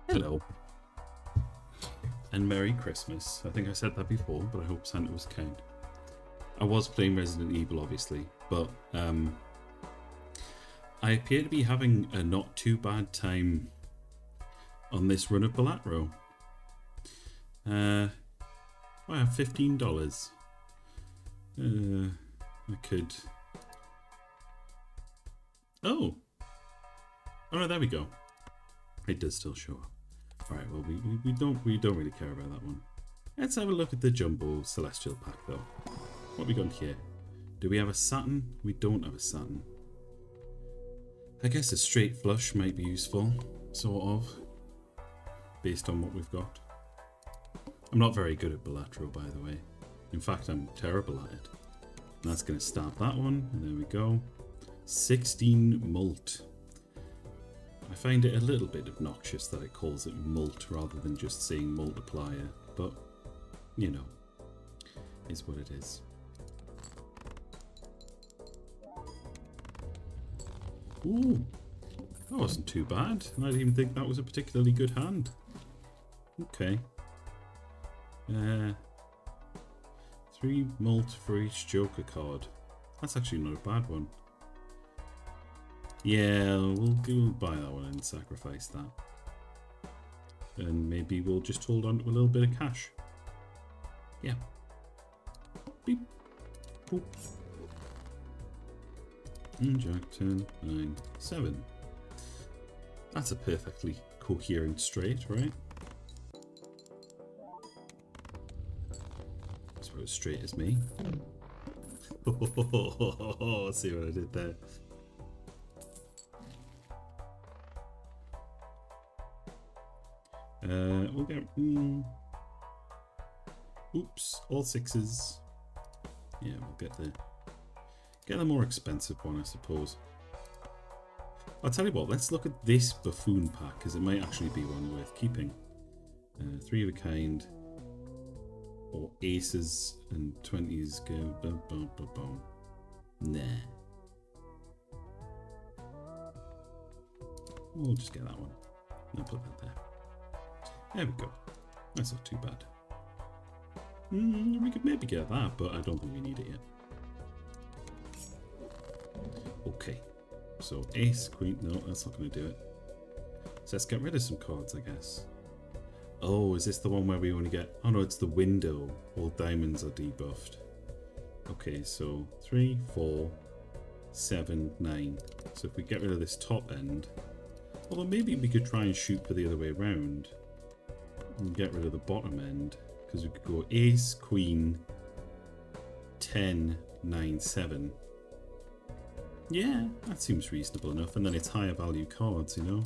Hello. And Merry Christmas. I think I said that before, but I hope Santa was kind. I was playing Resident Evil, obviously, but I appear to be having a not too bad time on this run of Balatro. I have $15. I could... Oh, no, there we go. It does still show up. Alright, well, we don't really care about that one. Let's have a look at the Jumbo Celestial Pack, though. What have we got here? Do we have a Saturn? We don't have a Saturn. I guess a straight flush might be useful, sort of, based on what we've got. I'm not very good at Balatro, by the way. In fact, I'm terrible at it. And that's going to start that one, and there we go. 16 mult. I find it a little bit obnoxious that it calls it mult rather than just saying multiplier, but, you know, is what it is. Ooh, that wasn't too bad. I didn't even think that was a particularly good hand. Okay. 3 mult for each Joker card. That's actually not a bad one. Yeah, we'll buy that one and sacrifice that. And maybe we'll just hold on to a little bit of cash. Yeah. Beep. Boop. And Jack 10, 9, 7. That's a perfectly coherent straight, right? That's about as straight as me. See what I did there. We'll get... Oops, all 6s. Yeah, we'll get the more expensive one, I suppose. I'll tell you what, let's look at this buffoon pack, because it might actually be one worth keeping. 3 of a kind, or aces and 20s go... Boom, boom, boom, boom. Nah. We'll just get that one. I'll put that there. There we go. That's not too bad. We could maybe get that, but I don't think we need it yet. Okay. So ace, queen. No, that's not going to do it. So let's get rid of some cards, I guess. Oh, is this the one where we only get... Oh no, it's the window. All diamonds are debuffed. Okay, so 3, 4, 7, 9. So if we get rid of this top end... Although maybe we could try and shoot for the other way around. And get rid of the bottom end, because we could go ace, queen, 10, 9, 7. Yeah, that seems reasonable enough, and then it's higher value cards, you know.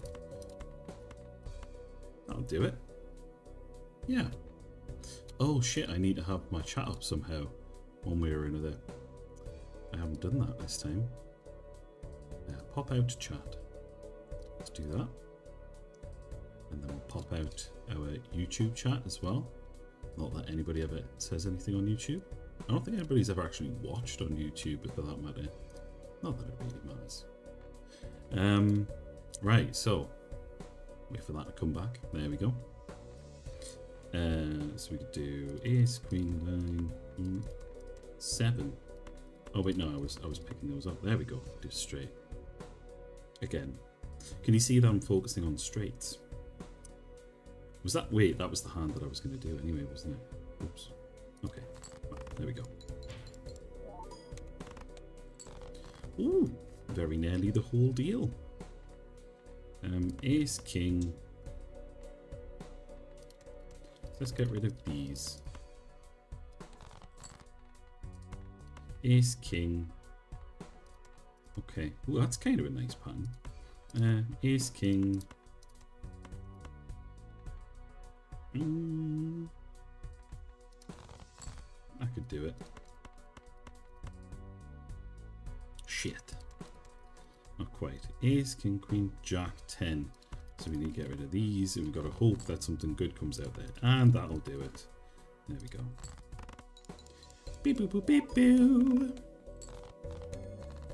That'll do it. Yeah. Oh shit, I need to have my chat up somehow, one way or another. I haven't done that this time. Pop out chat. Let's do that. And then we'll pop out our YouTube chat as well. Not that anybody ever says anything on YouTube. I don't think anybody's ever actually watched on YouTube, for that matter. Not that it really matters. Right, so wait for that to come back. There we go. So we could do ace, queen, 9, 7. Oh wait, no, I was picking those up. There we go. Do straight. Again. Can you see that I'm focusing on straights? Was that... Wait, that was the hand that I was going to do anyway, wasn't it? Oops. Okay. Right, there we go. Ooh, very nearly the whole deal. Ace, king. Let's get rid of these. Ace, king. Okay. Ooh, that's kind of a nice pattern. Ace, king. I could do it. Shit. Not quite. Ace, king, queen, jack, 10. So we need to get rid of these, and we've got to hope that something good comes out there. And that'll do it. There we go. Beep boop boop beep boo.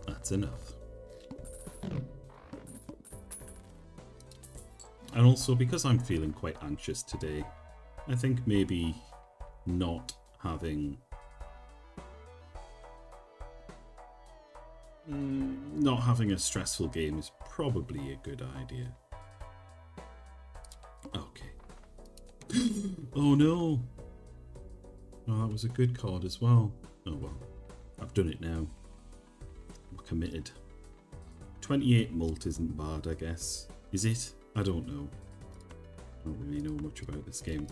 That's enough. And also, because I'm feeling quite anxious today, I think maybe not having a stressful game is probably a good idea. Okay. Oh no! Oh, that was a good card as well. Oh well, I've done it now. I'm committed. 28 mult isn't bad, I guess. Is it? I don't know. I don't really know much about this game.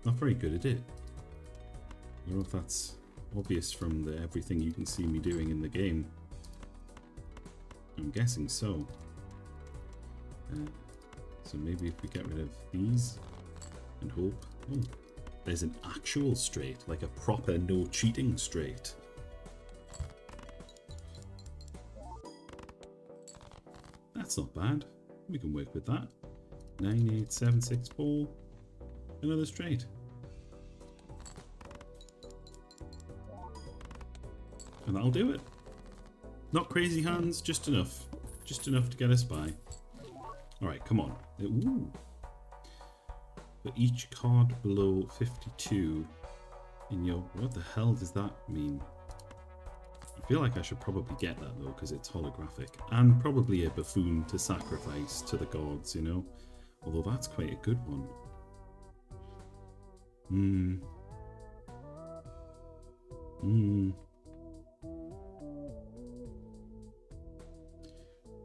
Not very good at it. I don't know if that's obvious from everything you can see me doing in the game. I'm guessing so. So maybe if we get rid of these and hope. Oh, there's an actual straight, like a proper no cheating straight. That's not bad. We can work with that. 9, 8, 7, 6, 4. Another straight. And that'll do it. Not crazy hands, just enough. Just enough to get us by. Alright, come on. Ooh. For each card below 52 in your... What the hell does that mean? I feel like I should probably get that though, because it's holographic. And probably a buffoon to sacrifice to the gods, you know? Although that's quite a good one.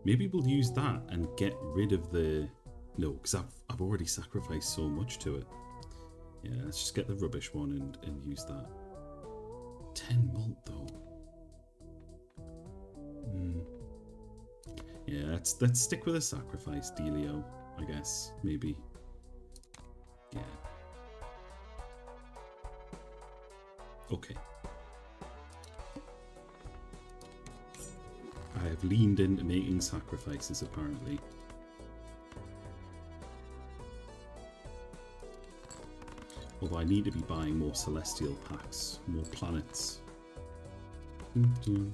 Maybe we'll use that and get rid of the... No, because I've already sacrificed so much to it. Yeah, let's just get the rubbish one and use that. 10 mult though. Yeah, let's stick with a sacrifice dealio, I guess. Maybe. Yeah. Okay. I have leaned into making sacrifices, apparently. Although I need to be buying more celestial packs, more planets. That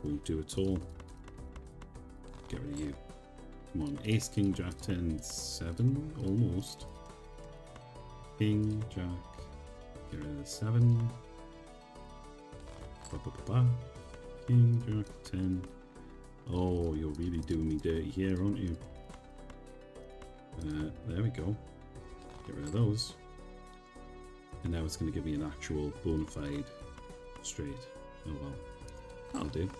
won't do at all. Get rid of you. Come on, Ace, King, Jack, 10, 7, almost. King, Jack, get rid of the 7. King, Jack, 10. Oh, you're really doing me dirty here, aren't you? There we go. Get rid of those. And now it's going to give me an actual bona fide straight. Oh well. That'll do.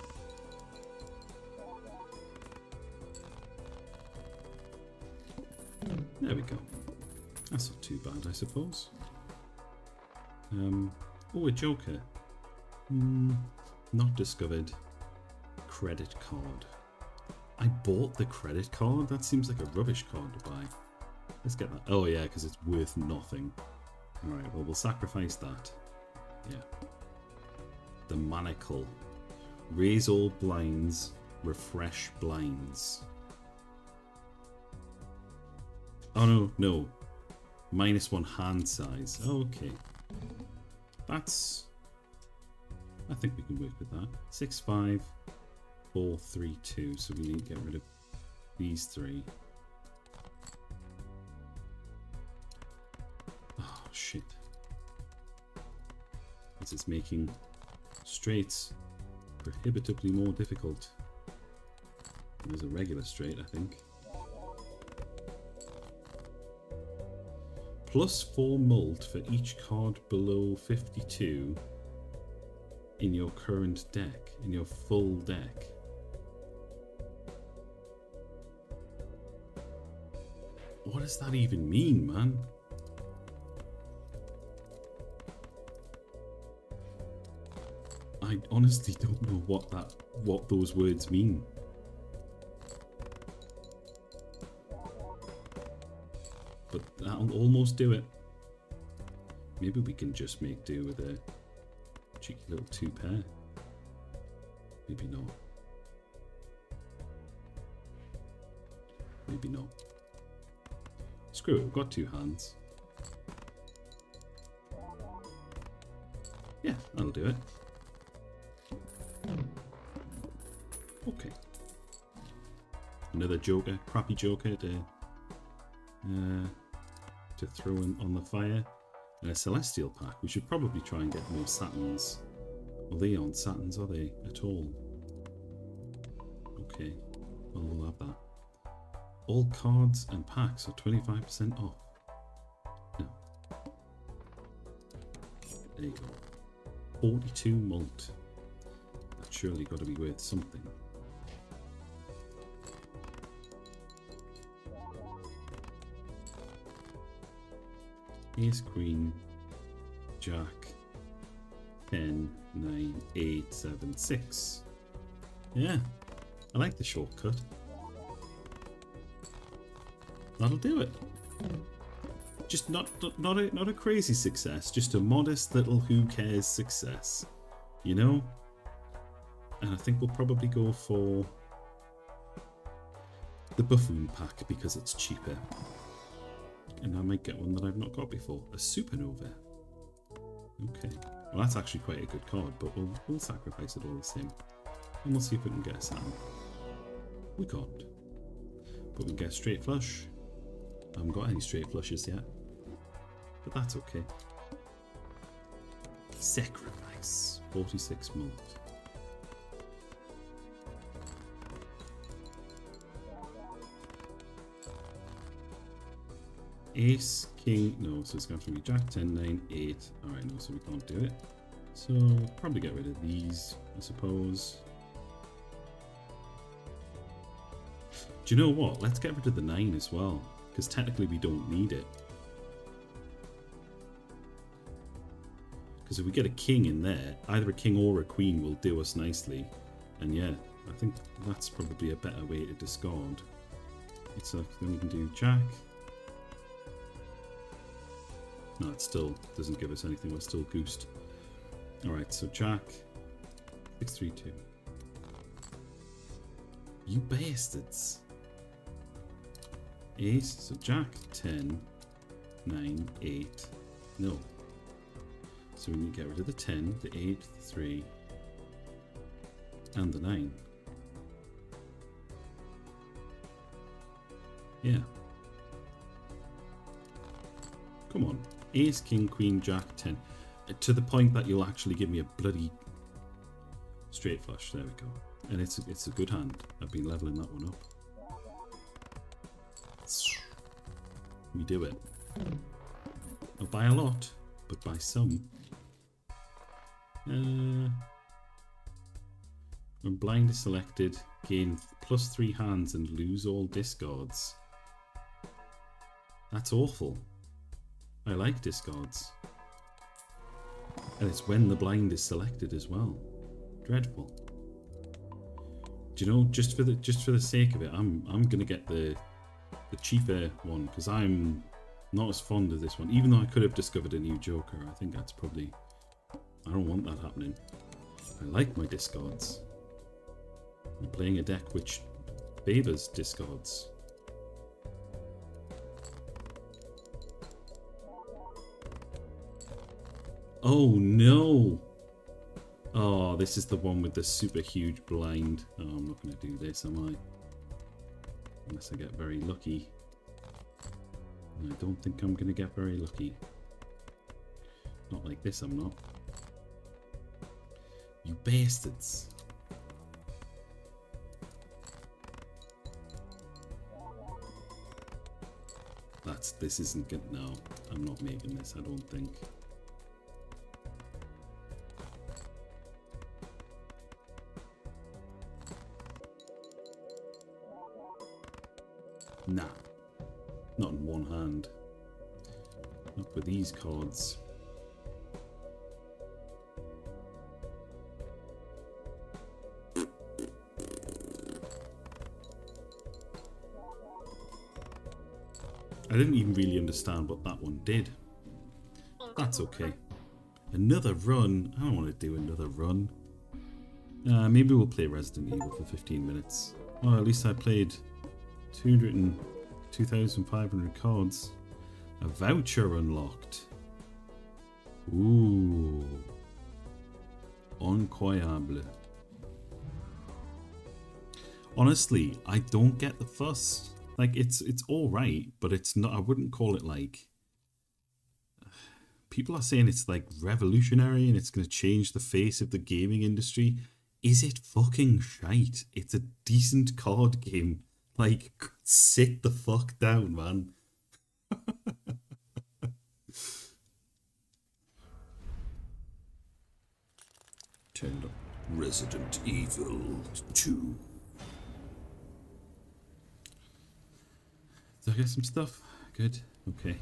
There we go. That's not too bad, I suppose. Oh, a joker. Not discovered. Credit card. I bought the credit card? That seems like a rubbish card to buy. Let's get that. Oh yeah, because it's worth nothing. Alright, well we'll sacrifice that. Yeah. The Manacle. Raise all blinds. Refresh blinds. Oh no, no. -1 hand size. Oh, okay. That's... I think we can work with that. 6, 5, 4, 3, 2. So we need to get rid of these 3. Oh, shit. This is making straights prohibitively more difficult. There's a regular straight, I think. +4 mult for each card below 52 in your current deck, in your full deck. What does that even mean, man? I honestly don't know what those words mean. But that'll almost do it. Maybe we can just make do with a cheeky little 2 pair. Maybe not. Maybe not. Screw it, we've got 2 hands. Yeah, that'll do it. another Joker, crappy Joker to throw in on the fire. And a Celestial pack. We should probably try and get more Saturns. Well, they aren't Saturns, are they? At all. Okay. Well, we'll have that. All cards and packs are 25% off. No. There you go. 42 malt. That's surely got to be worth something. Ace, Queen, Jack, 10, 9, 8, 7, 6. Yeah, I like the shortcut. That'll do it. Just not a crazy success, just a modest little who cares success, you know. And I think we'll probably go for the Buffoon pack because it's cheaper. And I might get one that I've not got before. A Supernova. Okay. Well, that's actually quite a good card, but we'll sacrifice it all the same. And we'll see if we can get a Sam. We can't. But we can get a straight flush. I haven't got any straight flushes yet. But that's okay. Sacrifice. 46 malt. Ace, King, no, so it's going to have to be Jack, 10, 9, 8. Alright, no, so we can't do it. So, we'll probably get rid of these, I suppose. Do you know what? Let's get rid of the 9 as well, because technically we don't need it. Because if we get a King in there, either a King or a Queen will do us nicely. And yeah, I think that's probably a better way to discard. It's then we can do Jack. No, it still doesn't give us anything. We're still goosed. Alright, so Jack. 632. You bastards. Ace. So Jack, 10, 9, 8. No. So we need to get rid of the 10, the 8, the 3, and the 9. Yeah. Come on. Ace, King, Queen, Jack, 10. To the point that you'll actually give me a bloody straight flush. There we go. And it's a good hand. I've been leveling that one up. We do it. Not by a lot, but by some. When blind is selected, gain +3 hands and lose all discards. That's awful. I like discards. And it's when the blind is selected as well. Dreadful. Do you know, just for the sake of it, I'm gonna get the cheaper one because I'm not as fond of this one. Even though I could have discovered a new Joker, I think that's probably, I don't want that happening. I like my discards. I'm playing a deck which favors discards. Oh no! Oh, this is the one with the super huge blind. Oh, I'm not going to do this, am I? Unless I get very lucky. And I don't think I'm going to get very lucky. Not like this, I'm not. You bastards. This isn't good. No, I'm not making this, I don't think. Nah, not in one hand. Not with these cards. I didn't even really understand what that one did. That's okay. Another run? I don't want to do another run. Maybe we'll play Resident Evil for 15 minutes. Well, at least I played 2,500 cards. A voucher unlocked. Ooh. Incroyable. Honestly, I don't get the fuss. Like, it's all right, but it's not. I wouldn't call it like. People are saying it's like revolutionary and it's going to change the face of the gaming industry. Is it fucking shite? It's a decent card game. Like, sit the fuck down, man. Turn up Resident Evil 2. Did I get some stuff? Good. Okay.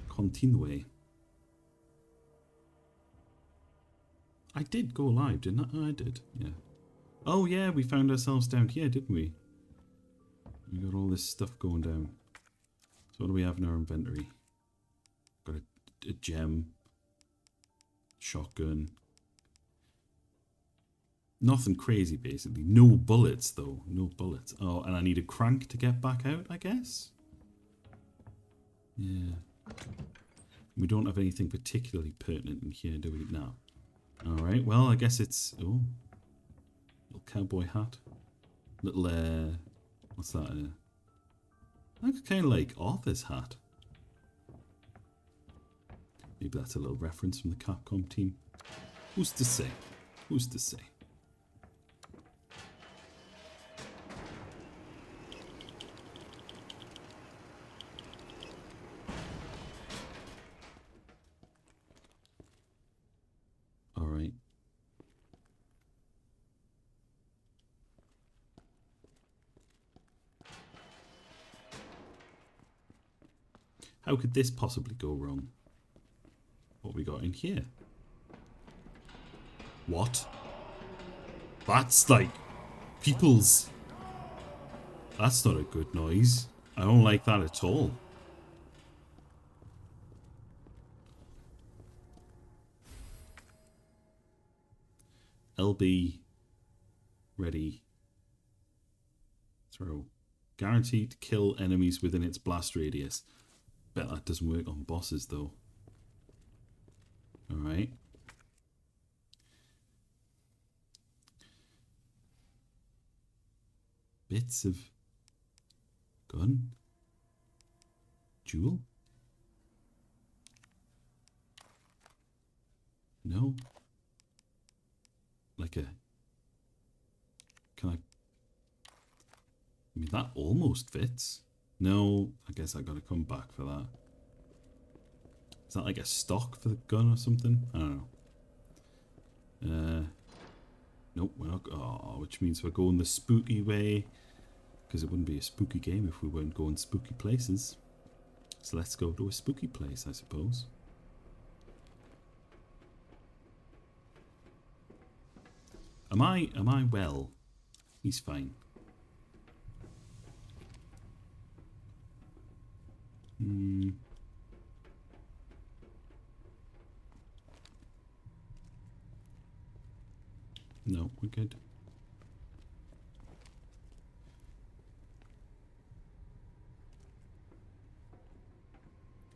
Continue. I did go live, didn't I? Oh, I did, yeah. Oh yeah, we found ourselves down here, didn't we? We got all this stuff going down. So what do we have in our inventory? Got a gem. Shotgun. Nothing crazy, basically. No bullets, though. No bullets. Oh, and I need a crank to get back out, I guess? Yeah. We don't have anything particularly pertinent in here, do we? No. Alright, well, I guess it's... Oh. Little cowboy hat. Little, what's that? Looks kind of like Arthur's hat. Maybe that's a little reference from the Capcom team. Who's to say? Who's to say? Alright. How could this possibly go wrong? What we got in here? What? That's like people's... That's not a good noise. I don't like that at all. LB ready. Throw. Guaranteed to kill enemies within its blast radius. Bet that doesn't work on bosses though. Alright. Bits of gun. Jewel? No. Like a... Can I mean, that almost fits. No, I guess I gotta come back for that. Is that like a stock for the gun or something? I don't know. Nope, we're not. Oh, which means we're going the spooky way. Because it wouldn't be a spooky game if we weren't going spooky places. So let's go to a spooky place, I suppose. Am I well? He's fine. No, we're good.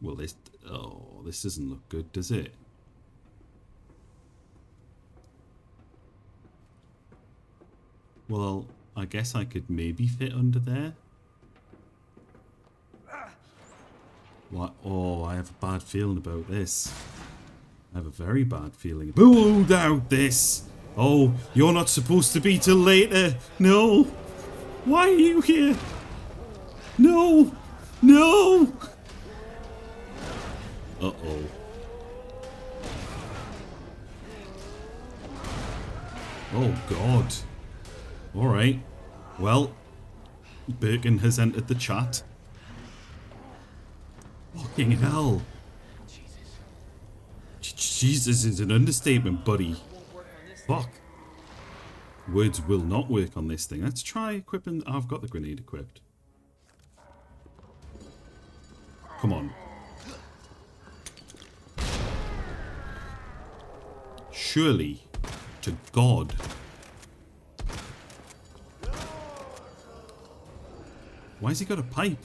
Well, this... Oh, this doesn't look good, does it? Well, I guess I could maybe fit under there. What? Oh, I have a bad feeling about this. I have a very bad feeling about this. Oh, you're not supposed to be till later. No. Why are you here? No. No. Uh-oh. Oh, God. Alright. Well, Birkin has entered the chat. Fucking hell. Jesus is an understatement, buddy. Fuck. Words will not work on this thing. Let's try equipping... I've got the grenade equipped. Come on. Surely, to God. Why has he got a pipe?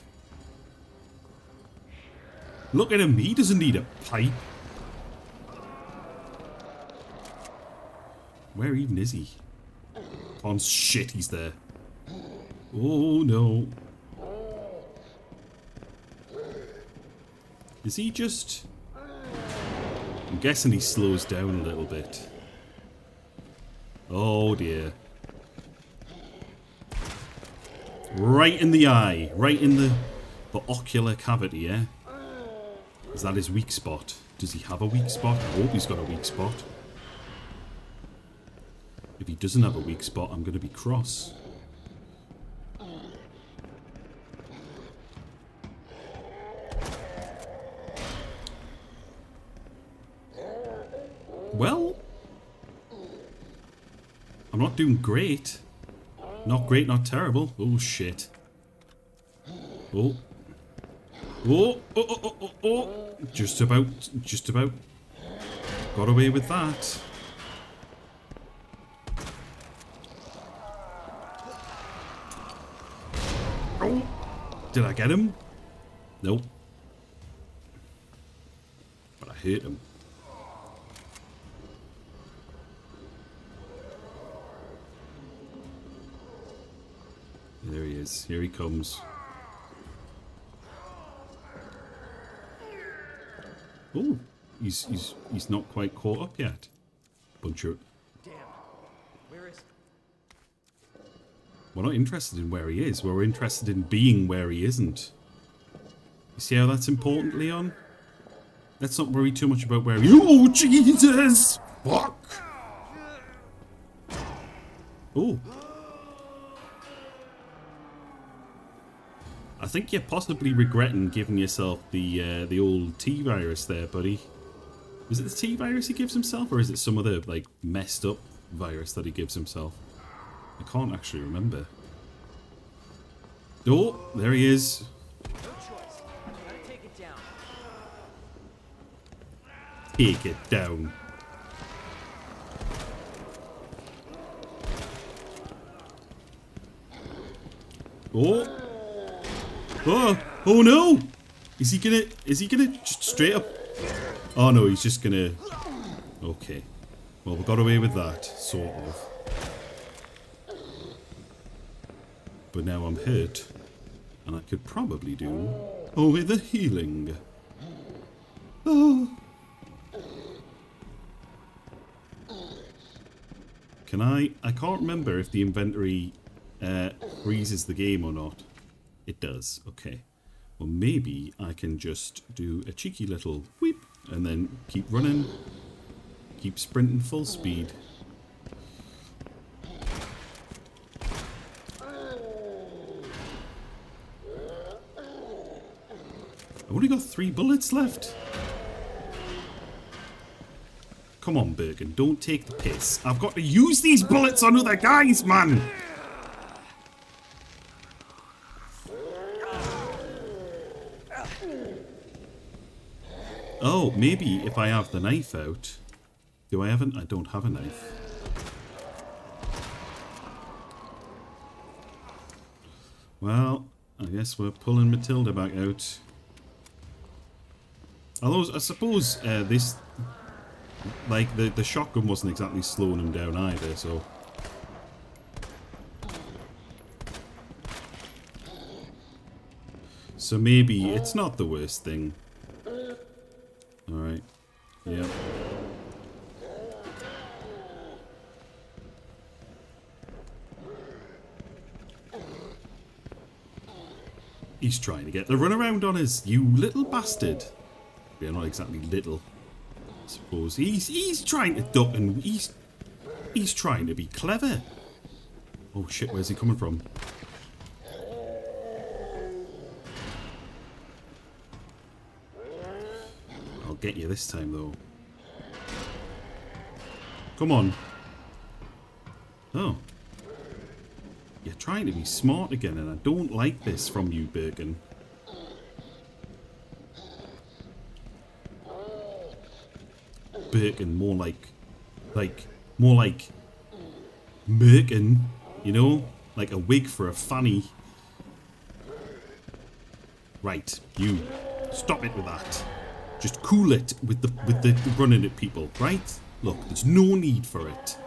Look at him, he doesn't need a pipe. Where even is he? Oh shit, he's there. Oh no. Is he just... I'm guessing he slows down a little bit. Oh dear. Right in the eye. Right in the ocular cavity, yeah? Is that his weak spot? Does he have a weak spot? I hope he's got a weak spot. If he doesn't have a weak spot, I'm going to be cross. Well, I'm not doing great. Not great, not terrible. Oh, shit. Oh. Oh, oh, oh, oh, oh, oh. Just about. Got away with that. Oh. Did I get him? Nope. But I hurt him. There he is. Here he comes. Oh, he's not quite caught up yet. Bunch of... Damn. Where is... We're not interested in where he is. We're interested in being where he isn't. You see how that's important, Leon? Let's not worry too much about where he... Oh, Jesus! Fuck! Oh. I think you're possibly regretting giving yourself the old T-virus there, buddy. Was it the T-virus he gives himself, or is it some other, like, messed up virus that he gives himself? I can't actually remember. Oh, there he is. No choice. Gotta take it down. Take it down. Oh. Oh, oh no! Is he gonna just straight up? Oh no, he's just gonna... Okay. Well, we got away with that, sort of. But now I'm hurt. And I could probably do... Oh, with the healing. Oh. Can I can't remember if the inventory freezes the game or not. It does, okay. Well, maybe I can just do a cheeky little whoop and then keep running. Keep sprinting full speed. I've only got 3 bullets left. Come on, Bergen, don't take the piss. I've got to use these bullets on other guys, man! Oh, maybe if I have the knife out. Do I have it? I don't have a knife. Well, I guess we're pulling Matilda back out. Although, I suppose this... Like, the shotgun wasn't exactly slowing him down either, so... So maybe it's not the worst thing. Alright. Yep. He's trying to get the runaround on us, you little bastard. Yeah, not exactly little, I suppose. He's trying to duck and he's trying to be clever. Oh shit, where's he coming from? I'll get you this time though. Come on. Oh. You're trying to be smart again, and I don't like this from you, Birkin. Birkin, more like Merkin, you know? Like a wig for a fanny. Right, you. Stop it with that. Just cool it with the running at people, right? Look, there's no need for it.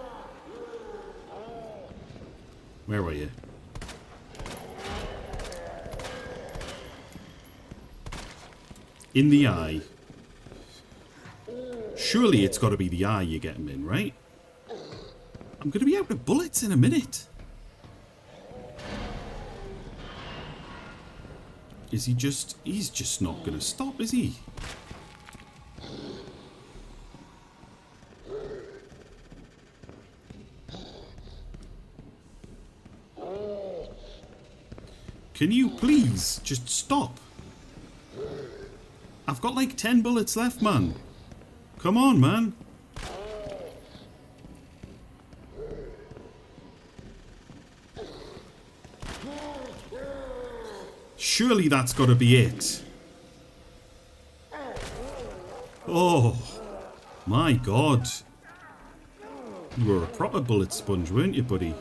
Where are you? In the eye. Surely it's got to be the eye you get him in, right? I'm going to be out of bullets in a minute. Is he just... He's just not going to stop, is he? Can you please just stop? I've got like 10 bullets left, man. Come on, man. Surely that's got to be it. Oh, my God. You were a proper bullet sponge, weren't you, buddy?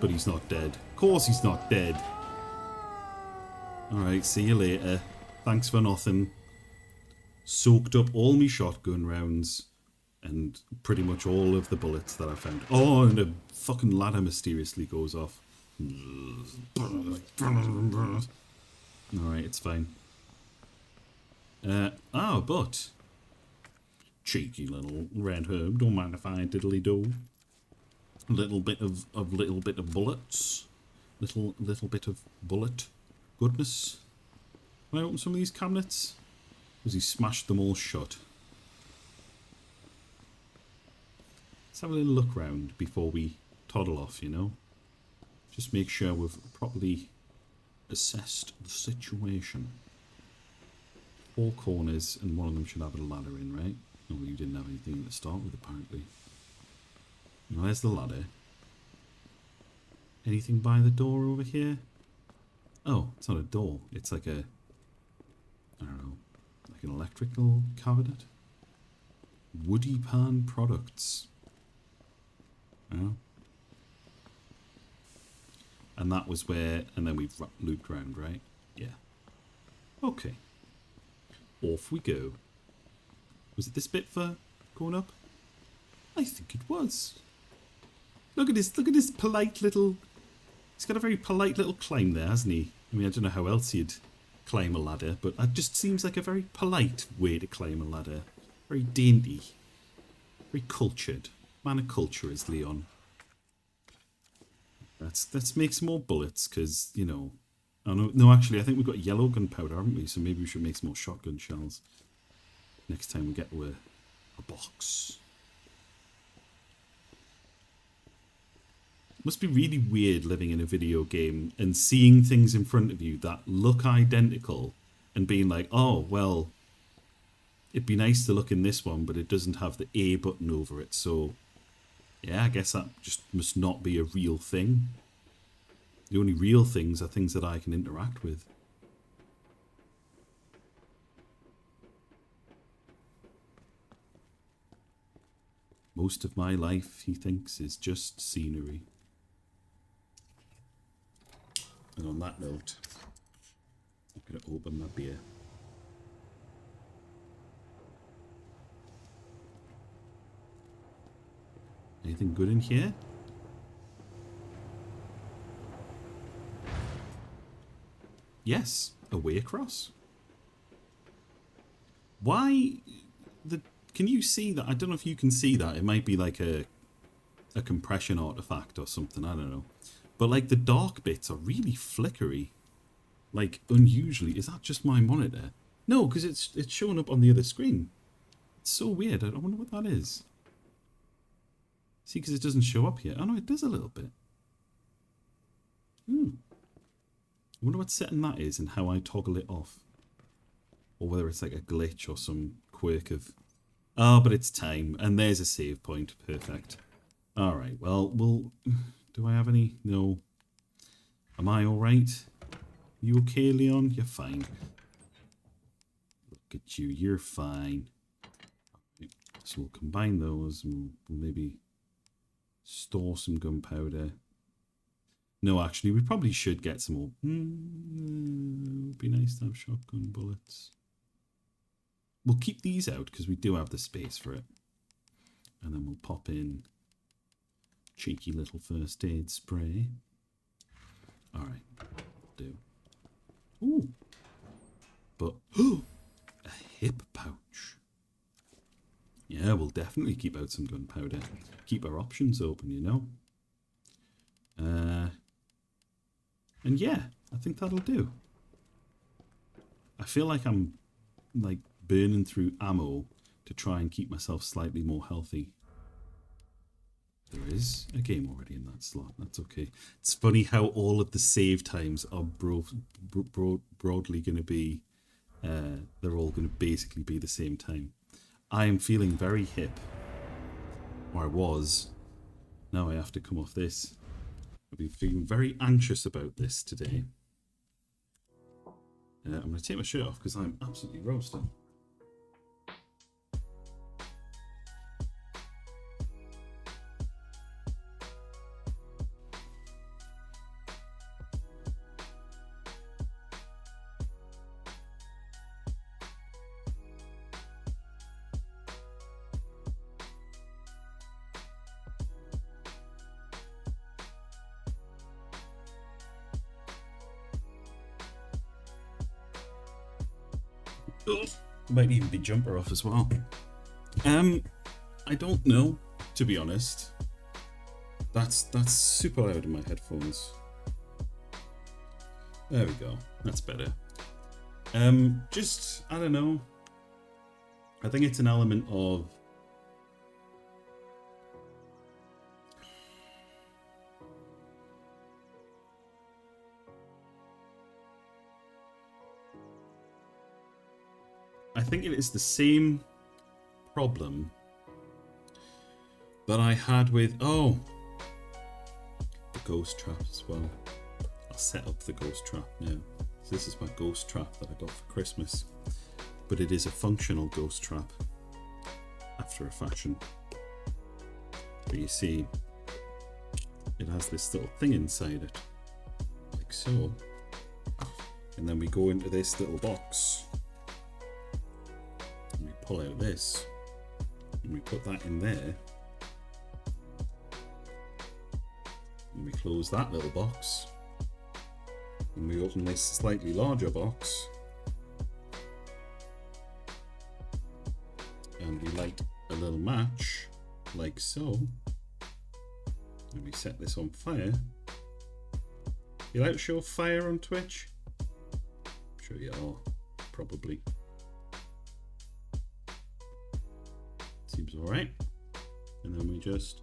But he's not dead. Of course he's not dead. Alright, see you later. Thanks for nothing. Soaked up all my shotgun rounds. And pretty much all of the bullets that I found. Oh, and a fucking ladder mysteriously goes off. Alright, it's fine. But... cheeky little red herb. Don't mind if I diddly-do. Little bit of bullets. Little bit of bullet goodness. Can I open some of these cabinets? Because he smashed them all shut. Let's have a little look round before we toddle off, you know? Just make sure we've properly assessed the situation. 4 corners, and one of them should have a ladder in, right? Oh, you didn't have anything to start with, apparently. Now, there's the ladder. Anything by the door over here? Oh, it's not a door. It's like a... I don't know. Like an electrical cabinet? Woody Pan Products. Oh. And that was where... And then we've looped around, right? Yeah. Okay. Off we go. Was it this bit for going up? I think it was. Look at this polite little... He's got a very polite little climb there, hasn't he? I mean, I don't know how else you'd climb a ladder, but it just seems like a very polite way to climb a ladder. Very dainty. Very cultured. Man of culture is Leon. Let's make some more bullets, because, you know... Oh, no, actually, I think we've got yellow gunpowder, haven't we? So maybe we should make some more shotgun shells next time we get to a box. Must be really weird living in a video game and seeing things in front of you that look identical and being like, oh, well, it'd be nice to look in this one, but it doesn't have the A button over it. So, yeah, I guess that just must not be a real thing. The only real things are things that I can interact with. Most of my life, he thinks, is just scenery. And on that note, I'm going to open my beer. Anything good in here? Yes, a way across. Why the... Can you see that? I don't know if you can see that. It might be like a compression artifact or something. I don't know. But like the dark bits are really flickery. Like unusually. Is that just my monitor? No, because it's showing up on the other screen. It's so weird. I wonder what that is. See, because it doesn't show up here. Oh no, it does a little bit. I wonder what setting that is and how I toggle it off. Or whether it's like a glitch or some quirk of... Oh, but it's time. And there's a save point. Perfect. Alright, well, do I have any? No. Am I alright? You okay, Leon? You're fine. Look at you. You're fine. Right, so we'll combine those and we'll maybe store some gunpowder. No, actually, we probably should get some more. It would be nice to have shotgun bullets. We'll keep these out because we do have the space for it. And then we'll pop in cheeky little first aid spray. Alright, do. Ooh. But, Yeah, we'll definitely keep out some gunpowder. Keep our options open, you know. And yeah, I think that'll do. I feel like I'm like burning through ammo to try and keep myself slightly more healthy. There is a game already in that slot. That's okay. It's funny how all of the save times are broadly going to be, they're all going to basically be the same time. I am feeling very hip. Or I was. Now I have to come off this. I've been feeling very anxious about this today. I'm going to take my shirt off because I'm absolutely roasting. Might even be jumper off as well. I don't know, to be honest. That's super loud in my headphones. There we go. That's better. Just I don't know. I think it's an element of I think it is the same problem that I had with the ghost trap as well. I'll set up the ghost trap now. So this is my ghost trap that I got for Christmas, but it is a functional ghost trap after a fashion. But you see, it has this little thing inside it, like so, and then we go into this little box. Pull out this and we put that in there and we close that little box and we open this slightly larger box and we light a little match like so and we set this on fire. You like to show fire on Twitch? I'm sure you are, probably. Seems alright. And then we just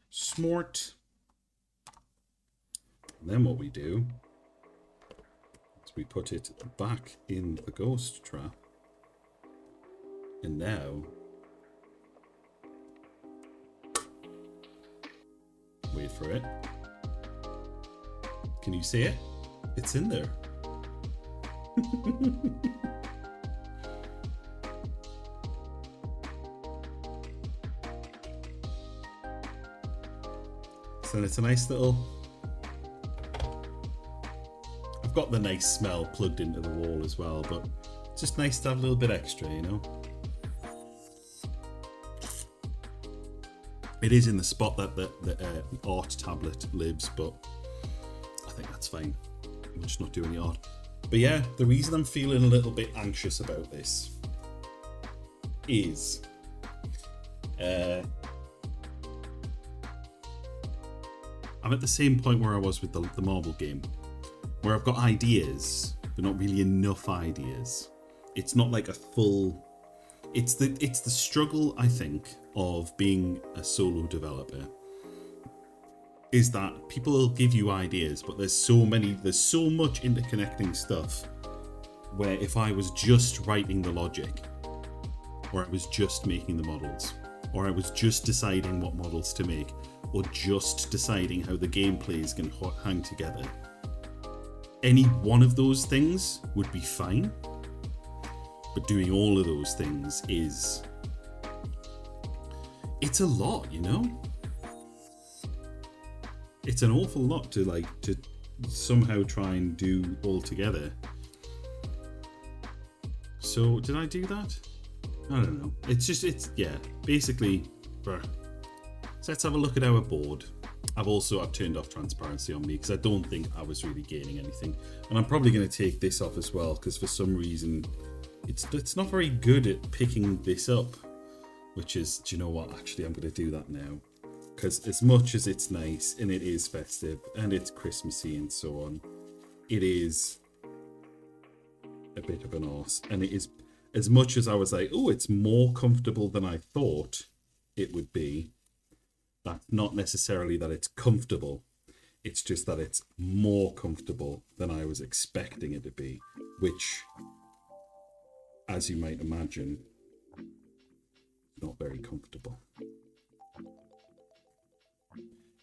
smort. And then what we do is we put it back in the ghost trap. And now wait for it. Can you see it? It's in there. So it's a nice little... I've got the nice smell plugged into the wall as well, but it's just nice to have a little bit extra, you know? It is in the spot that the art tablet lives, but I think that's fine. I'm just not doing the art. But yeah, the reason I'm feeling a little bit anxious about this is I'm at the same point where I was with the marble game, where I've got ideas, but not really enough ideas. It's not like a full... It's the struggle, I think, of being a solo developer. Is that people will give you ideas, but there's so much interconnecting stuff where if I was just writing the logic, or I was just making the models, or I was just deciding what models to make, or just deciding how the gameplay is going to hang together, any one of those things would be fine. But doing all of those things it's a lot, you know? It's an awful lot to somehow try and do all together. So did I do that? I don't know. Basically, so let's have a look at our board. I've turned off transparency on me because I don't think I was really gaining anything. And I'm probably going to take this off as well because for some reason it's not very good at picking this up. Which is, do you know what? Actually, I'm going to do that now. Because as much as it's nice and it is festive and it's Christmassy and so on, it is a bit of an arse. And it is, as much as I was like, oh, it's more comfortable than I thought it would be. That's not necessarily that it's comfortable. It's just that it's more comfortable than I was expecting it to be. Which, as you might imagine, not very comfortable.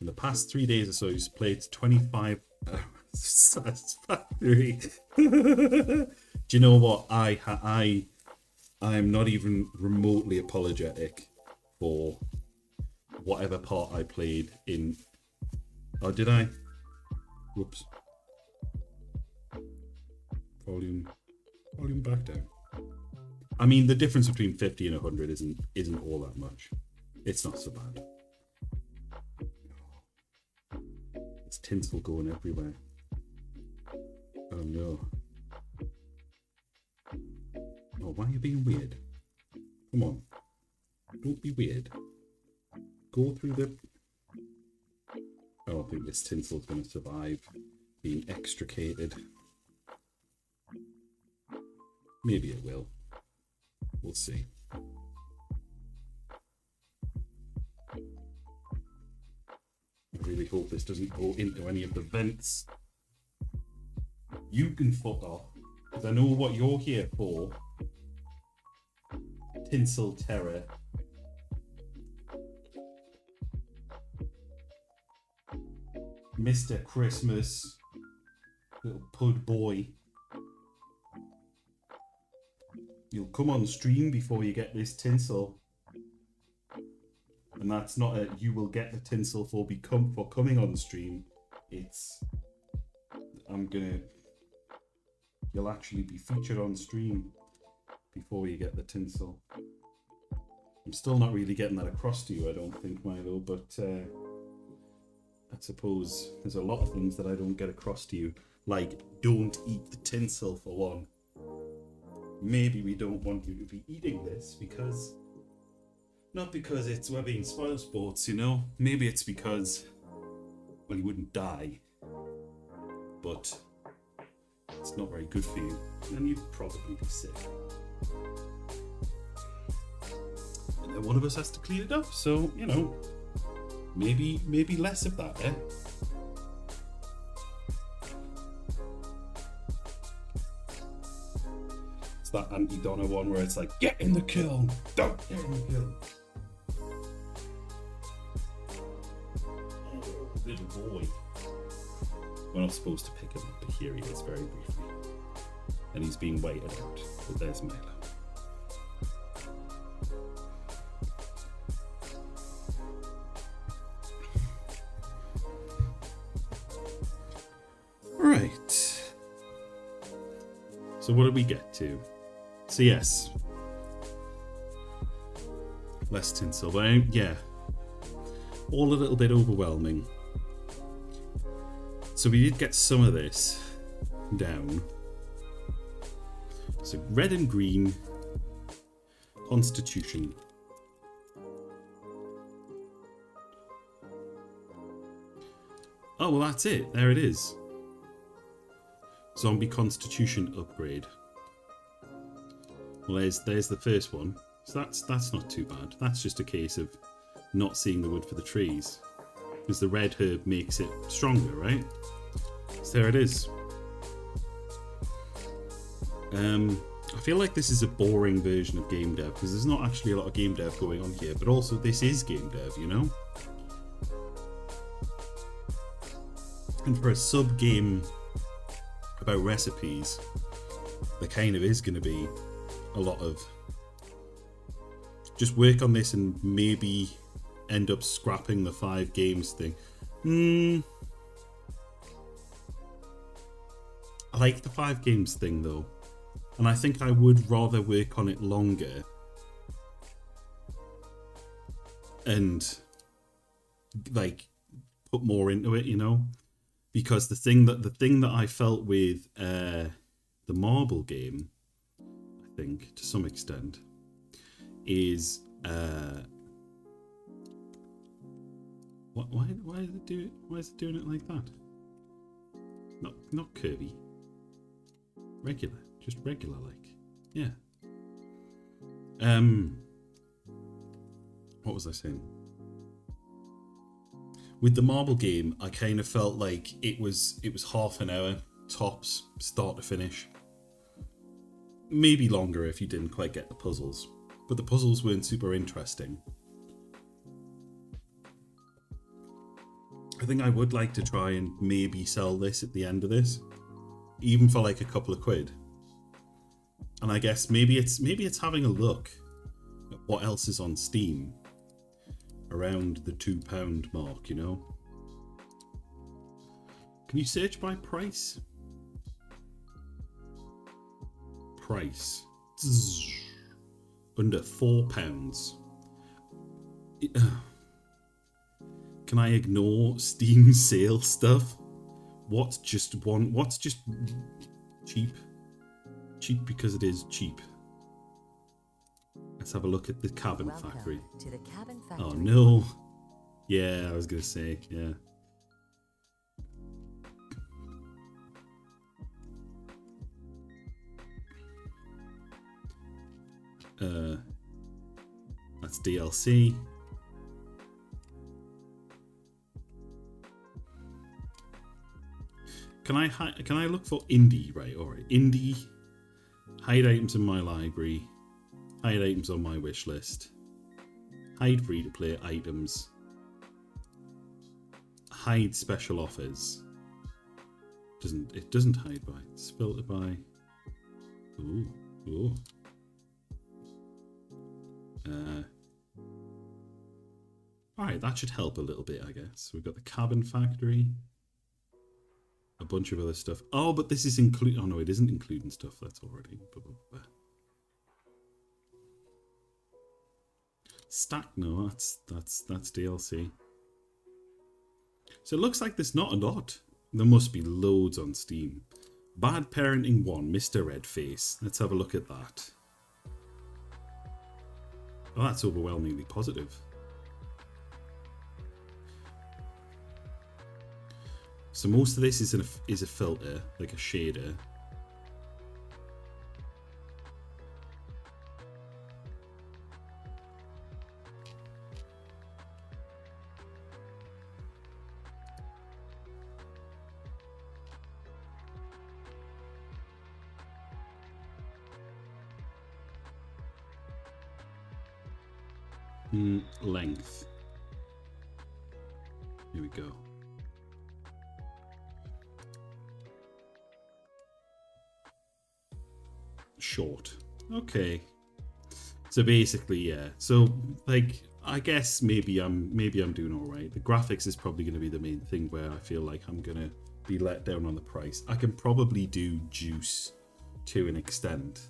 In the past 3 days or so, he's played 25 Satisfactory. Do you know what? I am not even remotely apologetic for whatever part I played in. Oh, did I? Whoops. Volume back down. I mean, the difference between 50 and 100 isn't all that much. It's not so bad. There's tinsel going everywhere. Oh no. Oh, why are you being weird? Come on. Don't be weird. Go through the... I don't think this tinsel's going to survive being extricated. Maybe it will. We'll see. I really hope this doesn't go into any of the vents. You can fuck off, because I know what you're here for. Tinsel terror. Mr. Christmas. Little pud boy. You'll come on stream before you get this tinsel. And that's not a you will get the tinsel for coming on stream. It's you'll actually be featured on stream before you get the tinsel. I'm still not really getting that across to you, I don't think, Milo, but I suppose there's a lot of things that I don't get across to you, like don't eat the tinsel for one. Maybe we don't want you to be eating this because... Not because we're being spoil sports, you know? Maybe it's because, well, you wouldn't die. But it's not very good for you. And you'd probably be sick. And then one of us has to clean it up, so, you know, maybe less of that, eh? That anti-Donna one where it's like, get in the kiln, don't get in the kiln. Oh, little boy. We're not supposed to pick him up, but here he is very briefly. And he's being waited out, but there's Milo. Right. So what did we get to? So yes, less tinsel, but yeah, all a little bit overwhelming. So we did get some of this down. So red and green, Constitution. Oh, well that's it, there it is. Zombie Constitution upgrade. Well, there's the first one. So that's not too bad. That's just a case of not seeing the wood for the trees. Because the red herb makes it stronger, right? So there it is. I feel like this is a boring version of game dev because there's not actually a lot of game dev going on here, but also this is game dev, you know? And for a sub-game about recipes, there kind of is going to be a lot of just work on this and maybe end up scrapping the 5 games thing. I like the 5 games thing though, and I think I would rather work on it longer and like put more into it, you know. Because the thing that I felt with the marble game, I think to some extent, is why is it doing it like that? Not curvy. Regular, just regular like. Yeah. What was I saying? With the marble game, I kind of felt like it was half an hour tops, start to finish. Maybe longer if you didn't quite get the puzzles, but the puzzles weren't super interesting. I think I would like to try and maybe sell this at the end of this, even for like a couple of quid. And I guess maybe it's having a look at what else is on Steam around the £2 mark, you know. Can you search by price? Price. Under £4. Can I ignore Steam sale stuff? What's just cheap? Cheap because it is cheap. Let's have a look at the Cabin Factory. To the Cabin Factory. Oh no. Yeah, I was gonna say, yeah. That's DLC. Can I look for indie? Right, alright. Indie. Hide items in my library. Hide items on my wish list. Hide free-to-play items. Hide special offers. It doesn't hide by. It's filtered by. Ooh. Alright, that should help a little bit, I guess. We've got the Cabin Factory. A bunch of other stuff. Oh, but this is include. Oh no, it isn't including stuff that's already. Stack. No, that's DLC. So it looks like there's not a lot. There must be loads on Steam. Bad Parenting 1, Mr. Redface. Let's have a look at that. Oh, that's overwhelmingly positive. So most of this is a filter, like a shader. Length. Here we go. Short. Okay. So basically, yeah. So like, I guess maybe I'm doing all right. The graphics is probably going to be the main thing where I feel like I'm going to be let down on the price. I can probably do juice to an extent.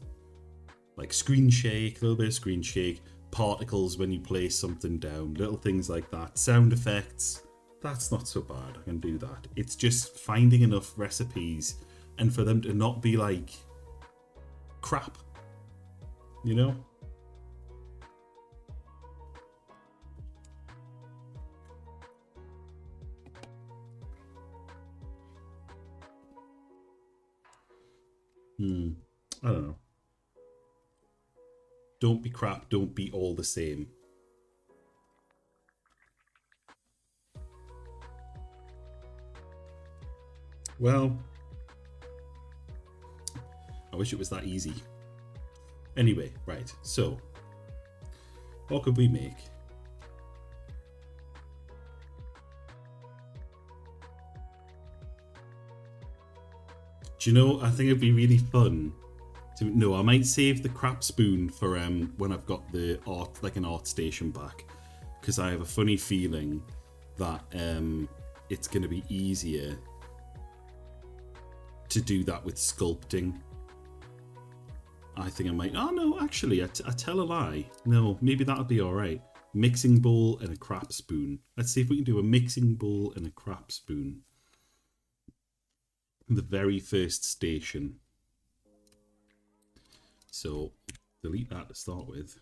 Like screen shake, a little bit of screen shake, particles when you place something down, little things like that. Sound effects, that's not so bad. I can do that. It's just finding enough recipes and for them to not be like crap, you know? I don't know. Don't be crap, don't be all the same. Well, I wish it was that easy. Anyway, right, so what could we make? Do you know, I think it'd be really fun to, no, I might save the crap spoon for when I've got the art, like an art station back, because I have a funny feeling that it's going to be easier to do that with sculpting. I think I might, oh no, actually, I tell a lie. No, maybe that'll be alright. Mixing bowl and a crap spoon. Let's see if we can do a mixing bowl and a crap spoon. The very first station. So, delete that to start with.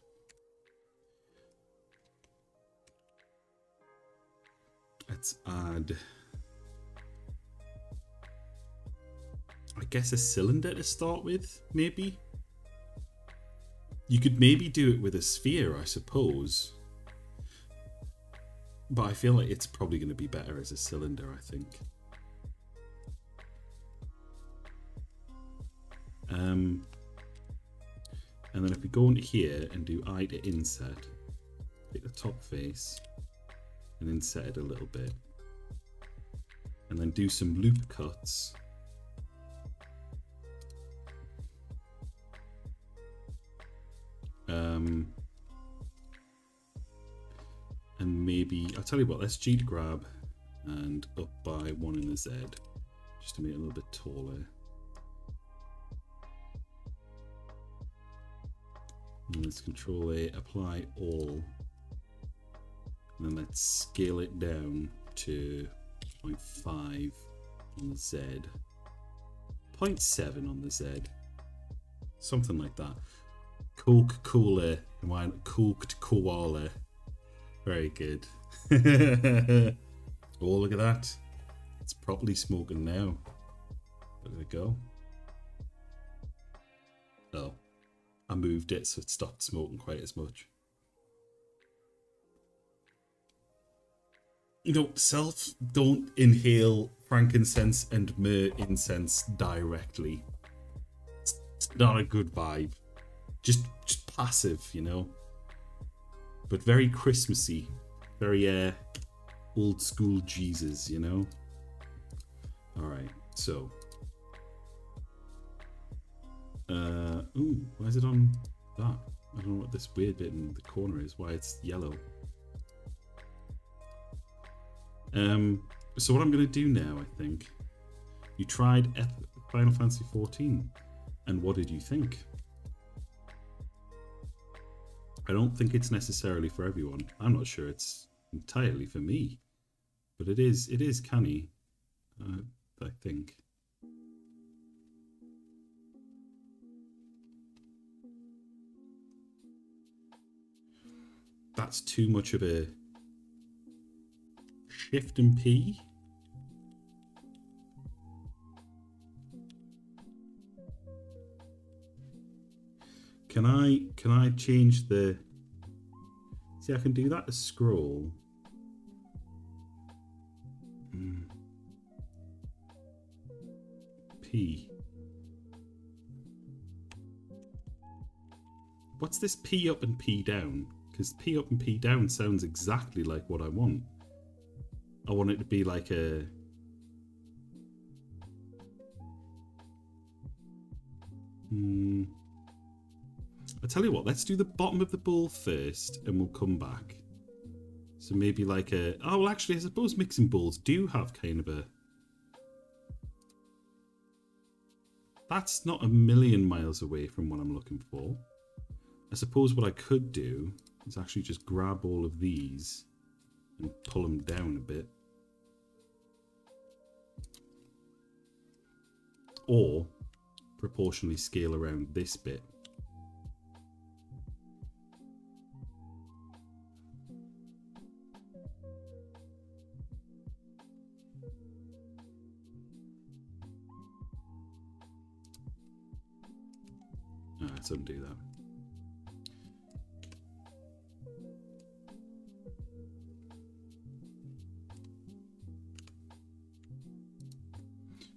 Let's add, I guess, a cylinder to start with, maybe? You could maybe do it with a sphere, I suppose. But I feel like it's probably going to be better as a cylinder, I think. And then if we go into here and do eye to inset, take the top face and inset it a little bit. And then do some loop cuts. And maybe, I'll tell you what, let's G to grab and up by 1 in the Z, just to make it a little bit taller. And let's Control A, apply all. And then let's scale it down to 0.5 on the Z. 0.7 on the Z. Something like that. Coca-Cola. Why not Coked Koala? Very good. Oh, look at that. It's properly smoking now. Where did it go? Oh. I moved it so it stopped smoking quite as much. You know, don't inhale frankincense and myrrh incense directly. It's not a good vibe. Just passive, you know. But very Christmassy. Very old school Jesus, you know. Alright, so. Ooh, why is it on that? I don't know what this weird bit in the corner is, why it's yellow. So what I'm going to do now, I think, you tried Final Fantasy XIV, and what did you think? I don't think it's necessarily for everyone. I'm not sure it's entirely for me, but it is canny, I think. That's too much of a Shift and P. Can I change the... See, I can do that to scroll. P. What's this P up and P down? Because P up and P down sounds exactly like what I want. I want it to be like a... I'll tell you what, let's do the bottom of the bowl first and we'll come back. So maybe like a... Oh, well, actually, I suppose mixing bowls do have kind of a... That's not a million miles away from what I'm looking for. I suppose what I could do is actually just grab all of these and pull them down a bit. Or proportionally scale around this bit. Let's undo that.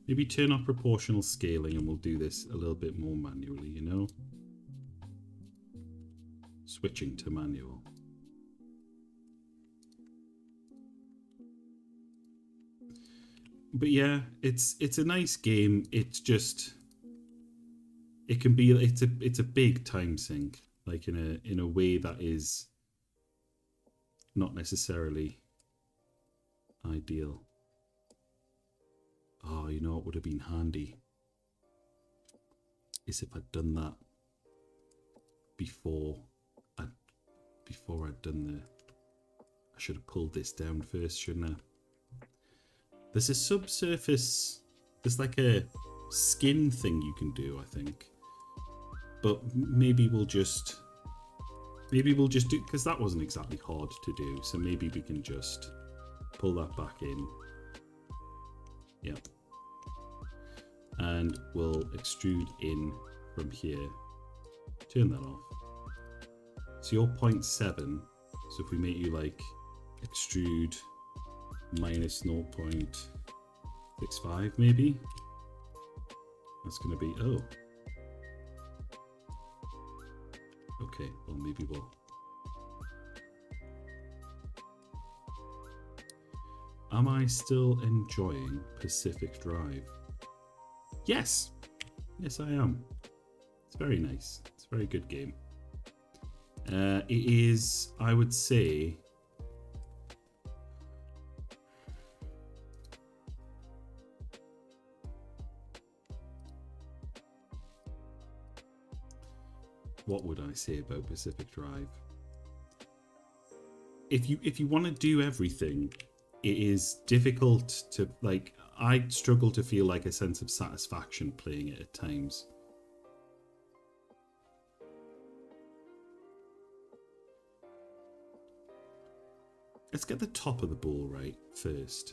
Maybe turn off proportional scaling and we'll do this a little bit more manually, you know? Switching to manual. But yeah, it's a nice game. It's just... It can be... It's a big time sink. Like in a way that is not necessarily ideal. Oh, you know what would have been handy? Is if I'd done that before I'd done I should have pulled this down first, shouldn't I? There's a subsurface... There's like a skin thing you can do, I think. But maybe we'll just... Maybe we'll just do... Because that wasn't exactly hard to do. So maybe we can just pull that back in. Yep. And we'll extrude in from here. Turn that off. So you're 0.7. So if we make you like extrude minus 0.65 maybe. That's going to be, oh. Okay, well maybe we'll. Am I still enjoying Pacific Drive? Yes! Yes, I am. It's very nice. It's a very good game. It is, I would say... What would I say about Pacific Drive? If you want to do everything, it is difficult to, like, I struggle to feel like a sense of satisfaction playing it at times. Let's get the top of the ball right first.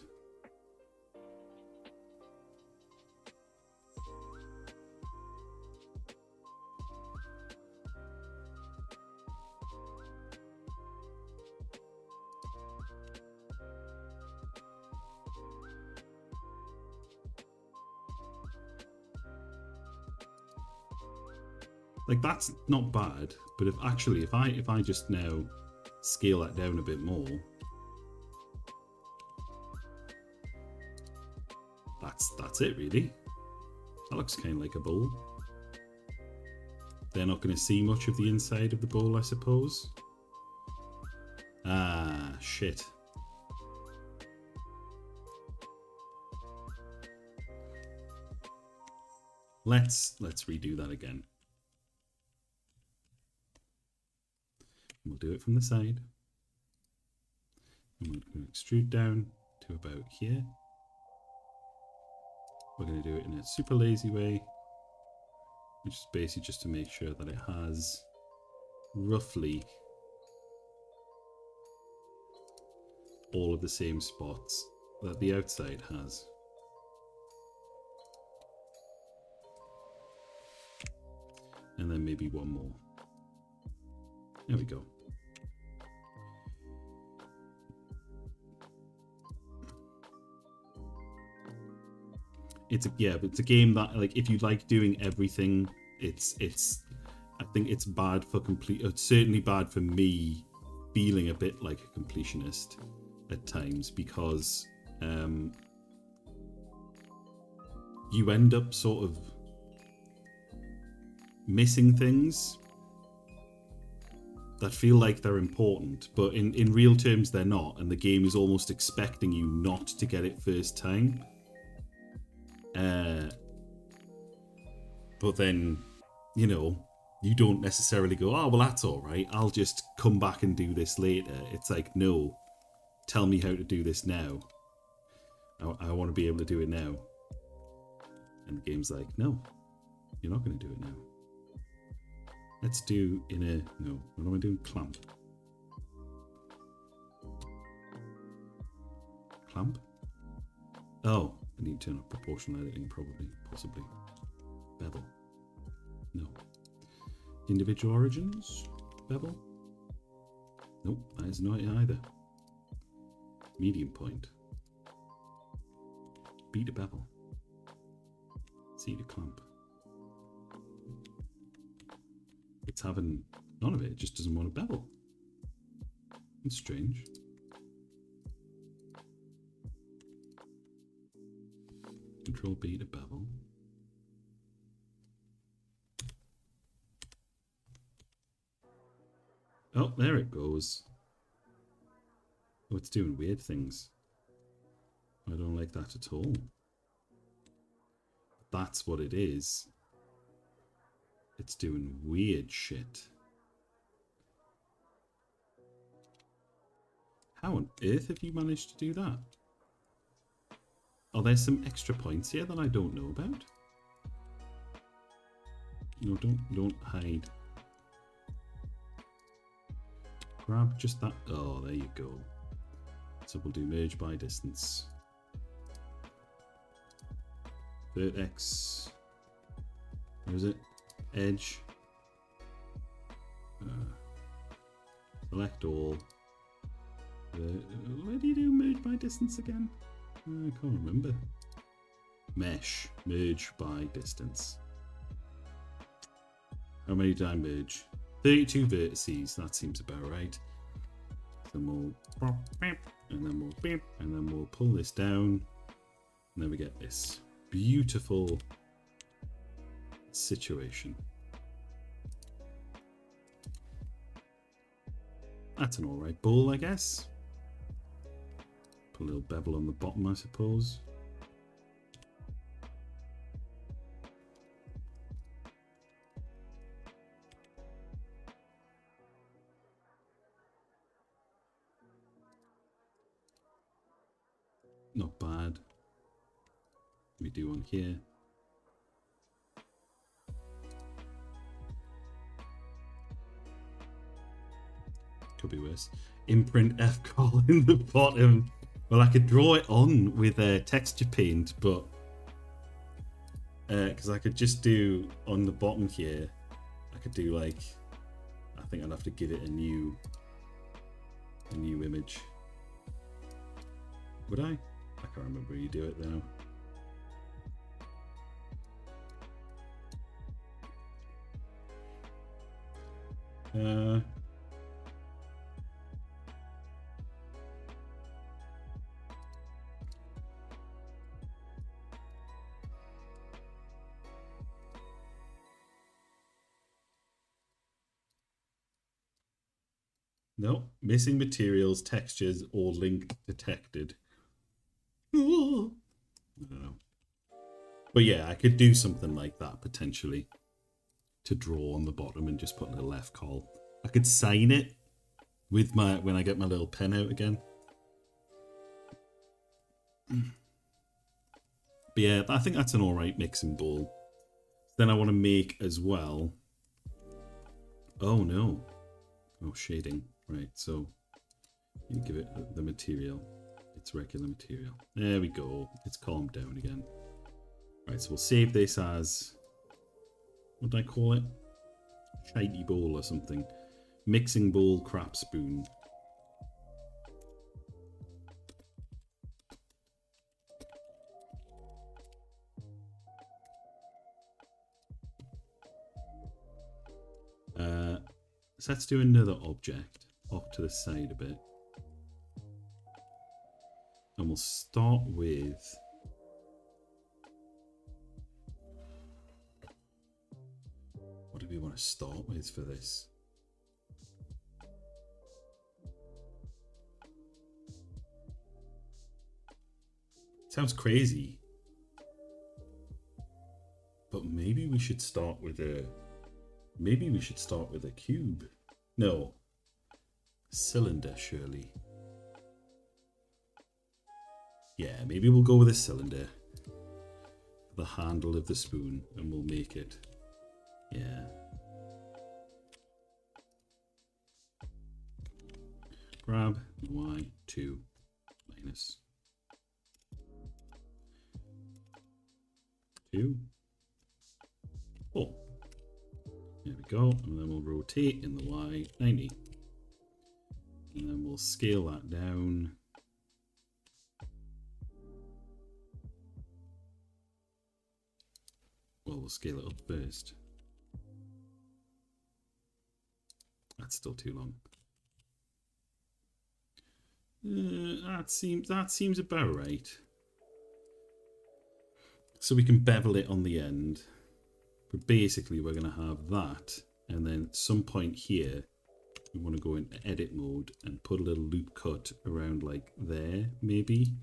Like, that's not bad, but if I just now scale that down a bit more, that's it really. That looks kind of like a bowl. They're not going to see much of the inside of the bowl, I suppose. Ah, shit. Let's redo that again. We'll do it from the side. And we're going to extrude down to about here. We're going to do it in a super lazy way, which is basically just to make sure that it has roughly all of the same spots that the outside has. And then maybe one more. There we go. It's a game that, like, if you like doing everything, it's I think it's bad for it's certainly bad for me feeling a bit like a completionist at times, because you end up sort of missing things that feel like they're important, but in real terms they're not, and the game is almost expecting you not to get it first time. But then, you know, you don't necessarily go, oh, well, that's all right, I'll just come back and do this later. It's like, no, tell me how to do this now. I want to be able to do it now. And the game's like, no, you're not going to do it now. Let's do no, what am I doing? Clamp. Clamp? Oh, I need to turn up proportional editing, possibly. Bevel. No. Individual origins? Bevel? Nope, that is not it either. Medium point. B to bevel. C to clamp. It's having none of it. It just doesn't want to bevel. It's strange. Control B to bevel. Oh, there it goes. Oh, it's doing weird things. I don't like that at all. That's what it is. It's doing weird shit. How on earth have you managed to do that? Oh, there's some extra points here that I don't know about. No, don't hide. Grab just that. Oh, there you go. So we'll do merge by distance. Vertex. Where is it? Edge. Select all. Where do you do merge by distance again? I can't remember. Mesh. Merge by distance. How many did I merge? 32 vertices. That seems about right. Then we'll and then we'll pull this down. And then we get this beautiful situation. That's an alright bowl, I guess. Put a little bevel on the bottom, I suppose. Not bad. We do one here. Could be worse. Imprint F-call in the bottom. Well, I could draw it on with texture paint, but because I could just do on the bottom here, I could do like, I think I'd have to give it a new image. Would I? I can't remember how you do it now. No, missing materials, textures, or link detected. I don't know. But yeah, I could do something like that potentially. To draw on the bottom and just put a little F-call. I could sign it with my when I get my little pen out again. But yeah, I think that's an alright mixing bowl. Then I want to make as well. Oh no. Oh, shading. Right, so you give it the material. It's regular material. There we go. It's calmed down again. Right, so we'll save this as, what did I call it? Shiny bowl or something. Mixing bowl crap spoon. So let's do another object off to the side a bit. And we'll start with what do we want to start with for this? Sounds crazy. But maybe we should start with a cube. No. Cylinder, surely. Yeah, maybe we'll go with a cylinder. The handle of the spoon, and we'll make it. Yeah. Grab y2 minus 2. Oh. There we go. And then we'll rotate in the Y 90. And then we'll scale that down. Well, we'll scale it up first. That's still too long. That seems about right. So we can bevel it on the end. But basically we're going to have that, and then at some point here we want to go into edit mode and put a little loop cut around like there maybe,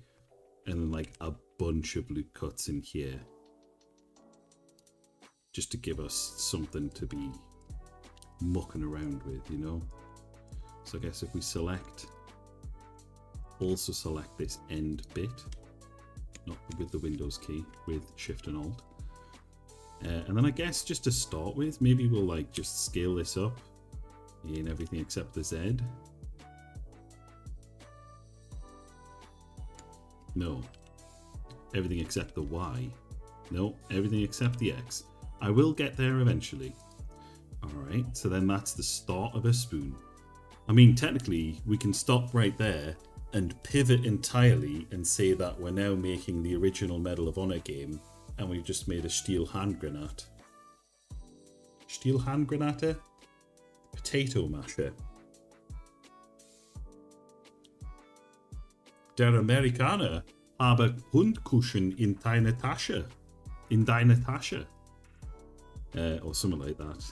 and then like a bunch of loop cuts in here just to give us something to be mucking around with, you know. So I guess if we select also select this end bit, not with the Windows key, with Shift and Alt. And then I guess just to start with, maybe we'll like just scale this up in everything except the Z. No. Everything except the Y. No, everything except the X. I will get there eventually. Alright, so then that's the start of a spoon. I mean, technically, we can stop right there and pivot entirely and say that we're now making the original Medal of Honor game and we've just made a steel hand grenade. Steel hand grenade? Potato masher. Der Amerikaner habe Hundkuchen in deine Tasche. In deine Tasche. Or something like that.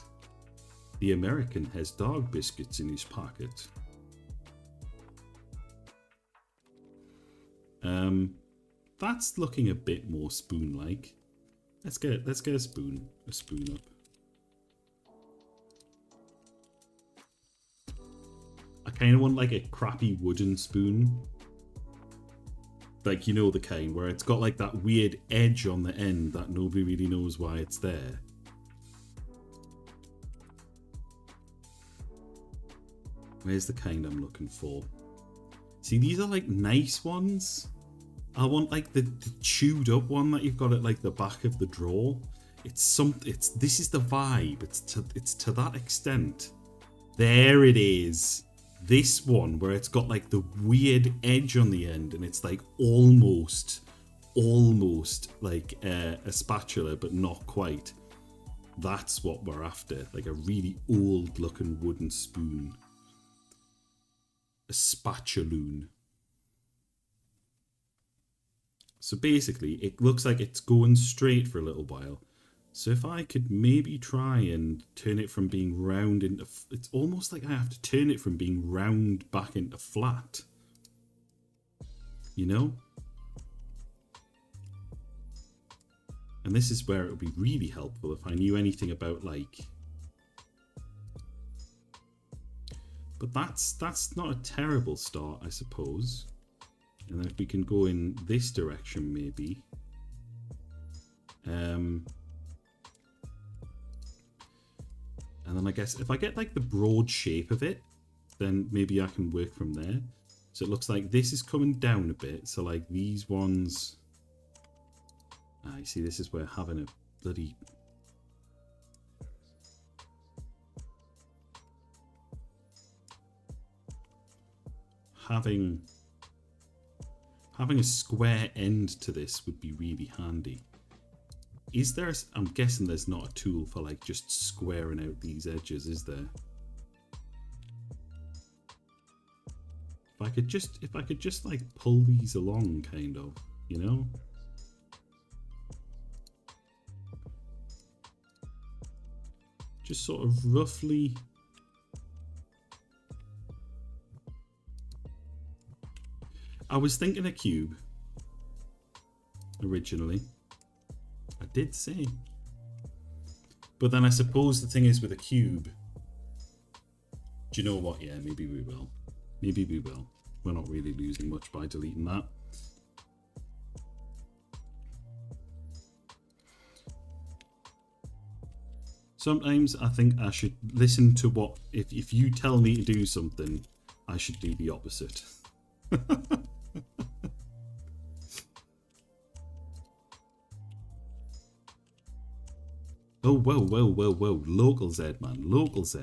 The American has dog biscuits in his pocket. That's looking a bit more spoon-like. Let's get a spoon up. I kind of want like a crappy wooden spoon. Like, you know, the kind where it's got like that weird edge on the end that nobody really knows why it's there. Where's the kind I'm looking for? See, these are like nice ones. I want like the chewed up one that you've got at like the back of the drawer. This is the vibe. It's to that extent. There it is. This one where it's got like the weird edge on the end and it's like almost like a spatula but not quite. That's what we're after. Like a really old looking wooden spoon. A spatuloon. So basically, it looks like it's going straight for a little while. So if I could maybe try and turn it from being round into... It's almost like I have to turn it from being round back into flat. You know? And this is where it would be really helpful if I knew anything about, like... But that's not a terrible start, I suppose. And then if we can go in this direction, maybe. And then I guess if I get like the broad shape of it, then maybe I can work from there. So it looks like this is coming down a bit. So like these ones. You see, this is where having a bloody... Having a square end to this would be really handy. Is there... I'm guessing there's not a tool for like just squaring out these edges, is there? If I could just like pull these along, kind of, you know? Just sort of roughly... I was thinking a cube originally. I did say. But then I suppose the thing is with a cube. Do you know what? Yeah, maybe we will. Maybe we will. We're not really losing much by deleting that. Sometimes I think I should listen to what... If you tell me to do something, I should do the opposite. Oh, whoa, whoa, whoa, whoa. Local Z, man. Local Z.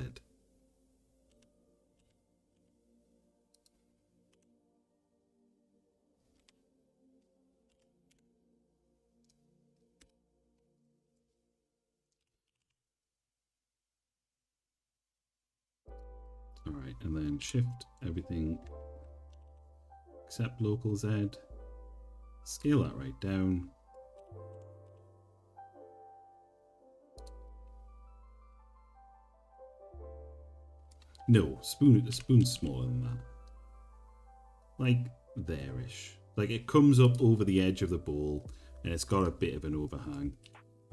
Alright, and then shift everything except local Z. Scale that right down. No, the spoon's smaller than that. Like there-ish. Like it comes up over the edge of the bowl and it's got a bit of an overhang.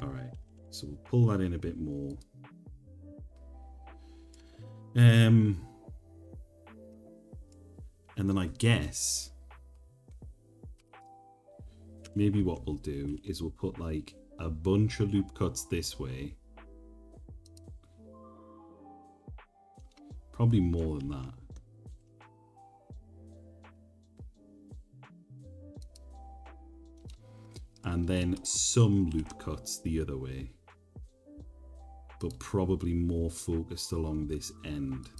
Alright, so we'll pull that in a bit more. And then I guess maybe what we'll do is we'll put like a bunch of loop cuts this way. Probably more than that. And then some loop cuts the other way. But probably more focused along this end.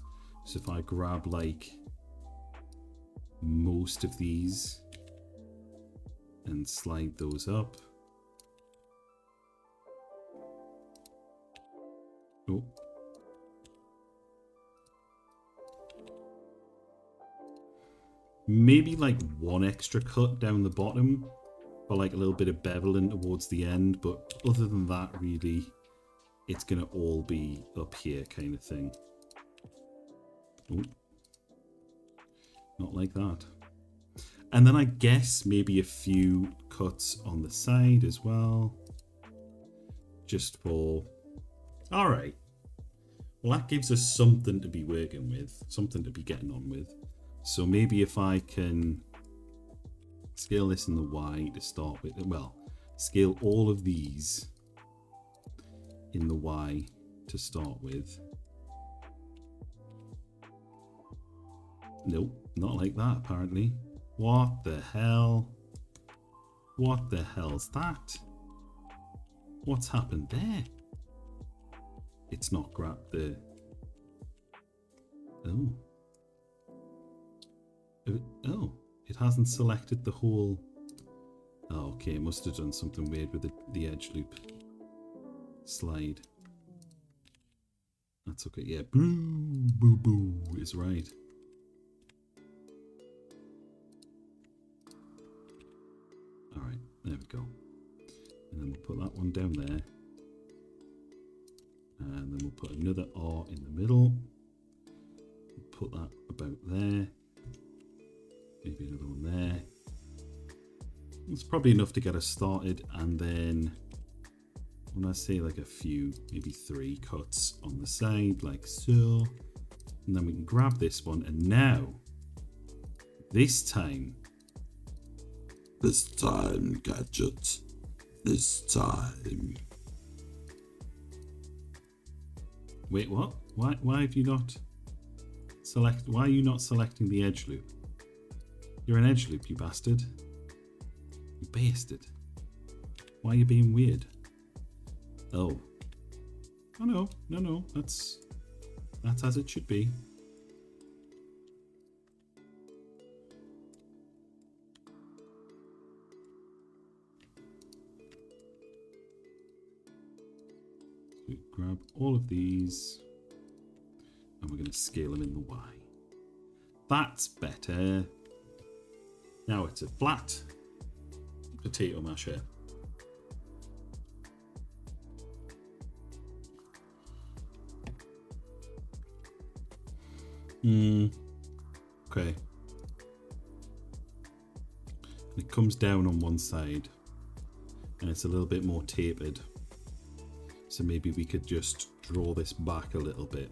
So if I grab like most of these and slide those up. Oh. Maybe like one extra cut down the bottom for like a little bit of beveling towards the end, but other than that, really, it's gonna all be up here kind of thing. Oh. Not like that. And then I guess maybe a few cuts on the side as well. Just for... Alright. Well, that gives us something to be working with. Something to be getting on with. So maybe if I can scale this in the Y to start with. Well, scale all of these in the Y to start with. Nope, not like that apparently. What the hell? What the hell's that? What's happened there? It's not grabbed the... Oh. Oh, it hasn't selected the whole... Oh, okay, it must have done something weird with the edge loop slide. That's okay, yeah. Boo, boo, boo is right. Alright, there we go. And then we'll put that one down there. And then we'll put another R in the middle. We'll put that about there. Maybe another one there. It's probably enough to get us started. And then when I say like a few, maybe 3 cuts on the side, like so. And then we can grab this one. And now, this time, Gadget. This time. Wait, what? Why have you not why are you not selecting the edge loop? You're an edge loop, you bastard. You bastard. Why are you being weird? Oh. Oh no, that's as it should be. We grab all of these and we're going to scale them in the Y. That's better. Now it's a flat potato masher. Okay. It comes down on one side and it's a little bit more tapered. So maybe we could just draw this back a little bit.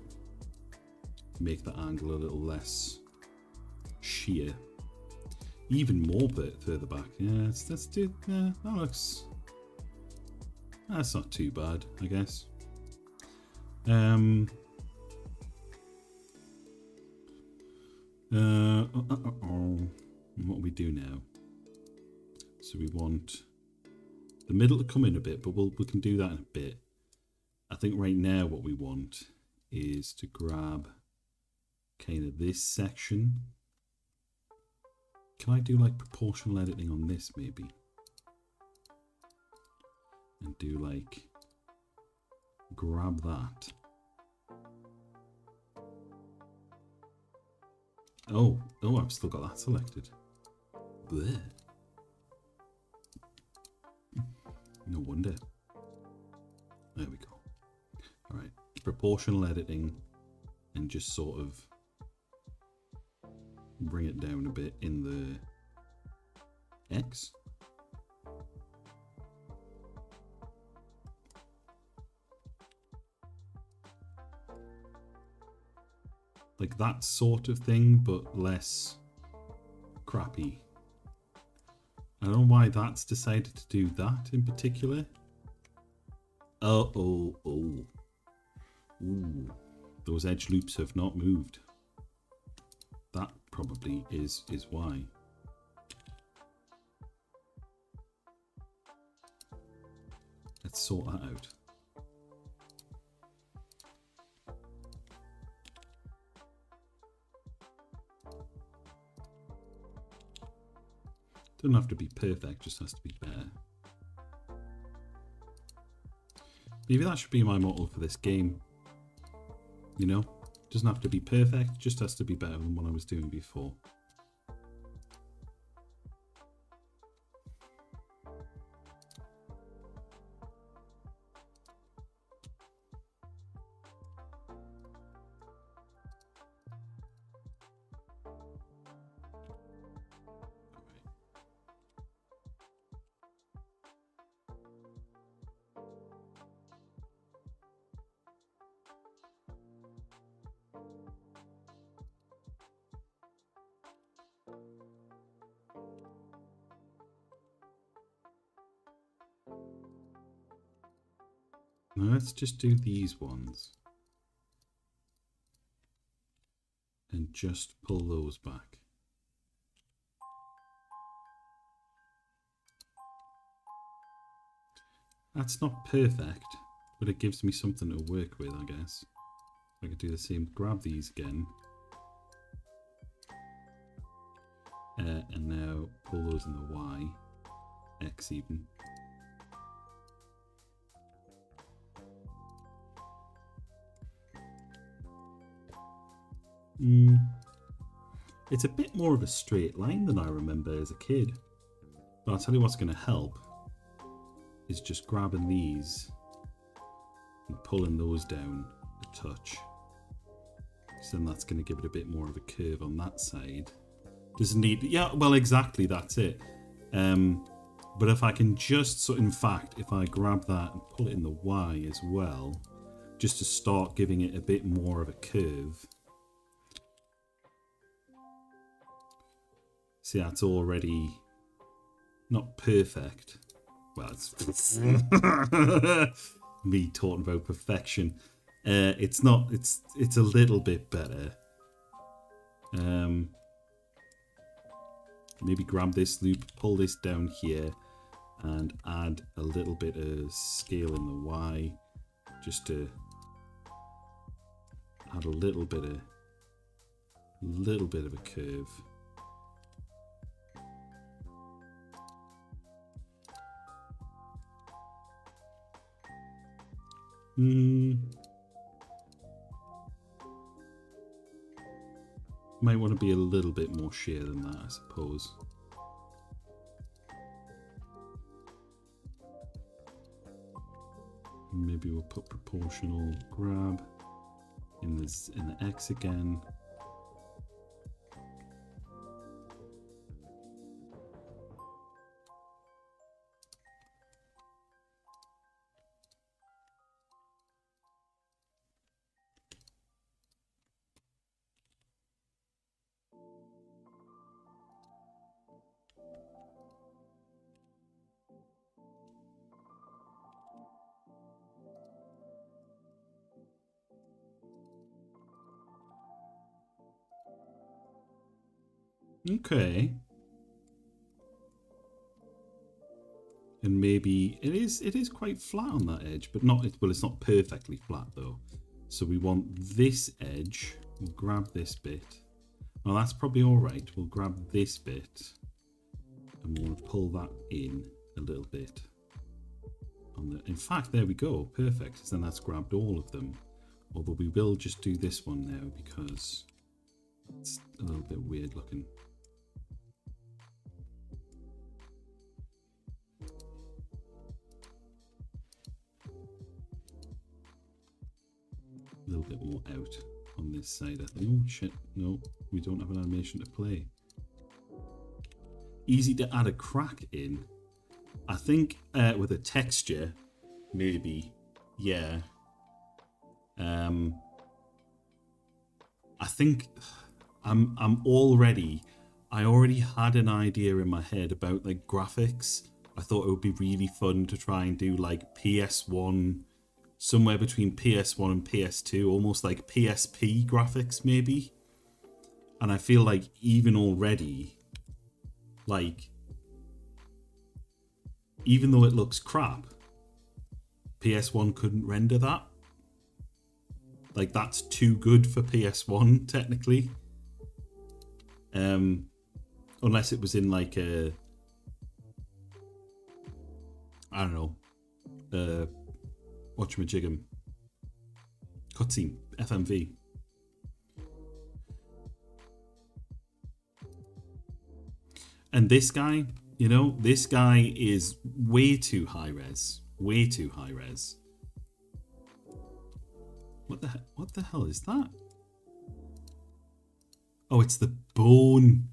Make the angle a little less sheer. Even more further back. Yeah, let's do. Yeah, that looks. That's not too bad, I guess. What do we do now? So we want the middle to come in a bit, but we can do that in a bit. I think right now what we want is to grab kind of this section. Can I do like proportional editing on this maybe? And do like, grab that. Oh, I've still got that selected. Blech. No wonder. There we go. Alright, proportional editing and just sort of bring it down a bit in the X. Like that sort of thing, but less crappy. I don't know why that's decided to do that in particular. Oh. Ooh. Those edge loops have not moved. That probably is why. Let's sort that out. Doesn't have to be perfect, just has to be better. Maybe that should be my motto for this game. You know? Doesn't have to be perfect, just has to be better than what I was doing before. Now let's just do these ones. And just pull those back. That's not perfect, but it gives me something to work with, I guess. I could do the same, grab these again. And now pull those in the Y, X even. It's a bit more of a straight line than I remember as a kid. But I'll tell you what's going to help is just grabbing these and pulling those down a touch. So then that's going to give it a bit more of a curve on that side. Doesn't need, yeah, well, exactly, that's it. But if I can just, so in fact, if I grab that and pull it in the Y as well, just to start giving it a bit more of a curve. See, that's already not perfect. Well, it's me talking about perfection. It's not. It's a little bit better. Maybe grab this loop, pull this down here, and add a little bit of scale in the Y, just to add a little bit of a curve. Might want to be a little bit more sheer than that, I suppose. Maybe we'll put proportional grab in the X again. Okay. And maybe it is quite flat on that edge, but not, well, it's not perfectly flat though. So we want this edge, we'll grab this bit. Well, that's probably all right. We'll grab this bit and we'll pull that in a little bit. In fact, there we go, perfect. So then that's grabbed all of them. Although we will just do this one now because it's a little bit weird looking. A little bit more out on this side, I think. Oh shit, no, we don't have an animation to play. Easy to add a crack in. I think with a texture, maybe, yeah. I think I'm already I already had an idea in my head about like graphics. I thought it would be really fun to try and do like PS1, somewhere between PS1 and PS2, almost like PSP graphics maybe. And I feel like even already, like, even though it looks crap, PS1 couldn't render that. Like, that's too good for PS1 technically. Unless it was in like a, I don't know, whatchamajigam, cutscene, FMV. And this guy, you know, this guy is way too high res. Way too high res. What the hell is that? Oh, it's the bone.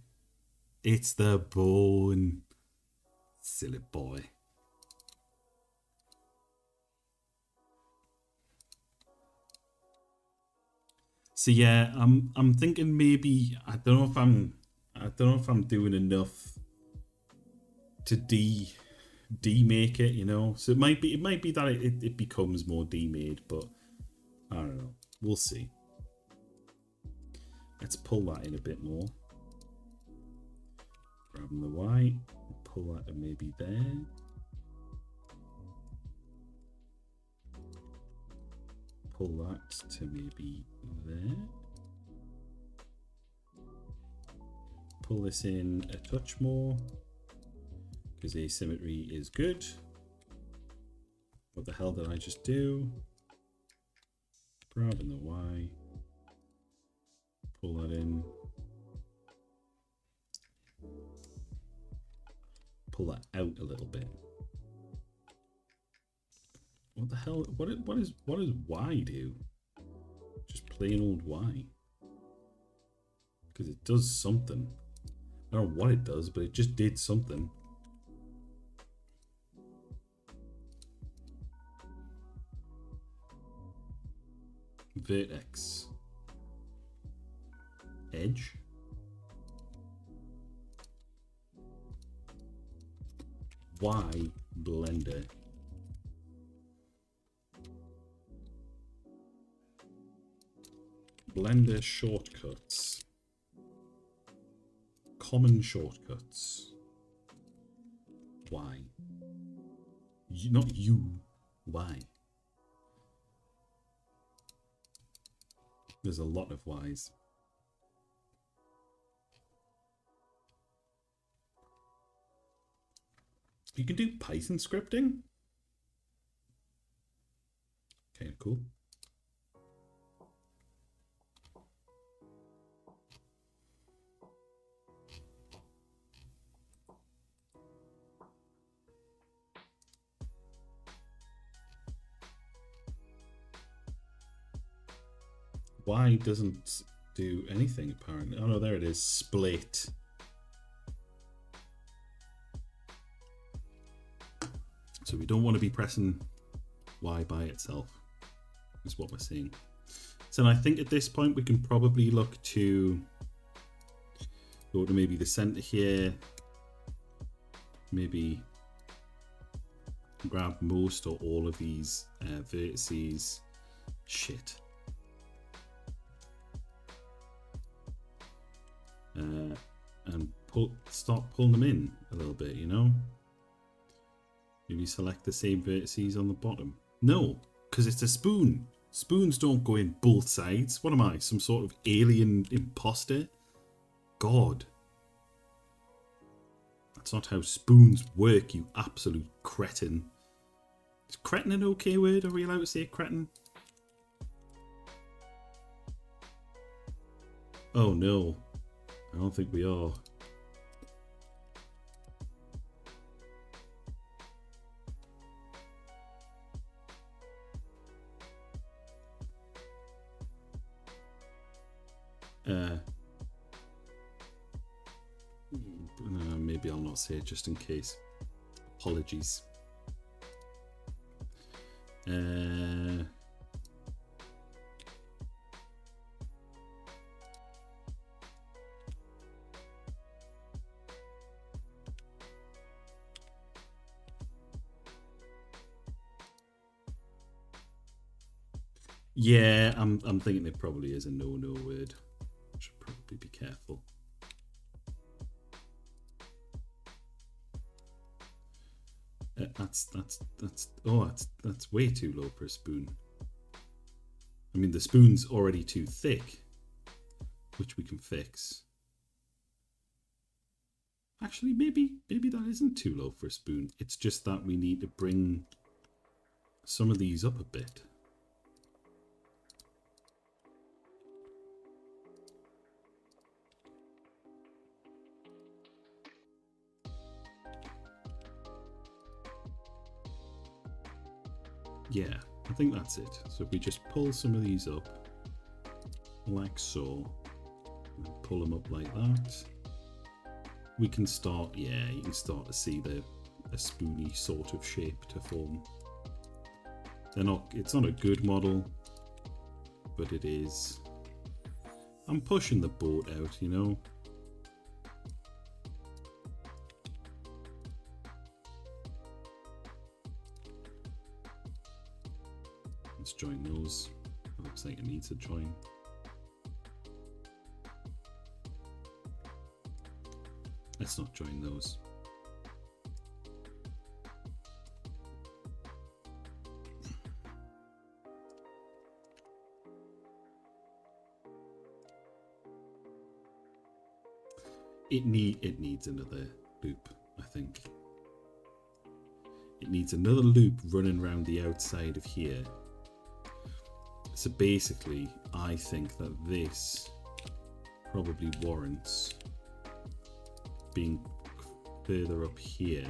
It's the bone. Silly boy. So yeah, I'm thinking maybe I don't know if I'm doing enough to demake it, you know. So it might be that it becomes more demade, but I don't know. We'll see. Let's pull that in a bit more. Grabbing the white, pull that to maybe there. Pull that to maybe there. Pull this in a touch more, because asymmetry is good. What the hell did I just do? Grabbing the Y. Pull that in. Pull that out a little bit. What the hell? What does Y do? Just plain old Y. Because it does something. I don't know what it does, but it just did something. Vertex. Edge. Y blender. Blender shortcuts. Common shortcuts. Y. Not you. Y. There's a lot of Ys. You can do Python scripting. Okay, cool. Y doesn't do anything apparently. Oh no, there it is. Split. So we don't want to be pressing Y by itself, is what we're seeing. So I think at this point we can probably look to go to maybe the center here. Maybe grab most or all of these vertices. Shit. And start pulling them in a little bit, you know? Maybe select the same vertices on the bottom. No, because it's a spoon. Spoons don't go in both sides. What am I, some sort of alien imposter? God. That's not how spoons work, you absolute cretin. Is cretin an okay word? Are we allowed to say cretin? Oh no. I don't think we are. Maybe I'll not say it just in case. Apologies. Yeah, I'm thinking it probably is a no word. I should probably be careful. That's way too low for a spoon. I mean, the spoon's already too thick, which we can fix. Actually, maybe that isn't too low for a spoon. It's just that we need to bring some of these up a bit. Yeah, I think that's it. So if we just pull some of these up, like so, and pull them up like that, we can start, yeah, you can start to see a spoony sort of shape to form. It's not a good model, but it is. I'm pushing the boat out, you know. Let's join those. It looks like it needs a join. Let's not join those. It needs another loop, I think. It needs another loop running around the outside of here. So basically, I think that this probably warrants being further up here.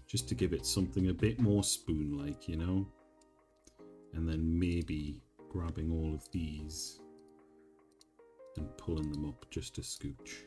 Just to give it something a bit more spoon-like, you know? And then maybe grabbing all of these and pulling them up just a scooch.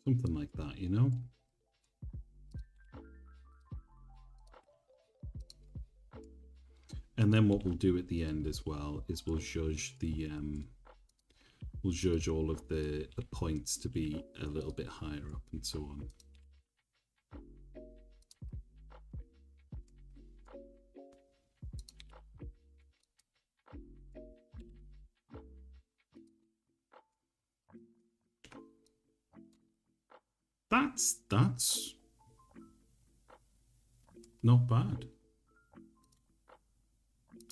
Something like that, you know? And then what we'll do at the end as well is we'll judge all of the points to be a little bit higher up and so on. That's not bad.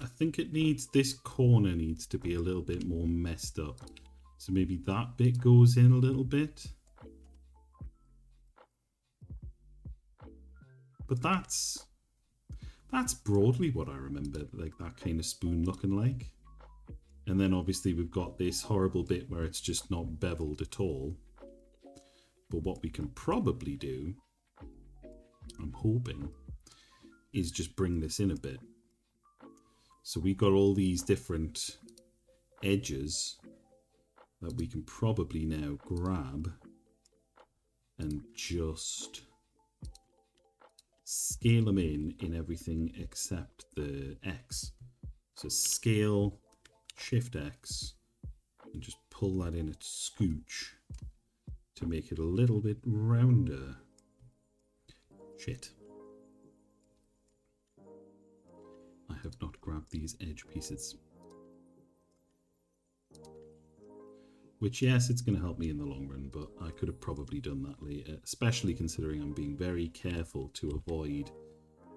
I think this corner needs to be a little bit more messed up. So maybe that bit goes in a little bit. But that's broadly what I remember, like that kind of spoon looking like. And then obviously we've got this horrible bit where it's just not beveled at all. But what we can probably do, I'm hoping, is just bring this in a bit. So we've got all these different edges that we can probably now grab and just scale them in everything except the X. So scale, Shift X, and just pull that in a scooch to make it a little bit rounder. Shit. I have not grabbed these edge pieces. Which, yes, it's going to help me in the long run, but I could have probably done that later, especially considering I'm being very careful to avoid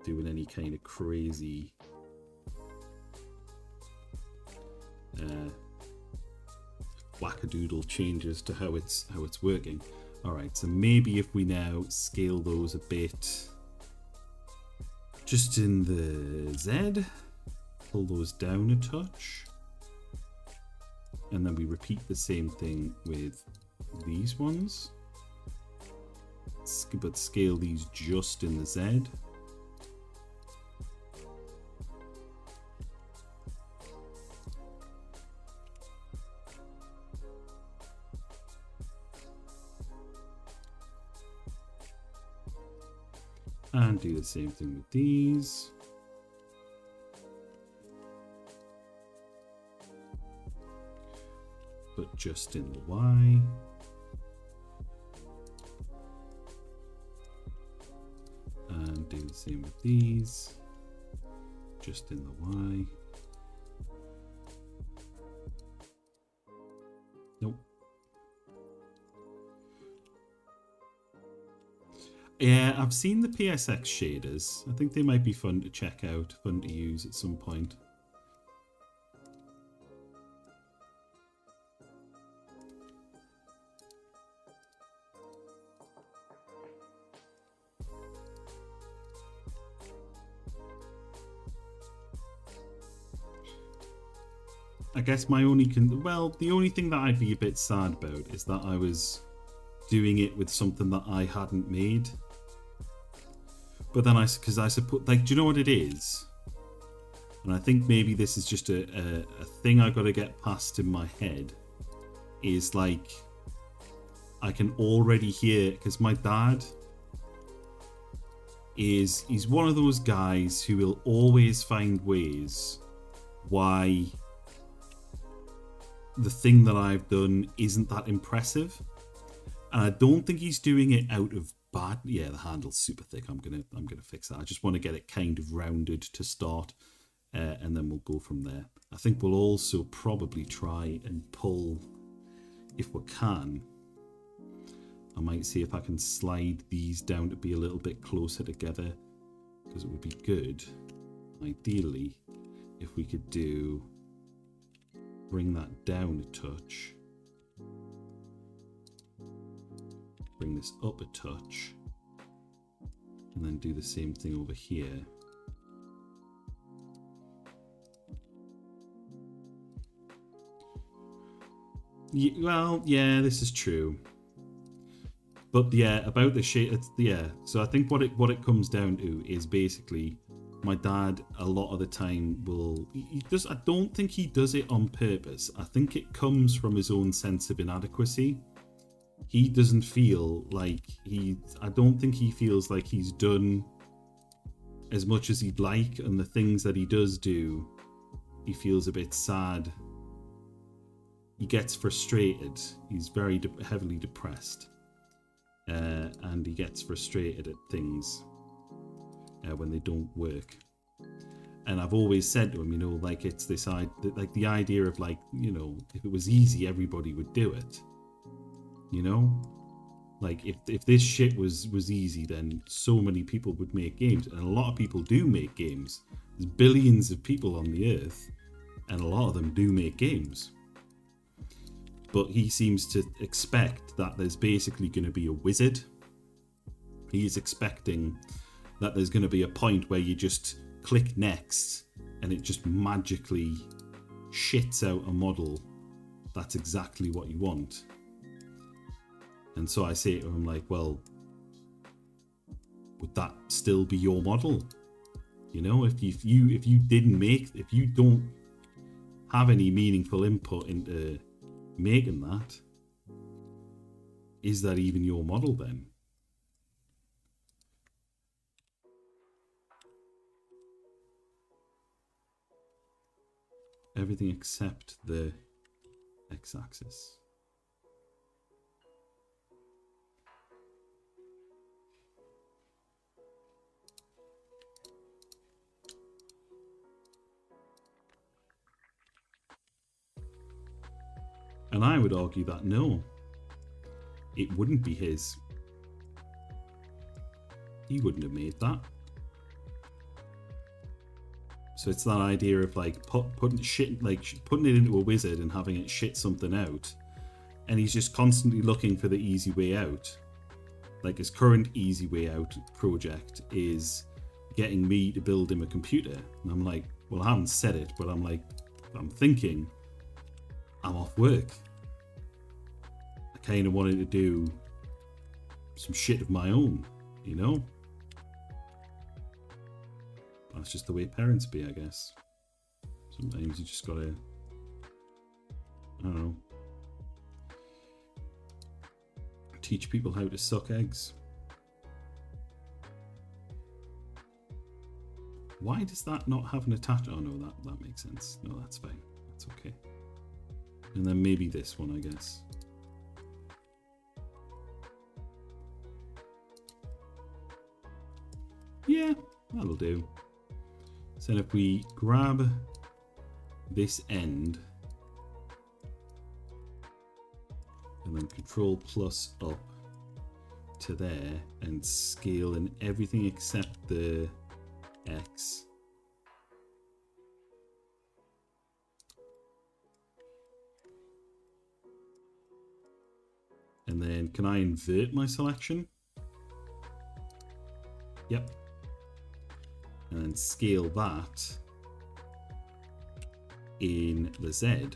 doing any kind of crazy wackadoodle changes to how it's working. Alright, so maybe if we now scale those a bit just in the Z, pull those down a touch. And then we repeat the same thing with these ones. But scale these just in the Z. And do the same thing with these. But just in the Y. And do the same with these. Just in the Y. Nope. Yeah, I've seen the PSX shaders. I think they might be fun to check out, fun to use at some point. I guess my only the only thing that I'd be a bit sad about is that I was doing it with something that I hadn't made. But then because I suppose, like, do you know what it is? And I think maybe this is just a thing I got to get past in my head. Is like, I can already hear, because my dad he's one of those guys who will always find ways why the thing that I've done isn't that impressive. And I don't think he's doing it out of bad. Yeah, the handle's super thick. I'm gonna fix that. I just want to get it kind of rounded to start, and then we'll go from there. I think we'll also probably try and pull, if we can. I might see if I can slide these down to be a little bit closer together, because it would be good, ideally, if we could bring that down a touch. Bring this up a touch. And then do the same thing over here. Well, yeah, this is true. But yeah, about the shade, yeah. So I think what it comes down to is basically my dad a lot of the time I don't think he does it on purpose. I think it comes from his own sense of inadequacy. He doesn't feel like I don't think he feels like he's done as much as he'd like, and the things that he does do, he feels a bit sad. He gets frustrated. He's very heavily depressed. And he gets frustrated at things when they don't work. And I've always said to him, you know, like, it's this like the idea of, like, you know, if it was easy, everybody would do it. You know, like, if this shit was easy, then so many people would make games, and a lot of people do make games. There's billions of people on the earth, and a lot of them do make games. But he seems to expect that there's basically going to be a wizard. He's expecting that there's going to be a point where you just click next and it just magically shits out a model that's exactly what you want. And so I say to him, like, well, would that still be your model? You know, if you don't have any meaningful input into making that, is that even your model then? Everything except the x-axis. And I would argue that no, it wouldn't be his. He wouldn't have made that. So it's that idea of like putting shit, like putting it into a wizard and having it shit something out, and he's just constantly looking for the easy way out. Like his current easy way out project is getting me to build him a computer, and I'm like, well, I haven't said it, but I'm thinking, I'm off work. I kind of wanted to do some shit of my own, you know. That's just the way parents be, I guess. Sometimes you just gotta, I don't know, teach people how to suck eggs. Why does that not have an attach? Oh no, that makes sense. No, that's fine. That's okay. And then maybe this one, I guess. Yeah, that'll do. So if we grab this end and then control plus up to there and scale in everything except the X. And then can I invert my selection? Yep. And then scale that in the Z.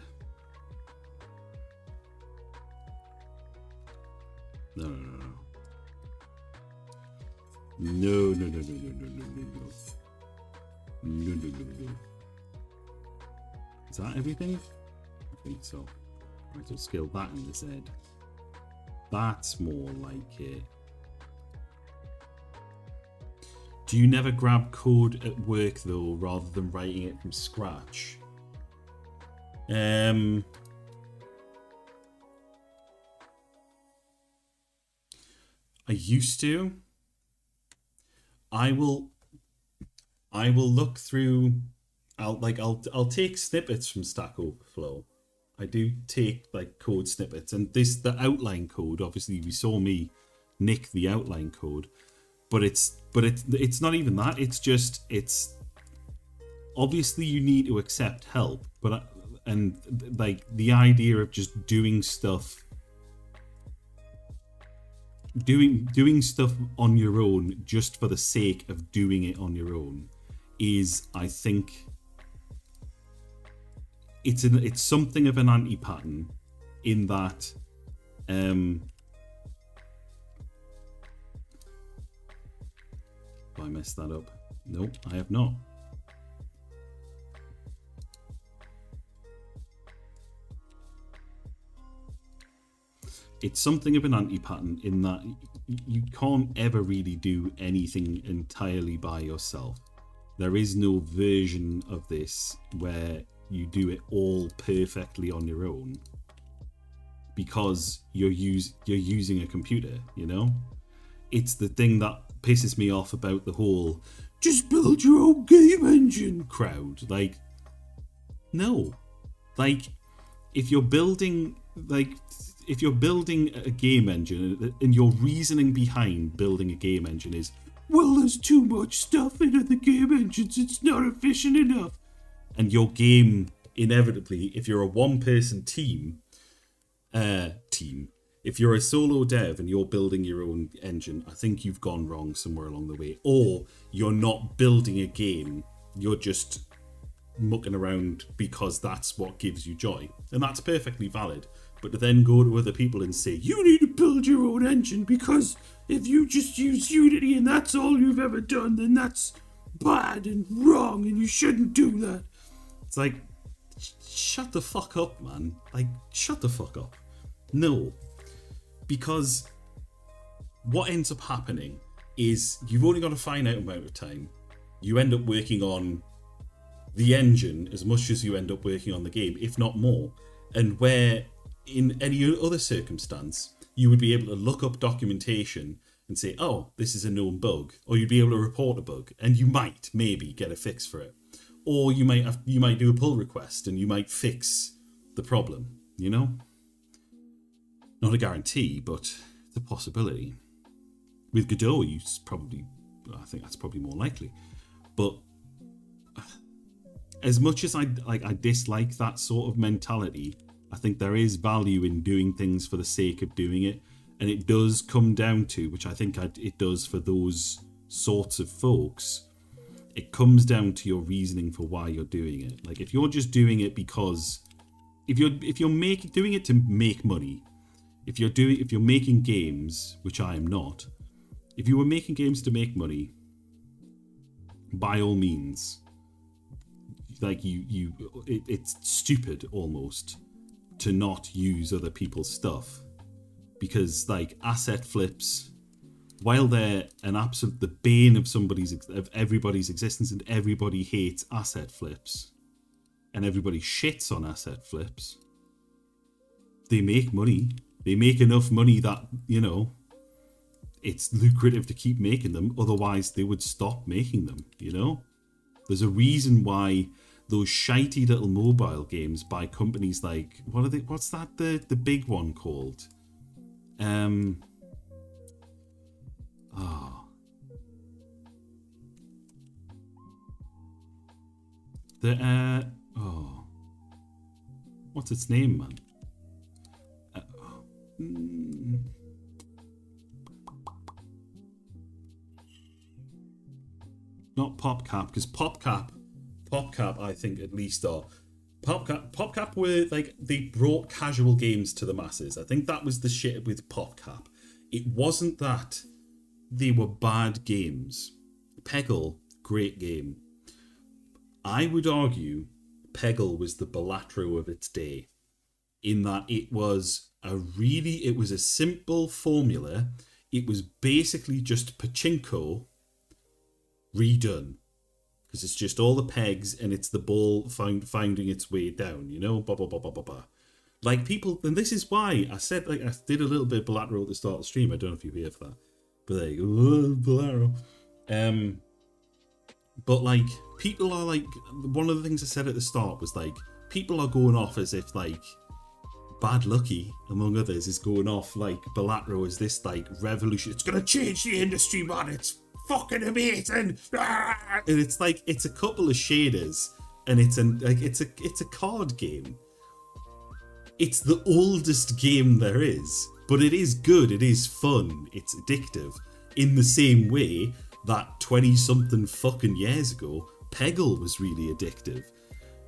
No, no, no, no. No, no, no, no, no, no, no, no, no. No, no, no, no. Is that everything? I think so. Right, so scale that in the Z. That's more like it. Do you never grab code at work though, rather than writing it from scratch? I used to. I will look through. I'll take snippets from Stack Overflow. I do take like code snippets, and the outline code. Obviously, we saw me nick the outline code, but it's not even that. It's obviously you need to accept help, and like the idea of just doing stuff on your own just for the sake of doing it on your own is, I think, it's something of an anti-pattern in that have I messed that up? Nope, I have not. It's something of an anti-pattern in that you can't ever really do anything entirely by yourself. There is no version of this where you do it all perfectly on your own because you're using a computer, you know? It's the thing that pisses me off about the whole just build your own game engine crowd. Like, no. Like, if you're building a game engine and your reasoning behind building a game engine is, well, there's too much stuff into the game engines, it's not efficient enough. And your game, inevitably, if you're a one-person team, if you're a solo dev and you're building your own engine, I think you've gone wrong somewhere along the way. Or you're not building a game, you're just mucking around because that's what gives you joy. And that's perfectly valid. But to then go to other people and say, you need to build your own engine because if you just use Unity and that's all you've ever done, then that's bad and wrong and you shouldn't do that. It's like, shut the fuck up, man. Like, shut the fuck up. No. Because what ends up happening is you've only got a finite amount of time. You end up working on the engine as much as you end up working on the game, if not more. And where in any other circumstance, you would be able to look up documentation and say, oh, this is a known bug. Or you'd be able to report a bug. And you might, maybe, get a fix for it. Or you might do a pull request and you might fix the problem, you know? Not a guarantee, but it's a possibility. With Godot, I think that's probably more likely. But as much as I dislike that sort of mentality, I think there is value in doing things for the sake of doing it. And it does come down to, which I think it does for those sorts of folks, it comes down to your reasoning for why you're doing it. Like, if you're just doing it because, if you're doing it to make money, if you're making games, which I am not, if you were making games to make money, by all means, like it's stupid almost to not use other people's stuff, because like asset flips, while they're the bane of everybody's existence, and everybody hates asset flips, and everybody shits on asset flips, they make money. They make enough money that, you know, it's lucrative to keep making them. Otherwise, they would stop making them, you know? There's a reason why those shitey little mobile games by companies like, what's that, the big one called? What's its name, man? Not PopCap, because PopCap, I think at least are. PopCap were like, they brought casual games to the masses. I think that was the shit with PopCap. It wasn't that they were bad games. Peggle, great game. I would argue Peggle was the Balatro of its day, in that it was a simple formula. It was basically just pachinko redone, because it's just all the pegs and it's the ball finding its way down, you know, blah blah blah blah blah blah. Like, people, and this is why I said, like, I did a little bit of Balatro at the start of the stream. I don't know if you're here for that, but there you go, Balatro. But like, people are like, one of the things I said at the start was like, people are going off as if like Bad Lucky, among others, is going off like Balatro is this like revolution. It's gonna change the industry, man. It's fucking amazing. And it's like, it's a couple of shaders, and it's a card game. It's the oldest game there is, but it is good. It is fun. It's addictive in the same way that 20-something fucking years ago, Peggle was really addictive.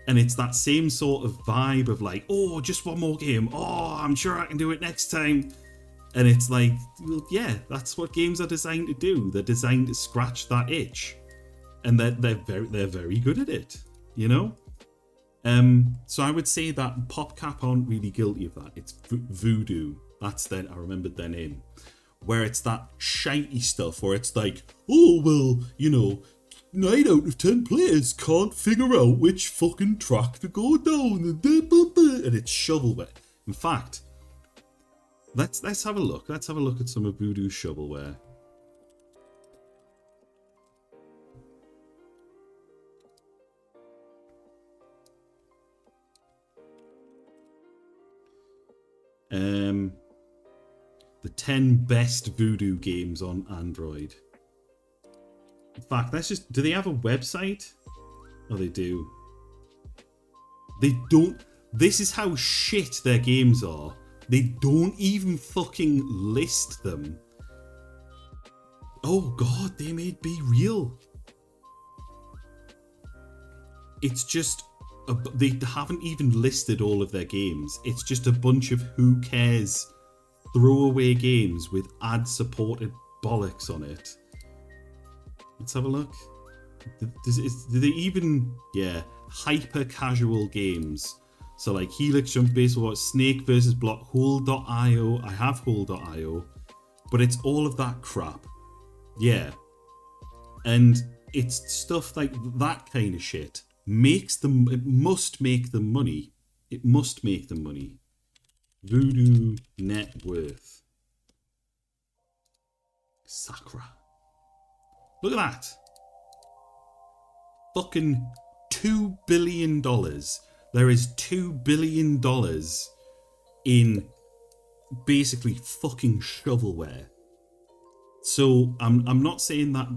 And it's that same sort of vibe of like, oh, just one more game. Oh, I'm sure I can do it next time. And it's like, well, yeah, that's what games are designed to do. They're designed to scratch that itch, and they're very good at it, you know. So I would say that PopCap aren't really guilty of that. It's Voodoo. I remembered their name. Where it's that shitey stuff where it's like, oh, well, you know, 9 out of 10 players can't figure out which fucking track to go down, and it's shovelware. In fact, let's have a look. Let's have a look at some of Voodoo's shovelware. The 10 best Voodoo games on Android. In fact, do they have a website? Oh, they do. They don't. This is how shit their games are. They don't even fucking list them. Oh god, they made Be Real. It's just, they haven't even listed all of their games. It's just a bunch of who cares throwaway games with ad-supported bollocks on it. Let's have a look. Do they even... Yeah, hyper-casual games. So like Helix Jump Baseball, Snake vs. Block, Hole.io. I have Hole.io. But it's all of that crap. Yeah. And it's stuff like that kind of shit. It must make them money. It must make them money. Voodoo net worth. Sakura. Look at that. Fucking $2 billion. There is $2 billion in basically fucking shovelware. So I'm not saying that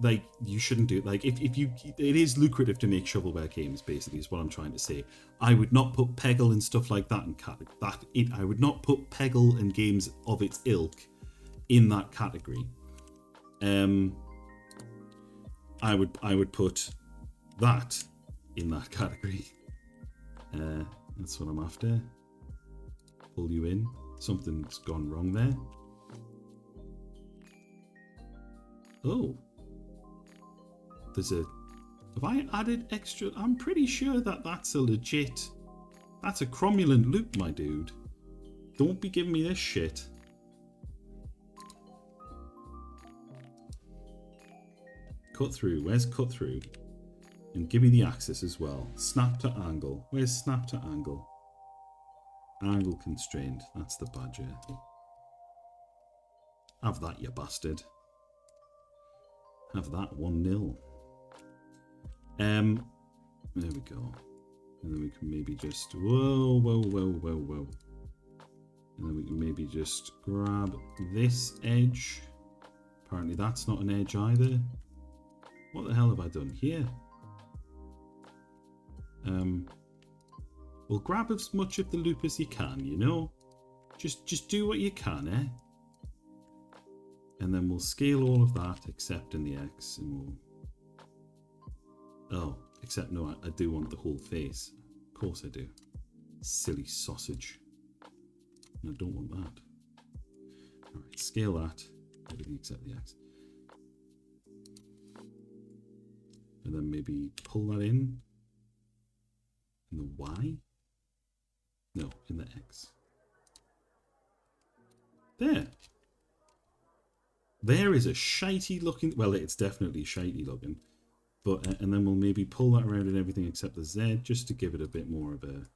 like you shouldn't do it. Like if you, it is lucrative to make shovelware games. Basically, is what I'm trying to say. I would not put Peggle and stuff like that in I would not put Peggle and games of its ilk in that category. I would put that in that category. That's what I'm after. Pull you in. Something's gone wrong there. Oh. Have I added extra? I'm pretty sure that that's a legit... That's a cromulent loop, my dude. Don't be giving me this shit. Cut through. Where's cut through? And give me the axis as well. Snap to angle. Where's snap to angle? Angle constrained. That's the badger. Have that, you bastard. Have that 1-0. There we go. And then we can maybe just... Whoa. And then we can maybe just grab this edge. Apparently that's not an edge either. What the hell have I done here? Well, grab as much of the loop as you can, you know? Just do what you can, eh? And then we'll scale all of that, except in the X, and we'll... Oh, except no, I do want the whole face. Of course I do. Silly sausage. And I don't want that. Alright, scale that. Everything except the X. And then maybe pull that in the Y? No, in the X. There. There is a shitey looking... Well, it's definitely shitey looking. But and then we'll maybe pull that around in everything except the Z, just to give it a bit more of a...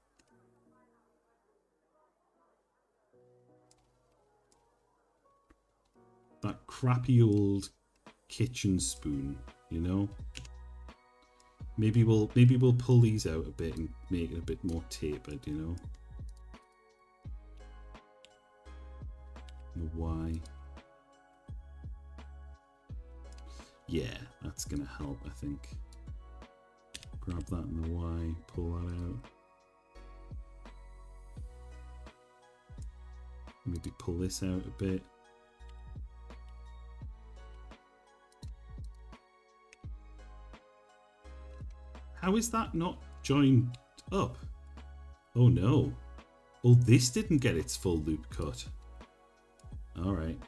That crappy old kitchen spoon, you know? Maybe we'll pull these out a bit and make it a bit more tapered, you know? The Y. Yeah, that's gonna help, I think. Grab that in the Y, pull that out. Maybe pull this out a bit. How is that not joined up? Oh no. Oh, this didn't get its full loop cut. Alright.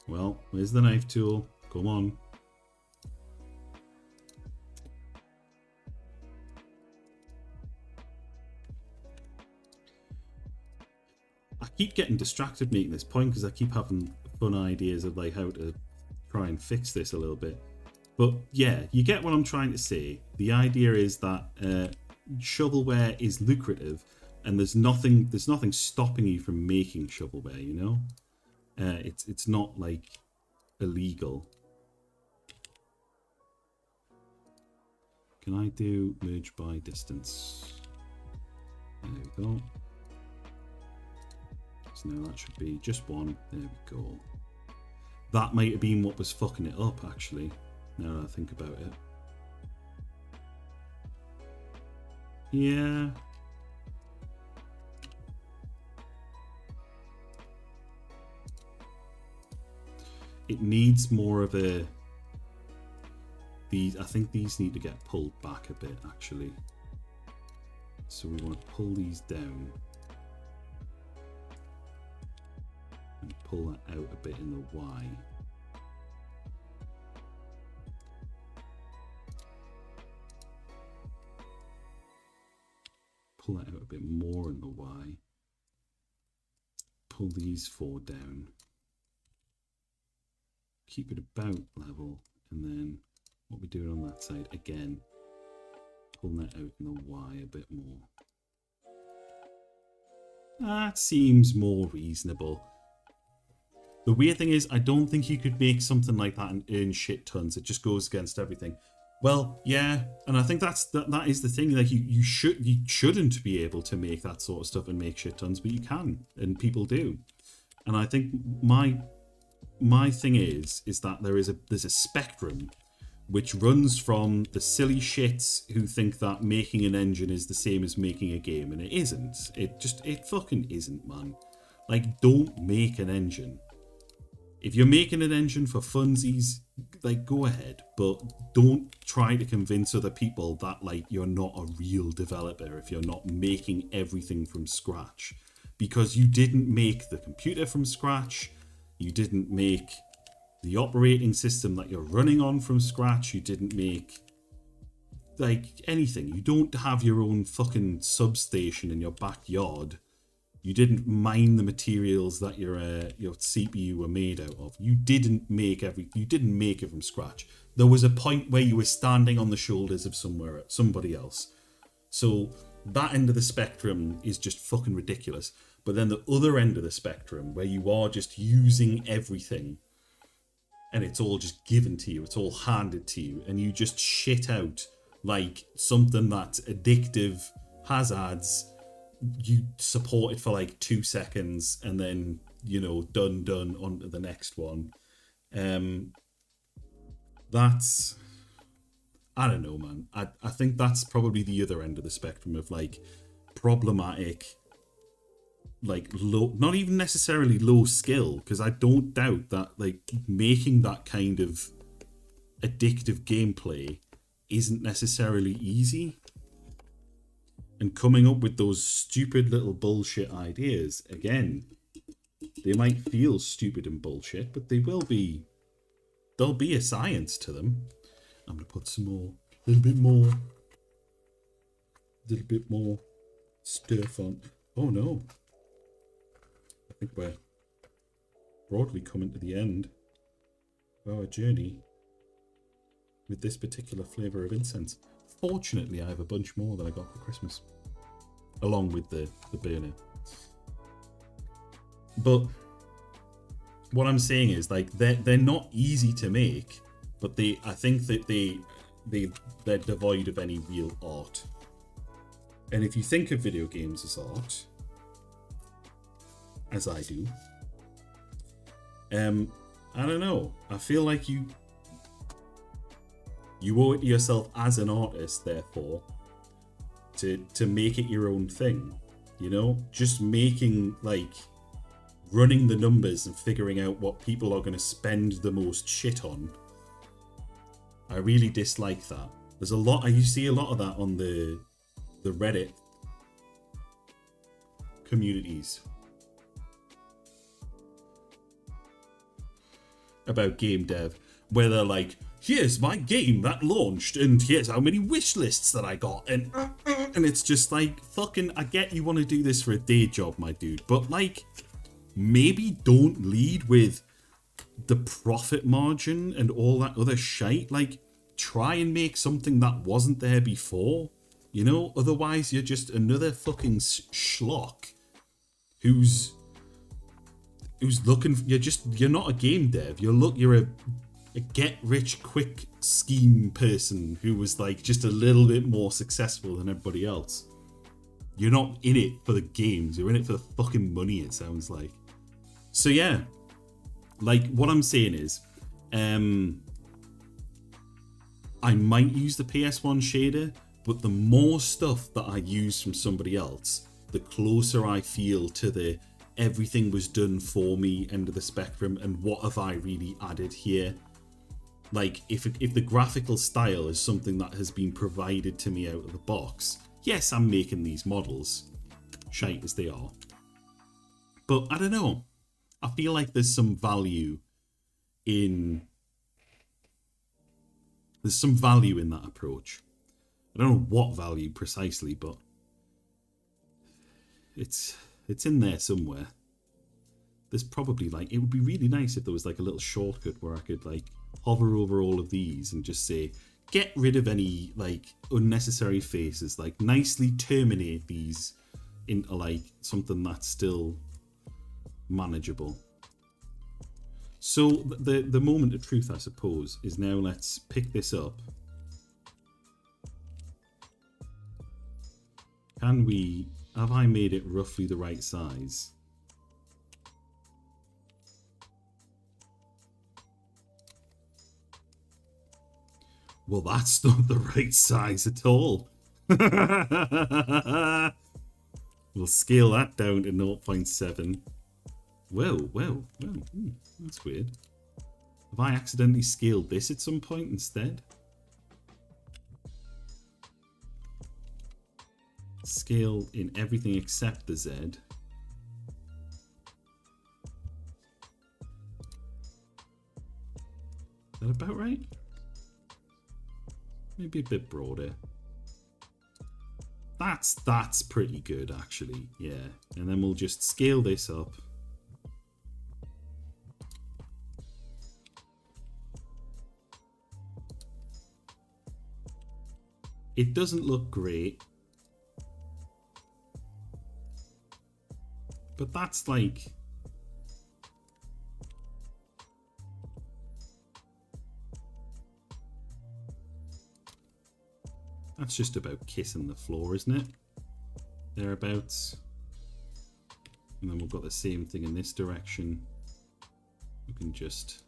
Well, where's the knife tool? Come on. I keep getting distracted making this point because I keep having fun ideas of like how to try and fix this a little bit. But yeah, you get what I'm trying to say. The idea is that shovelware is lucrative, and there's nothing stopping you from making shovelware. You know, it's not like illegal. Can I do merge by distance? There we go. So now that should be just one. There we go. That might have been what was fucking it up, actually. Now that I think about it. Yeah. It needs more of a... I think these need to get pulled back a bit, actually. So we want to pull these down. And pull that out a bit in the Y. Pull that out a bit more in the Y. Pull these four down. Keep it about level. And then what we do on that side, again, pull that out in the Y a bit more. That seems more reasonable. The weird thing is, I don't think you could make something like that and earn shit tons. It just goes against everything. Well, yeah, and I think that is the thing. Like you shouldn't be able to make that sort of stuff and make shit tons, but you can, and people do. And I think my thing is that there's a spectrum which runs from the silly shits who think that making an engine is the same as making a game, and it isn't. It fucking isn't, man. Like, don't make an engine. If you're making an engine for funsies, like, go ahead, but don't try to convince other people that, like, you're not a real developer if you're not making everything from scratch. Because you didn't make the computer from scratch, you didn't make the operating system that you're running on from scratch, you didn't make, like, anything. You don't have your own fucking substation in your backyard. You didn't mine the materials that your CPU were made out of. You didn't make it from scratch. There was a point where you were standing on the shoulders of somebody else. So that end of the spectrum is just fucking ridiculous. But then the other end of the spectrum, where you are just using everything and it's all just given to you, it's all handed to you, and you just shit out like something that's addictive, has ads, you support it for like 2 seconds and then, you know, done on to the next one. That's, I don't know, man. I think that's probably the other end of the spectrum of like problematic, like low, not even necessarily low skill, because I don't doubt that like making that kind of addictive gameplay isn't necessarily easy. And coming up with those stupid little bullshit ideas, again, they might feel stupid and bullshit, but there'll be a science to them. I'm going to put some more, a little bit more stuff on. Oh no. I think we're broadly coming to the end of our journey with this particular flavour of incense. Fortunately, I have a bunch more that I got for Christmas, along with the burner. But what I'm saying is, like, they're not easy to make, but I think that they're devoid of any real art. And if you think of video games as art, as I do, I don't know. I feel like you owe it to yourself as an artist, therefore, to make it your own thing. You know, just making, like, running the numbers and figuring out what people are going to spend the most shit on. I really dislike that. There's a lot, you see a lot of that on the Reddit communities about game dev, where they're like, here's my game that launched, and here's how many wish lists that I got, and it's just like, fucking, I get you want to do this for a day job, my dude, but like, maybe don't lead with the profit margin and all that other shite. Like, try and make something that wasn't there before, you know? Otherwise, you're just another fucking schlock who's looking. You're not a game dev. You're a get-rich-quick scheme person who was like just a little bit more successful than everybody else. You're not in it for the games. You're in it for the fucking money, it sounds like. So yeah, like, what I'm saying is, I might use the PS1 shader, but the more stuff that I use from somebody else, the closer I feel to the everything was done for me end of the spectrum, and what have I really added here. Like, if the graphical style is something that has been provided to me out of the box, yes, I'm making these models, shite as they are. But I don't know. I feel like there's some value in that approach. I don't know what value precisely, but it's in there somewhere. There's probably, like, it would be really nice if there was like a little shortcut where I could like hover over all of these and just say, get rid of any like unnecessary faces, like nicely terminate these into like something that's still manageable. So the moment of truth, I suppose, is now. Let's pick this up. Have I made it roughly the right size? Well, that's not the right size at all. We'll scale that down to 0.7. Whoa. That's weird. Have I accidentally scaled this at some point instead? Scale in everything except the Z. Is that about right? Maybe a bit broader. That's pretty good, actually. Yeah. And then we'll just scale this up. It doesn't look great. But that's like... That's just about kissing the floor, isn't it? Thereabouts. And then we've got the same thing in this direction. We can just...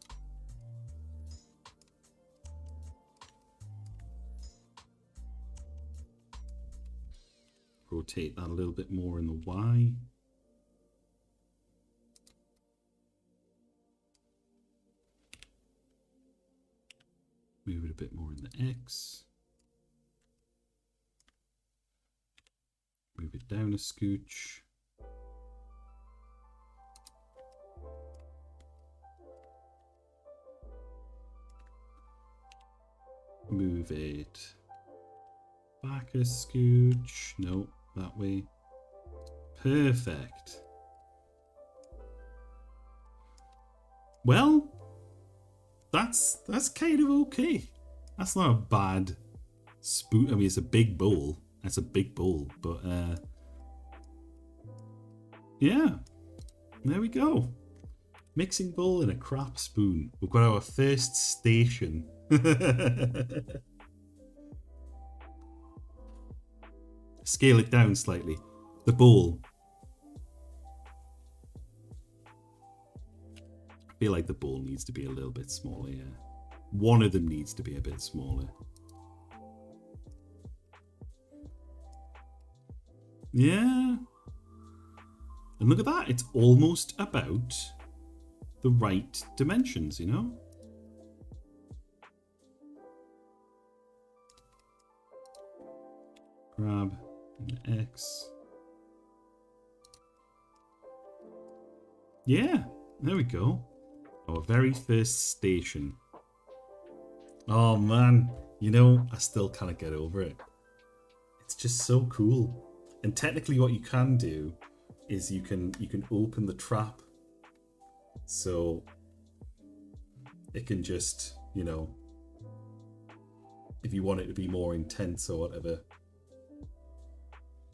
rotate that a little bit more in the Y. Move it a bit more in the X. Move it down a scooch. Move it back a scooch. No, that way. Perfect. Well, that's kind of okay. That's not a bad spoon. I mean, it's a big bowl. That's a big bowl, but yeah, there we go. Mixing bowl and a crap spoon. We've got our first station. Scale it down slightly. The bowl. I feel like the bowl needs to be a little bit smaller, yeah. One of them needs to be a bit smaller. Yeah. And look at that. It's almost about the right dimensions, you know? Grab an X. Yeah, there we go. Our very first station. Oh man, you know, I still can't get over it. It's just so cool. And technically what you can do is you can open the trap. So it can just, you know, if you want it to be more intense or whatever.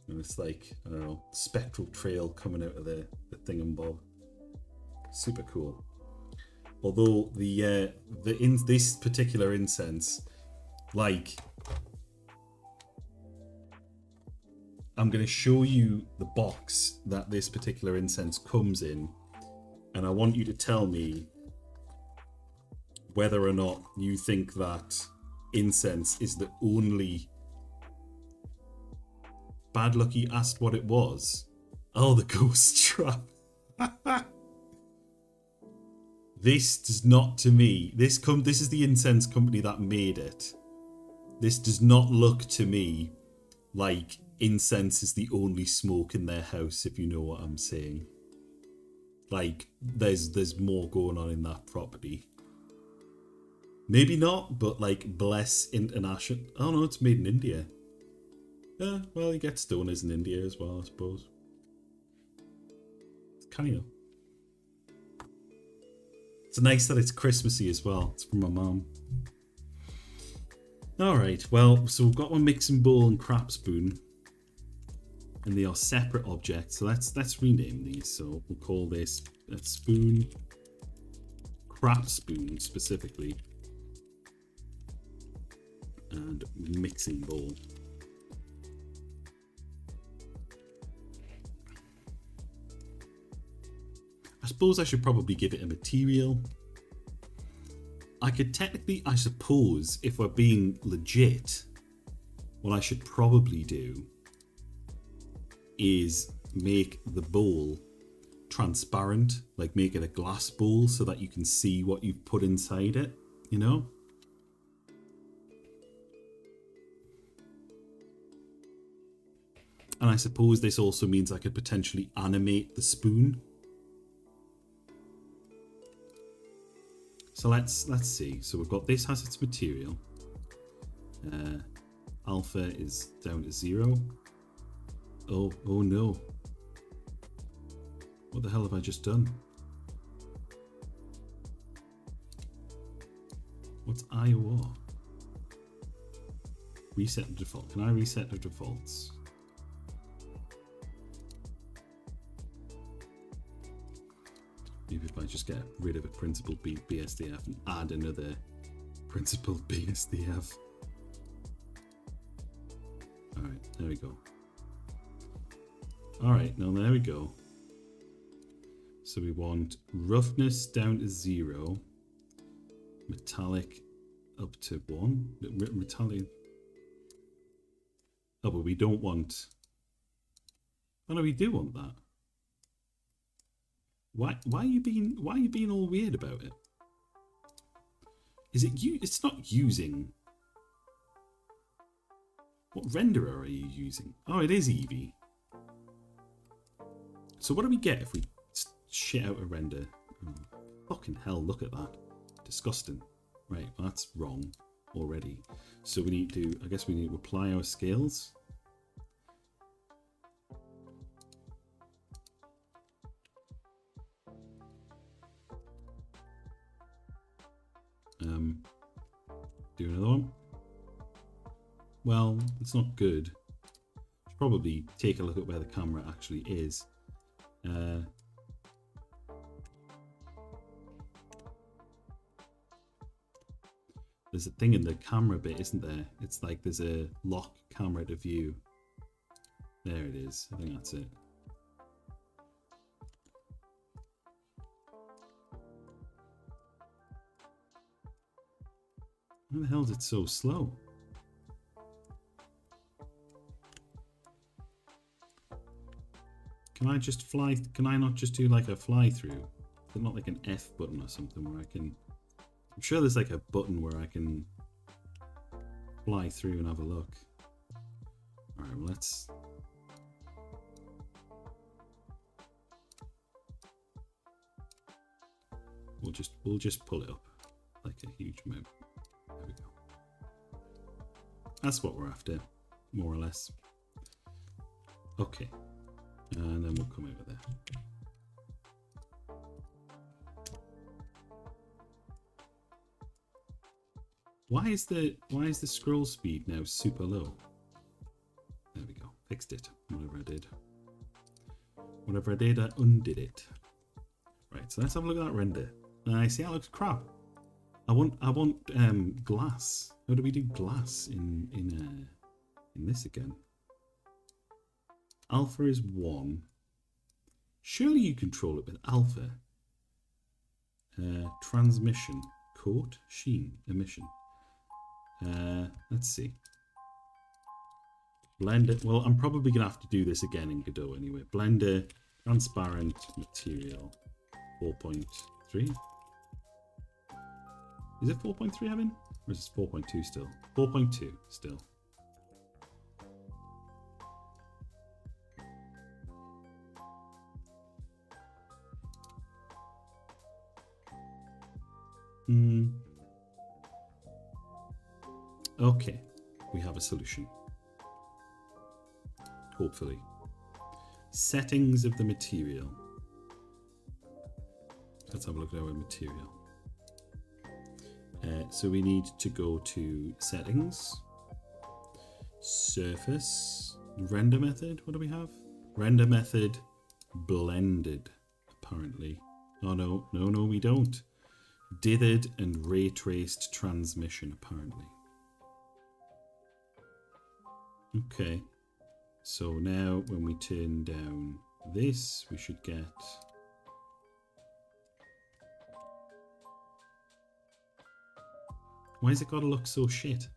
And it's like, I don't know, spectral trail coming out of the thingambob. Super cool. Although this particular incense, like, I'm going to show you the box that this particular incense comes in, and I want you to tell me whether or not you think that incense is the only... Bad Lucky asked what it was. Oh, the ghost trap. This does not, to me, this is the incense company that made it. This does not look to me like incense is the only smoke in their house, if you know what I'm saying. Like, there's more going on in that property. Maybe not, but like, bless International. Oh no, it's made in India. Yeah, well, you get stoners in India as well, I suppose. It's kind of. It's nice that it's Christmassy as well. It's from my mum. Alright, well, so we've got one mixing bowl and crap spoon. And they are separate objects, so let's rename these. So we'll call this a spoon, crap spoon specifically, and mixing bowl. I suppose I should probably give it a material. I could technically, I suppose, if we're being legit, what I should probably do is make the bowl transparent, like make it a glass bowl so that you can see what you've put inside it, you know? And I suppose this also means I could potentially animate the spoon. So let's see. So we've got this has its material. Alpha is down to 0. Oh no. What the hell have I just done? What's IOR? Reset the default. Can I reset the defaults? Maybe if I just get rid of a principal BSDF and add another principal BSDF. Alright, there we go. Alright, now there we go. So we want roughness down to 0. Metallic up to 1. Metallic. Oh, but we don't want... Oh no, we do want that. Why are you being all weird about it? Is it you? It's not using. What renderer are you using? Oh, it is Eevee. So what do we get if we shit out a render? Oh, fucking hell! Look at that. Disgusting. Right, well, that's wrong already. So we need to. I guess we need to apply our scales. Do another one. Well, it's not good. Should probably take a look at where the camera actually is. There's a thing in the camera bit, isn't there? It's like there's a lock camera to view. There it is. I think that's it. Why the hell is it so slow? Can I just fly? Can I not just do like a fly through? Is it not like an F button or something where I can... I'm sure there's like a button where I can fly through and have a look. Alright, well let's... We'll just pull it up like a huge amount. There we go. That's what we're after, more or less. Okay. And then we'll come over there. Why is the scroll speed now super low? There we go. Fixed it. Whatever I did. Whatever I did, I undid it. Right, so let's have a look at that render. I see that looks crap. I want glass. How do we do glass in this again? Alpha is 1. Surely you control it with alpha. Transmission, coat, sheen, emission. Let's see. Blender. Well, I'm probably gonna have to do this again in Godot anyway. Blender, transparent material, 4.3. Is it 4.3, Evan? Or is it 4.2 still? 4.2 still. Okay, we have a solution. Hopefully. Settings of the material. Let's have a look at our material. So we need to go to settings, surface, render method. What do we have? Render method, blended, apparently. Oh no, we don't. Dithered and ray traced transmission, apparently. Okay, so now when we turn down this, we should get... Why has it got to look so shit?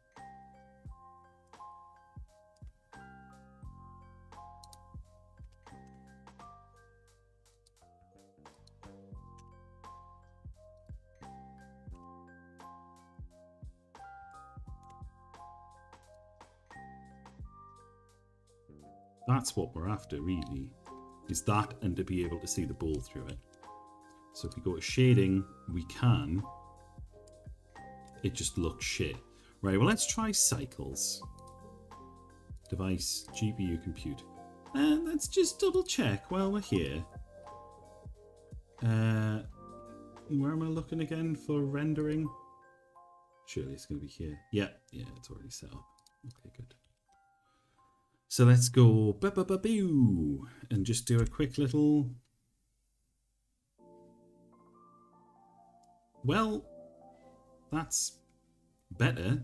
That's what we're after, really. Is that and to be able to see the ball through it. So if we go to shading, we can. It just looks shit. Right, well, let's try cycles. Device, GPU, compute. And let's just double check while we're here. Where am I looking again for rendering? Surely it's going to be here. Yeah, it's already set up. Okay, good. So let's go ba-ba-ba-boo and just do a quick little... Well, that's better.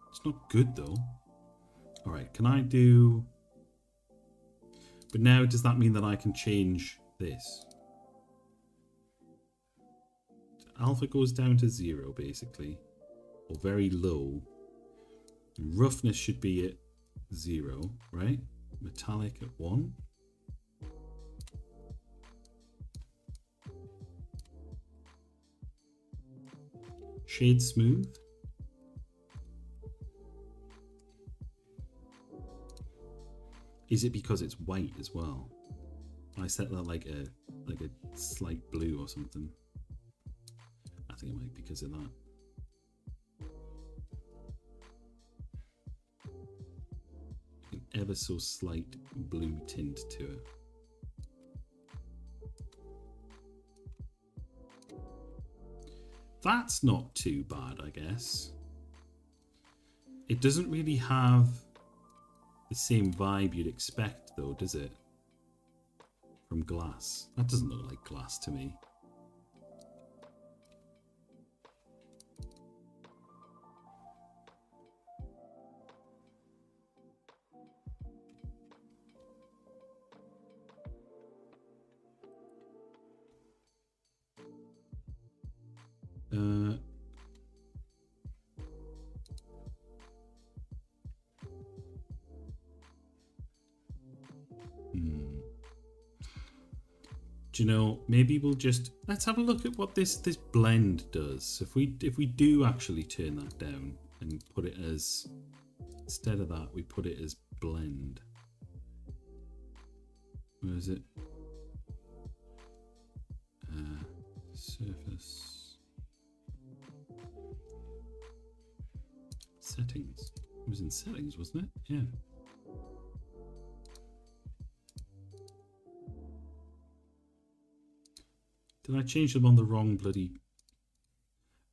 It's not good though. Alright, can I do... But now does that mean that I can change this? Alpha goes down to 0 basically. Or very low. Roughness should be at 0, right? Metallic at 1. Shade smooth. Is it because it's white as well? I set that like a slight blue or something. I think it might be because of that. An ever so slight blue tint to it. That's not too bad, I guess. It doesn't really have the same vibe you'd expect, though, does it? From glass. That doesn't look like glass to me. Do you know, maybe we'll just... Let's have a look at what this blend does. So if we do actually turn that down and put it as... Instead of that, we put it as blend. Where is it? Surface. Settings. It was in settings, wasn't it? Yeah. Did I change them on the wrong bloody...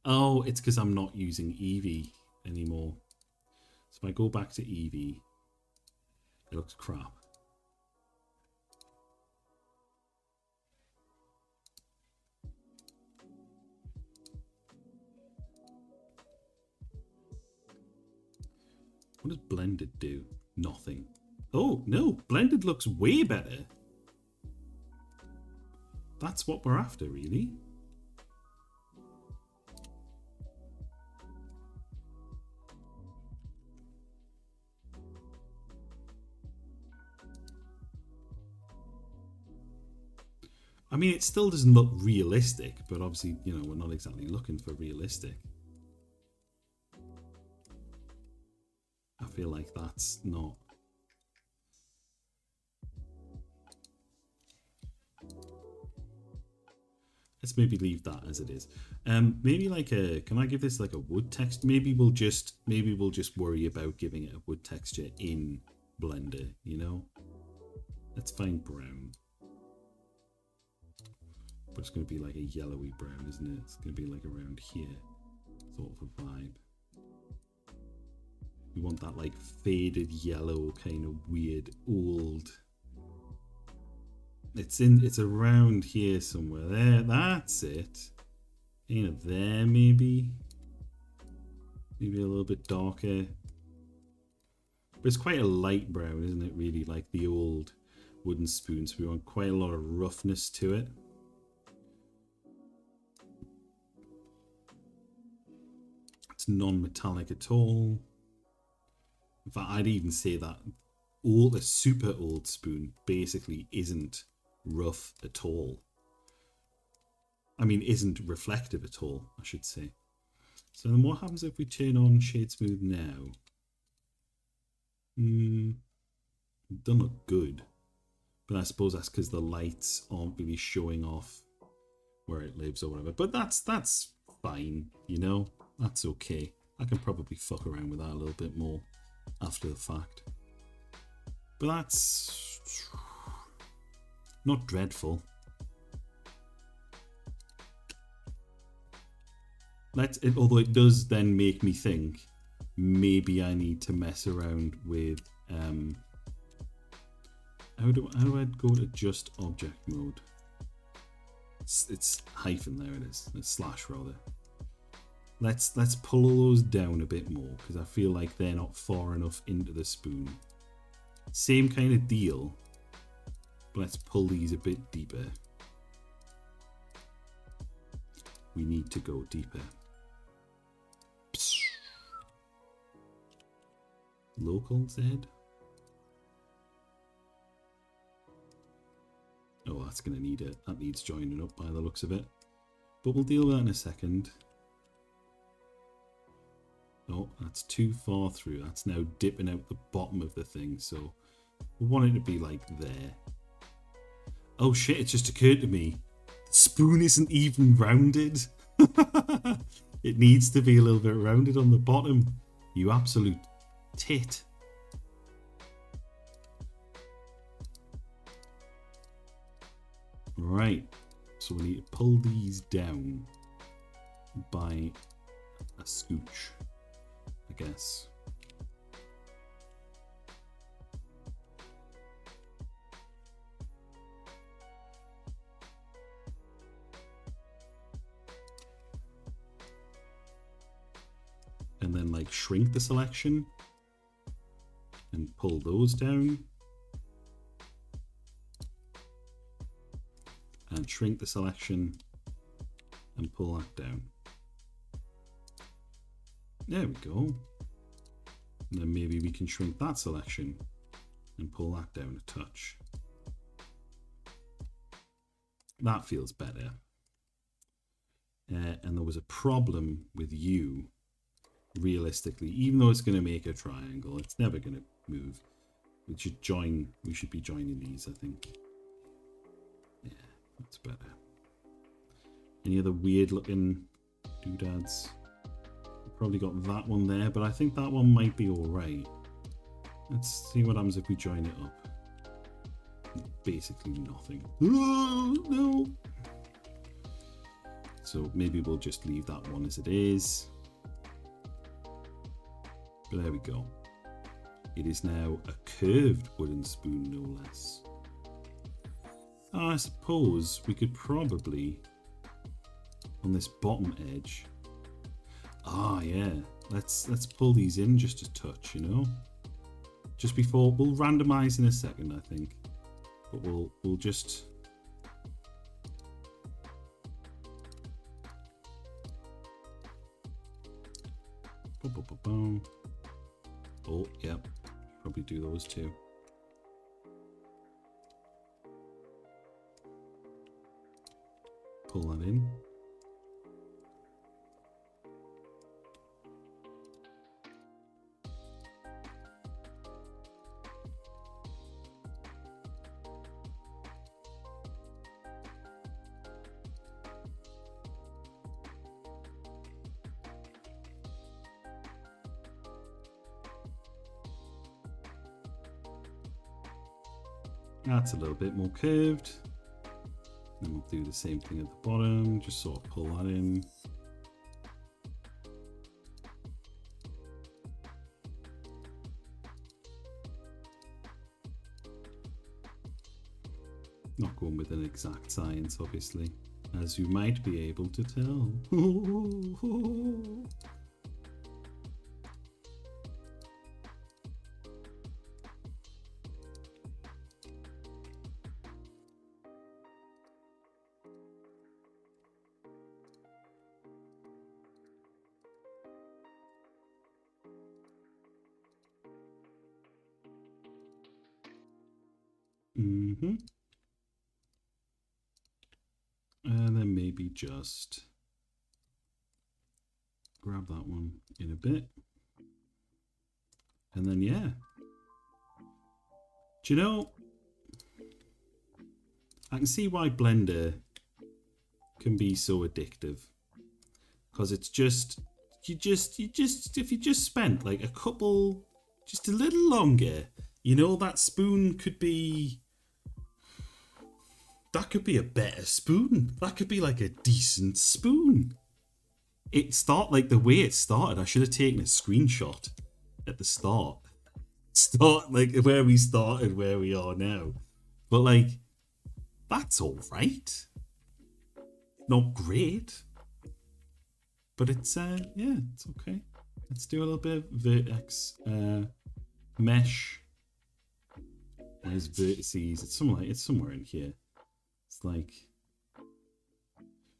Oh, it's because I'm not using Eevee anymore. So if I go back to Eevee, it looks crap. What does blended do? Nothing. Oh, no. Blended looks way better. That's what we're after, really. I mean, it still doesn't look realistic, but obviously, you know, we're not exactly looking for realistic. I feel like that's not... Let's maybe leave that as it is. Maybe like a... Can I give this like a wood text? Maybe we'll just worry about giving it a wood texture in Blender, you know? Let's find brown. But it's going to be like a yellowy brown, isn't it? It's going to be like around here, sort of a vibe. We want that like faded yellow, kind of weird, old. It's around here somewhere. There, that's it. You know, there maybe. Maybe a little bit darker. But it's quite a light brown, isn't it? Really, like the old wooden spoons. We want quite a lot of roughness to it. That's non-metallic at all. In fact, I'd even say that a super old spoon basically isn't rough at all. I mean, isn't reflective at all, I should say. So then what happens if we turn on Shade Smooth now? Doesn't look good. But I suppose that's because the lights aren't really showing off where it lives or whatever. But that's fine, you know? That's okay. I can probably fuck around with that a little bit more after the fact. But that's not dreadful. Although it does then make me think maybe I need to mess around with how do I go to just object mode? It's hyphen, there it is. It's slash rather. Let's pull those down a bit more because I feel like they're not far enough into the spoon. Same kind of deal, but let's pull these a bit deeper. We need to go deeper. Local Z. Oh, that's going to need it. That needs joining up by the looks of it. But we'll deal with that in a second. Oh, that's too far through. That's now dipping out the bottom of the thing. So we want it to be like there. Oh shit, it just occurred to me. The spoon isn't even rounded. It needs to be a little bit rounded on the bottom. You absolute tit. Right, so we need to pull these down by a scooch, I guess. And then like shrink the selection and pull those down. And shrink the selection and pull that down. There we go. And then maybe we can shrink that selection and pull that down a touch. That feels better. And there was a problem with you, realistically. Even though it's going to make a triangle, it's never going to move. We should be joining these, I think. Yeah. That's better. Any other weird looking doodads? Probably got that one there, but I think that one might be alright. Let's see what happens if we join it up. Basically nothing. Oh, no! So maybe we'll just leave that one as it is. But there we go. It is now a curved wooden spoon, no less. I suppose we could probably, on this bottom edge, yeah, let's pull these in just a touch, you know, just before we'll randomize in a second, I think, but we'll just oh, yep, probably do those too. Pull that in. That's a little bit more curved. Then we'll do the same thing at the bottom, just sort of pull that in. Not going with an exact science, obviously, as you might be able to tell. Mm-hmm. And then maybe just grab that one in a bit. And then, yeah. Do you know, I can see why Blender can be so addictive. Because it's just, if you just spent like a couple, just a little longer, you know, that spoon could be, that could be a better spoon. That could be like a decent spoon. Like the way it started, I should have taken a screenshot at the start. Start like where we started, where we are now. But like, that's all right. Not great. But it's, yeah, it's okay. Let's do a little bit of vertex, mesh. There's vertices. It's somewhere in here. It's like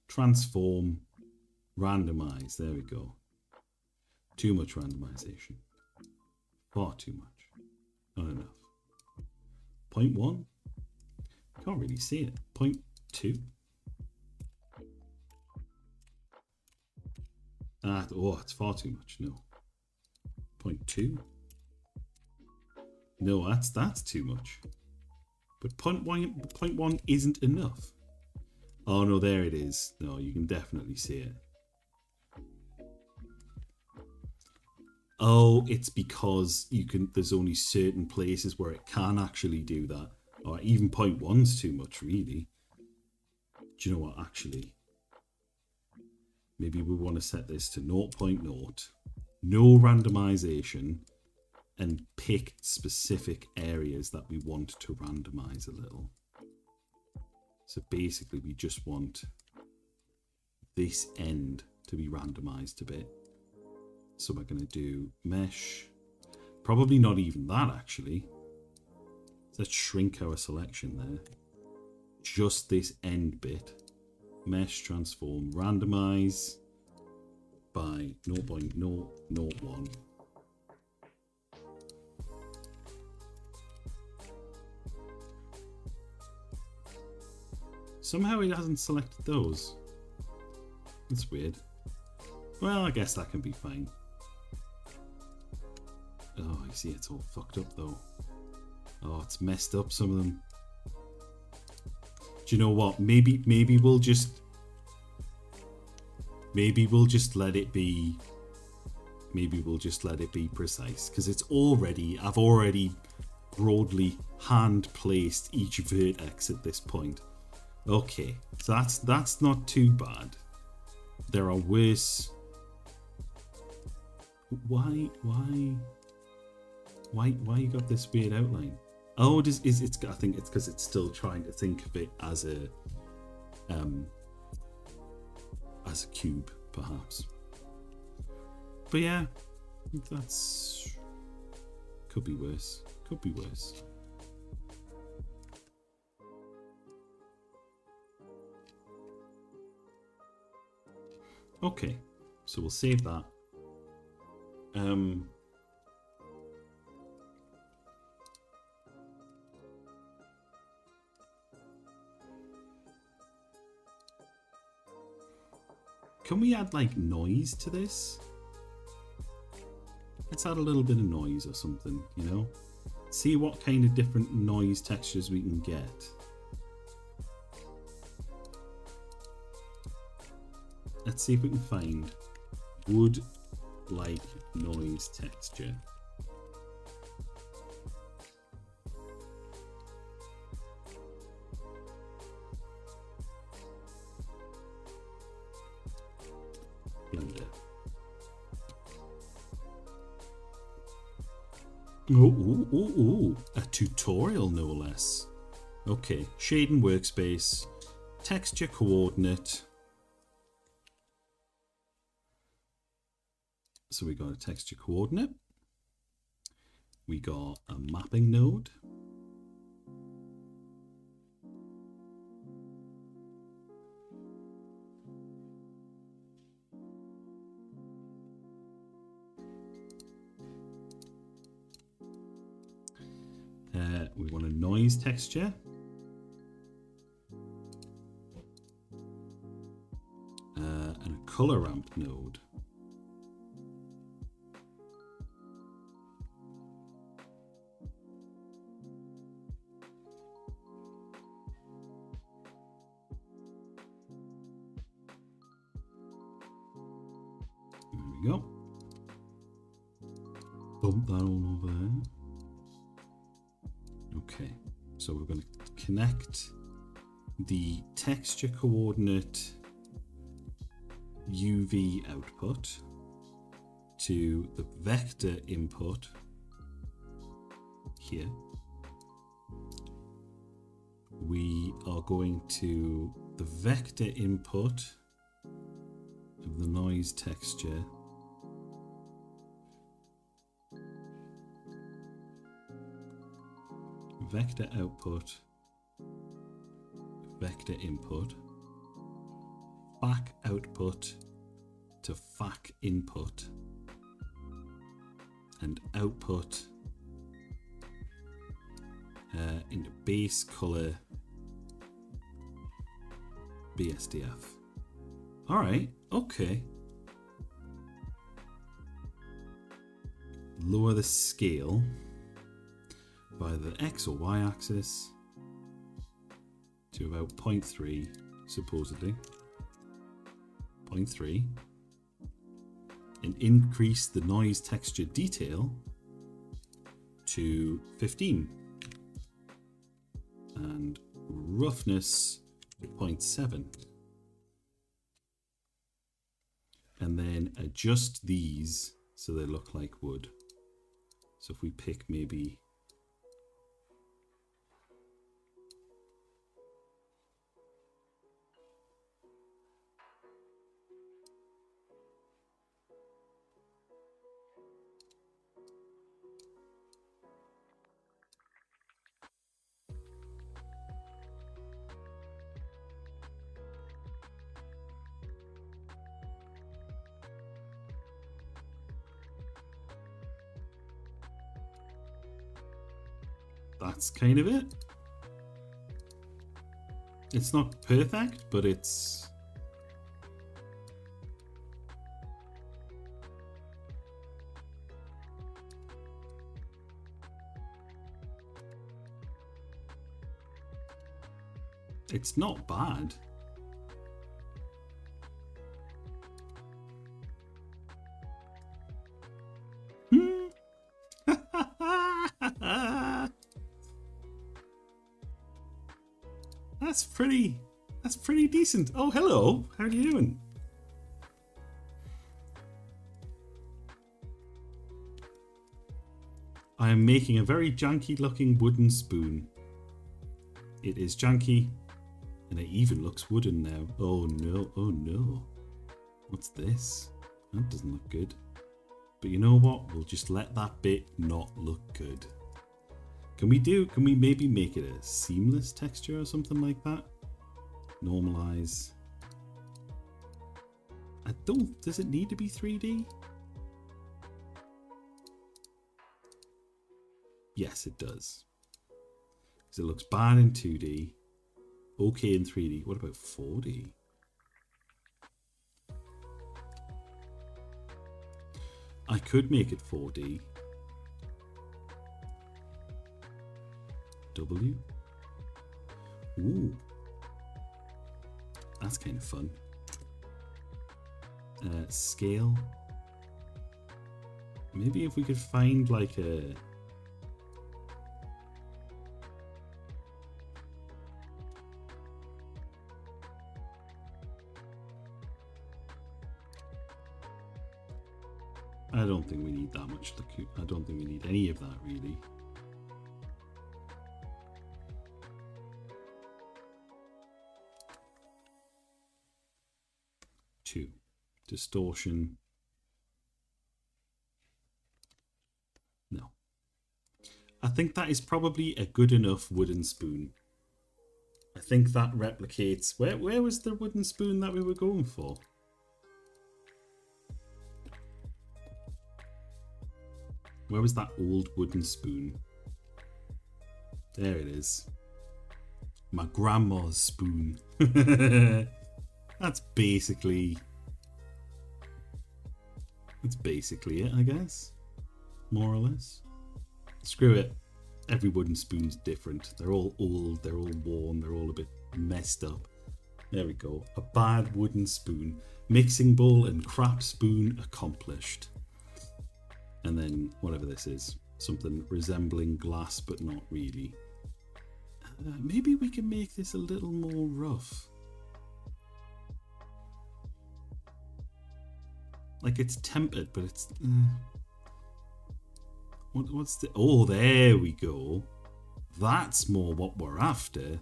transform, randomize. There we go. Too much randomization. Far too much. Not enough. 0.1. Can't really see it. 0.2. Oh, it's far too much. No. 0.2. No, that's too much. But 0.1 isn't enough. Oh no, there it is. No, you can definitely see it. Oh, it's because there's only certain places where it can actually do that. Or even 0.1's too much, really. Do you know what, actually? Maybe we want to set this to 0.0. No randomization. And pick specific areas that we want to randomize a little. So basically we just want this end to be randomized a bit. So we're going to do mesh. Probably not even that, actually. Let's shrink our selection there. Just this end bit. Mesh, transform, randomize by 0.001. Somehow it hasn't selected those. That's weird. Well, I guess that can be fine. Oh, you see it's all fucked up though. Oh, it's messed up, some of them. Do you know what? Maybe we'll just let it be. Maybe we'll just let it be precise, because I've already broadly hand placed each vertex at this point. Okay, so that's not too bad. There are worse. Why you got this weird outline? Oh, it's I think it's because it's still trying to think of it as a cube, perhaps. But yeah, that's could be worse. Could be worse. Okay, so we'll save that. Can we add like noise to this? Let's add a little bit of noise or something, you know? See what kind of different noise textures we can get. Let's see if we can find wood like noise texture. Blender. Ooh, a tutorial no less. Okay, shading workspace, texture coordinate. So we got a texture coordinate. We got a mapping node. We want a noise texture. And a color ramp node. There we go. Bump that all over there. Okay, so we're going to connect the texture coordinate UV output to the vector input here. We are going to the vector input of the noise texture vector output, vector input, FAC output to FAC input, and output into base color BSDF. All right, okay. Lower the scale by the X or Y axis to about 0.3, supposedly. 0.3. And increase the noise texture detail to 15. And roughness to 0.7. And then adjust these so they look like wood. So if we pick maybe that's kind of it. It's not perfect, but it's not bad. That's pretty decent. Oh, hello. How are you doing? I am making a very janky looking wooden spoon. It is janky and it even looks wooden now. Oh no, oh no. What's this? That doesn't look good. But you know what? We'll just let that bit not look good. Can we maybe make it a seamless texture or something like that? Normalize. Does it need to be 3D? Yes, it does. Because it looks bad in 2D. Okay in 3D. What about 4D? I could make it 4D. W. Ooh. That's kind of fun. Scale. Maybe if we could find like a... I don't think we need that much. I don't think we need any of that really. Distortion. No. I think that is probably a good enough wooden spoon. I think that replicates... Where was the wooden spoon that we were going for? Where was that old wooden spoon? There it is. My grandma's spoon. That's basically it, I guess. More or less. Screw it. Every wooden spoon's different. They're all old, they're all worn, they're all a bit messed up. There we go. A bad wooden spoon. Mixing bowl and crap spoon accomplished. And then whatever this is. Something resembling glass but not really. Maybe we can make this a little more rough. Like it's tempered, but it's... What's the... Oh, there we go. That's more what we're after.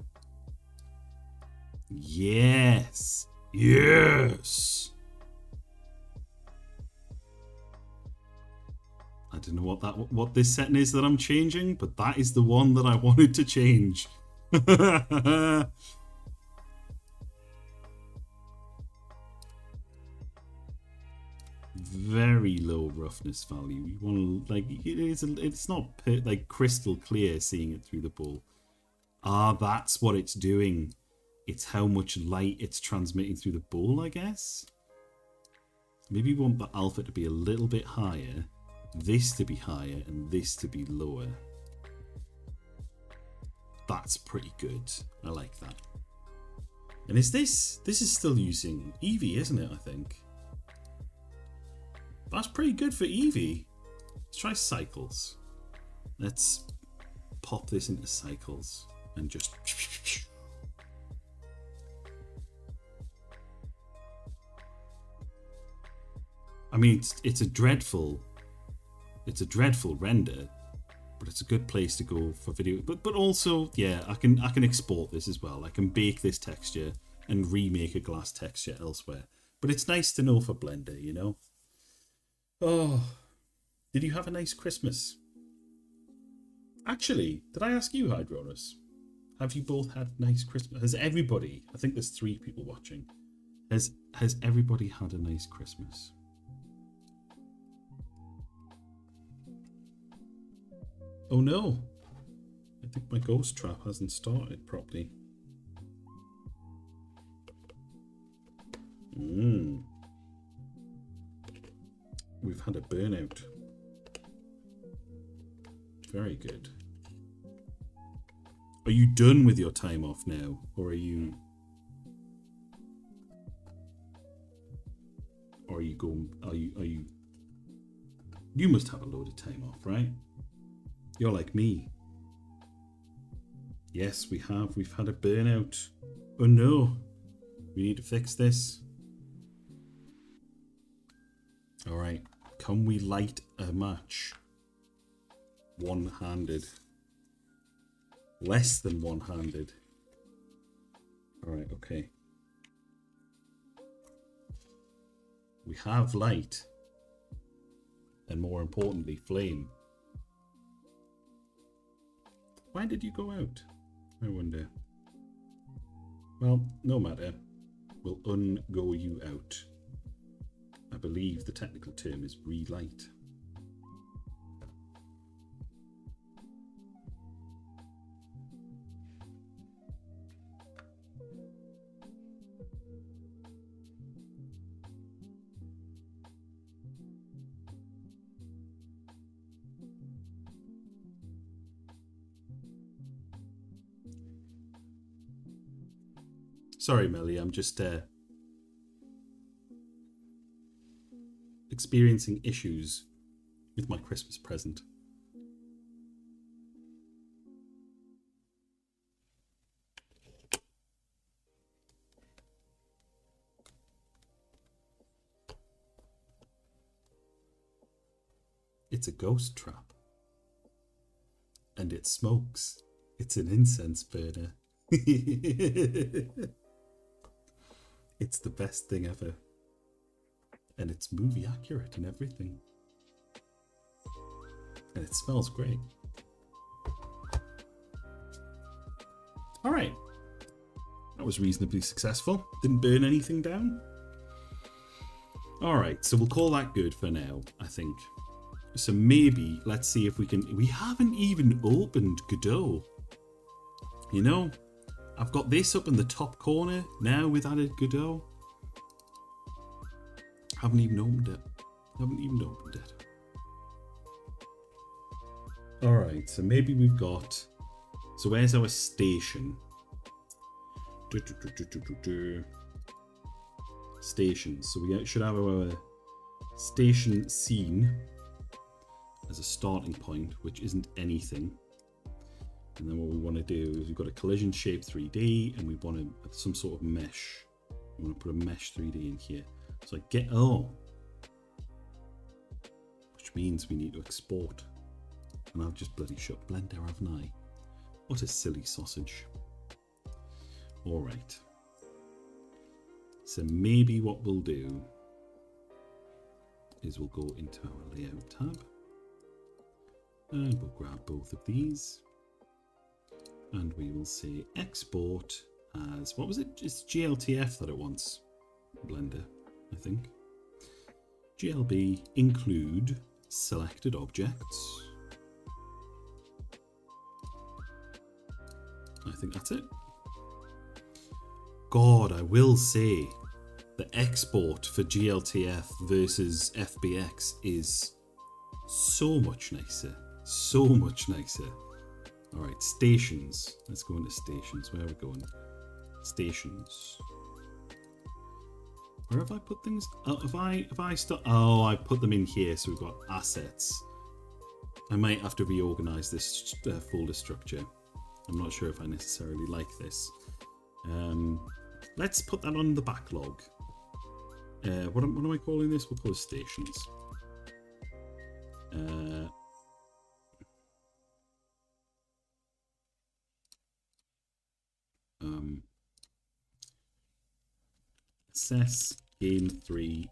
Yes. Yes. I don't know what this setting is that I'm changing, but that is the one that I wanted to change. Very low roughness value. You want to, like, it's not like crystal clear seeing it through the bowl. Ah, that's what it's doing. It's how much light it's transmitting through the bowl, I guess. Maybe we want the alpha to be a little bit higher, this to be higher, and this to be lower. That's pretty good. I like that. And is this is still using Eevee, isn't it, I think? That's pretty good for Eevee. Let's try cycles. Let's pop this into cycles and just... I mean, it's a dreadful render, but it's a good place to go for video. But also, yeah, I can export this as well. I can bake this texture and remake a glass texture elsewhere. But it's nice to know for Blender, you know. Oh, did you have a nice Christmas? Actually, did I ask you, Hydronus? Have you both had nice Christmas? Has everybody? I think there's 3 people watching. Has everybody had a nice Christmas? Oh no, I think my ghost trap hasn't started properly. We've had a burnout. Very good. Are you done with your time off now? Or are you... Or are you going... Are you... You must have a load of time off, right? You're like me. Yes, we have. We've had a burnout. Oh no. We need to fix this. Alright. Can we light a match? One-handed. Less than one-handed. Alright, okay. We have light. And more importantly, flame. Why did you go out? I wonder. Well, no matter. We'll un-go you out. I believe the technical term is relight. Sorry, Melly, I'm just experiencing issues with my Christmas present. It's a ghost trap. And it smokes. It's an incense burner. It's the best thing ever. And it's movie accurate and everything. And it smells great. Alright. That was reasonably successful. Didn't burn anything down. Alright, so we'll call that good for now, I think. So maybe, let's see if we can... We haven't even opened Godot. You know, I've got this up in the top corner now with added Godot. Haven't even opened it. Alright, so maybe we've got... So where's our station? Stations. So we should have our station scene as a starting point, which isn't anything. And then what we want to do is we've got a collision shape 3D and we want some sort of mesh. We want to put a mesh 3D in here. So I get, which means we need to export. And I've just bloody shut Blender, haven't I? What a silly sausage. Alright. So maybe what we'll do is we'll go into our layout tab. And we'll grab both of these. And we will say export as, what was it? It's GLTF that it wants. Blender, I think. GLB include selected objects. I think that's it. God, I will say the export for GLTF versus FBX is so much nicer. So much nicer. Alright, stations. Let's go into stations. Where are we going? Stations. Where have I put things? Oh, I put them in here, so we've got assets. I might have to reorganize this folder structure. I'm not sure if I necessarily like this. Let's put that on the backlog. What am I calling this? We'll call it stations. Assess game 3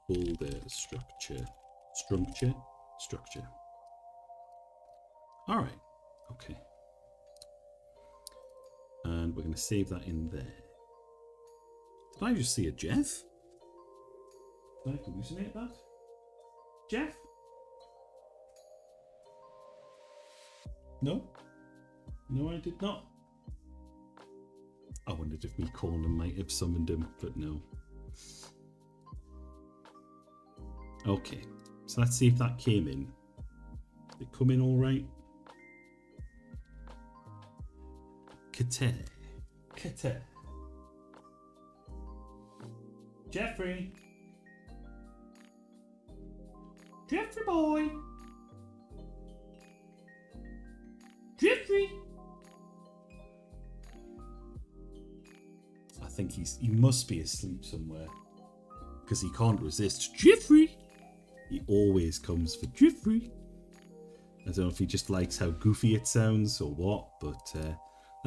folder structure. Structure. All right. Okay. And we're going to save that in there. Did I just see a Jeff? Did I hallucinate that? Jeff? No? No, I did not. I wondered if me calling him might have summoned him, but no. Okay, so let's see if that came in. Did it come in all right? Kate. Jeffrey boy. Jeffrey. I think he must be asleep somewhere because he can't resist Jeffrey. He always comes for Jeffrey. I don't know if he just likes how goofy it sounds or what, but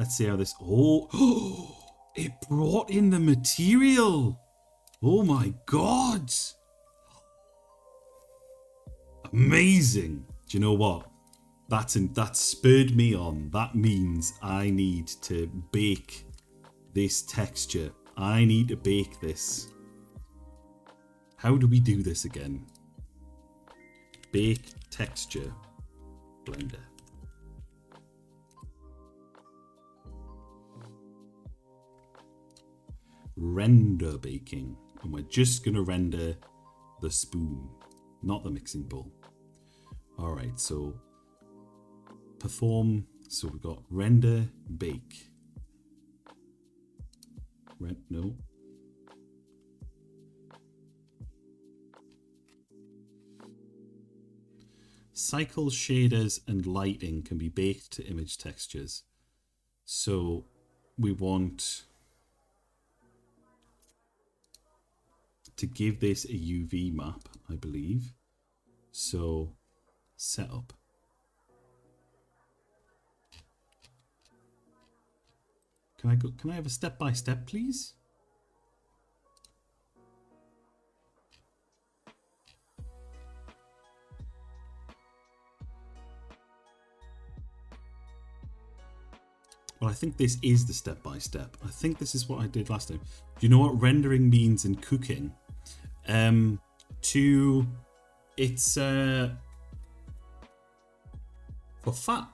let's see how this... Oh, it brought in the material. Oh my God. Amazing. Do you know what? That spurred me on. That means I need to bake this texture. I need to bake this. How do we do this again? Bake texture. Blender. Render baking. And we're just going to render the spoon, not the mixing bowl. Alright, so perform. So we've got render bake. No. Cycle shaders and lighting can be baked to image textures. So we want to give this a UV map, I believe. So setup. Can I have a step by step, please? Well, I think this is the step by step. I think this is what I did last time. Do you know what rendering means in cooking? It's for fat,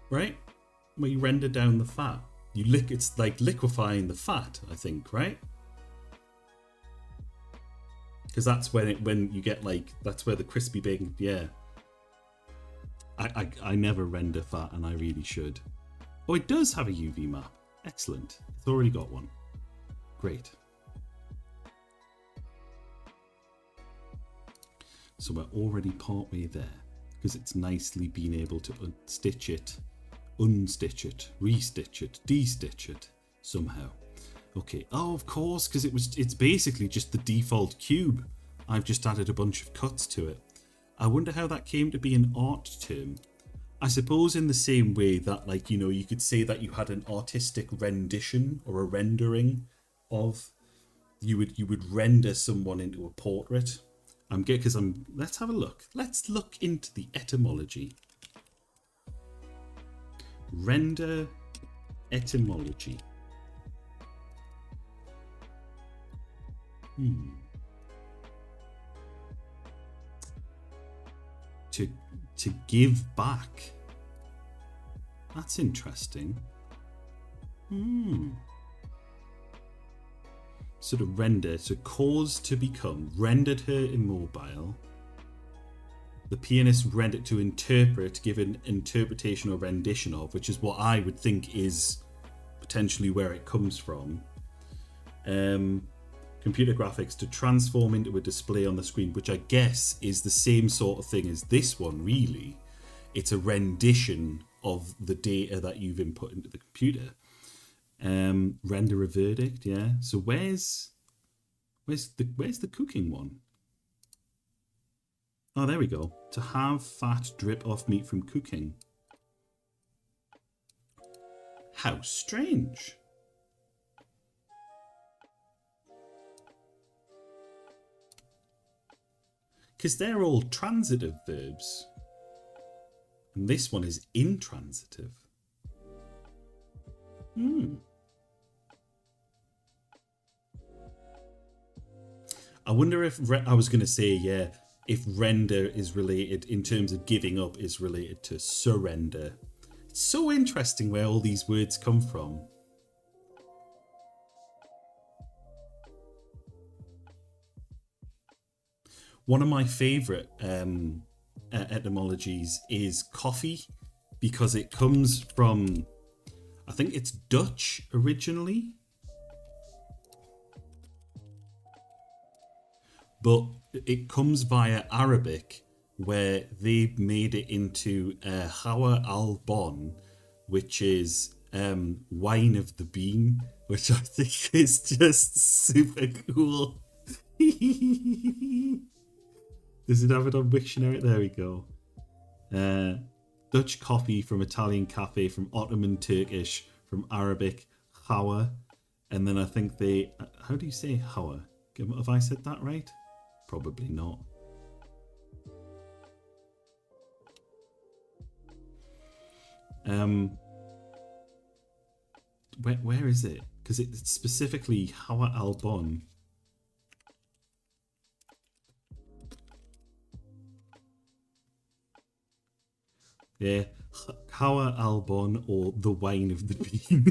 right? Where you render down the fat. It's like liquefying the fat, I think, right? Because that's when you get like, that's where the crispy bacon, yeah. I never render fat, and I really should. Oh, it does have a UV map. Excellent. It's already got one. Great. So we're already partway there, because it's nicely been able to unstitch it, restitch it, de-stitch it somehow. Okay. Oh, of course, because it's basically just the default cube. I've just added a bunch of cuts to it. I wonder how that came to be an art term. I suppose in the same way that, like, you know, you could say that you had an artistic rendition or a rendering of, you would render someone into a portrait. Let's have a look. Let's look into the etymology. Render etymology. To give back. That's interesting. Sort of render, to cause to become, rendered her immobile. The pianist rendered to interpret, give an interpretation or rendition of, which is what I would think is potentially where it comes from. Computer graphics, to transform into a display on the screen, which I guess is the same sort of thing as this one, really. It's a rendition of the data that you've input into the computer. Render a verdict, yeah. So where's the cooking one? Oh, there we go. To have fat drip off meat from cooking. How strange. Because they're all transitive verbs. And this one is intransitive. I wonder if, I was going to say, yeah, if render is related, in terms of giving up, is related to surrender. It's so interesting where all these words come from. One of my favourite etymologies is coffee, because it comes from, I think it's Dutch originally, but it comes via Arabic, where they made it into Hawa al-Bon, which is wine of the bean, which I think is just super cool. Does it have it on Wiktionary? There we go. Dutch coffee, from Italian cafe, from Ottoman Turkish, from Arabic hawa, and then I think they, how do you say hawa? Have I said that right? Probably not. Where is it? Because it's specifically Hawa al-Bon. Yeah, Hawa al-Bon, or the wine of the bean.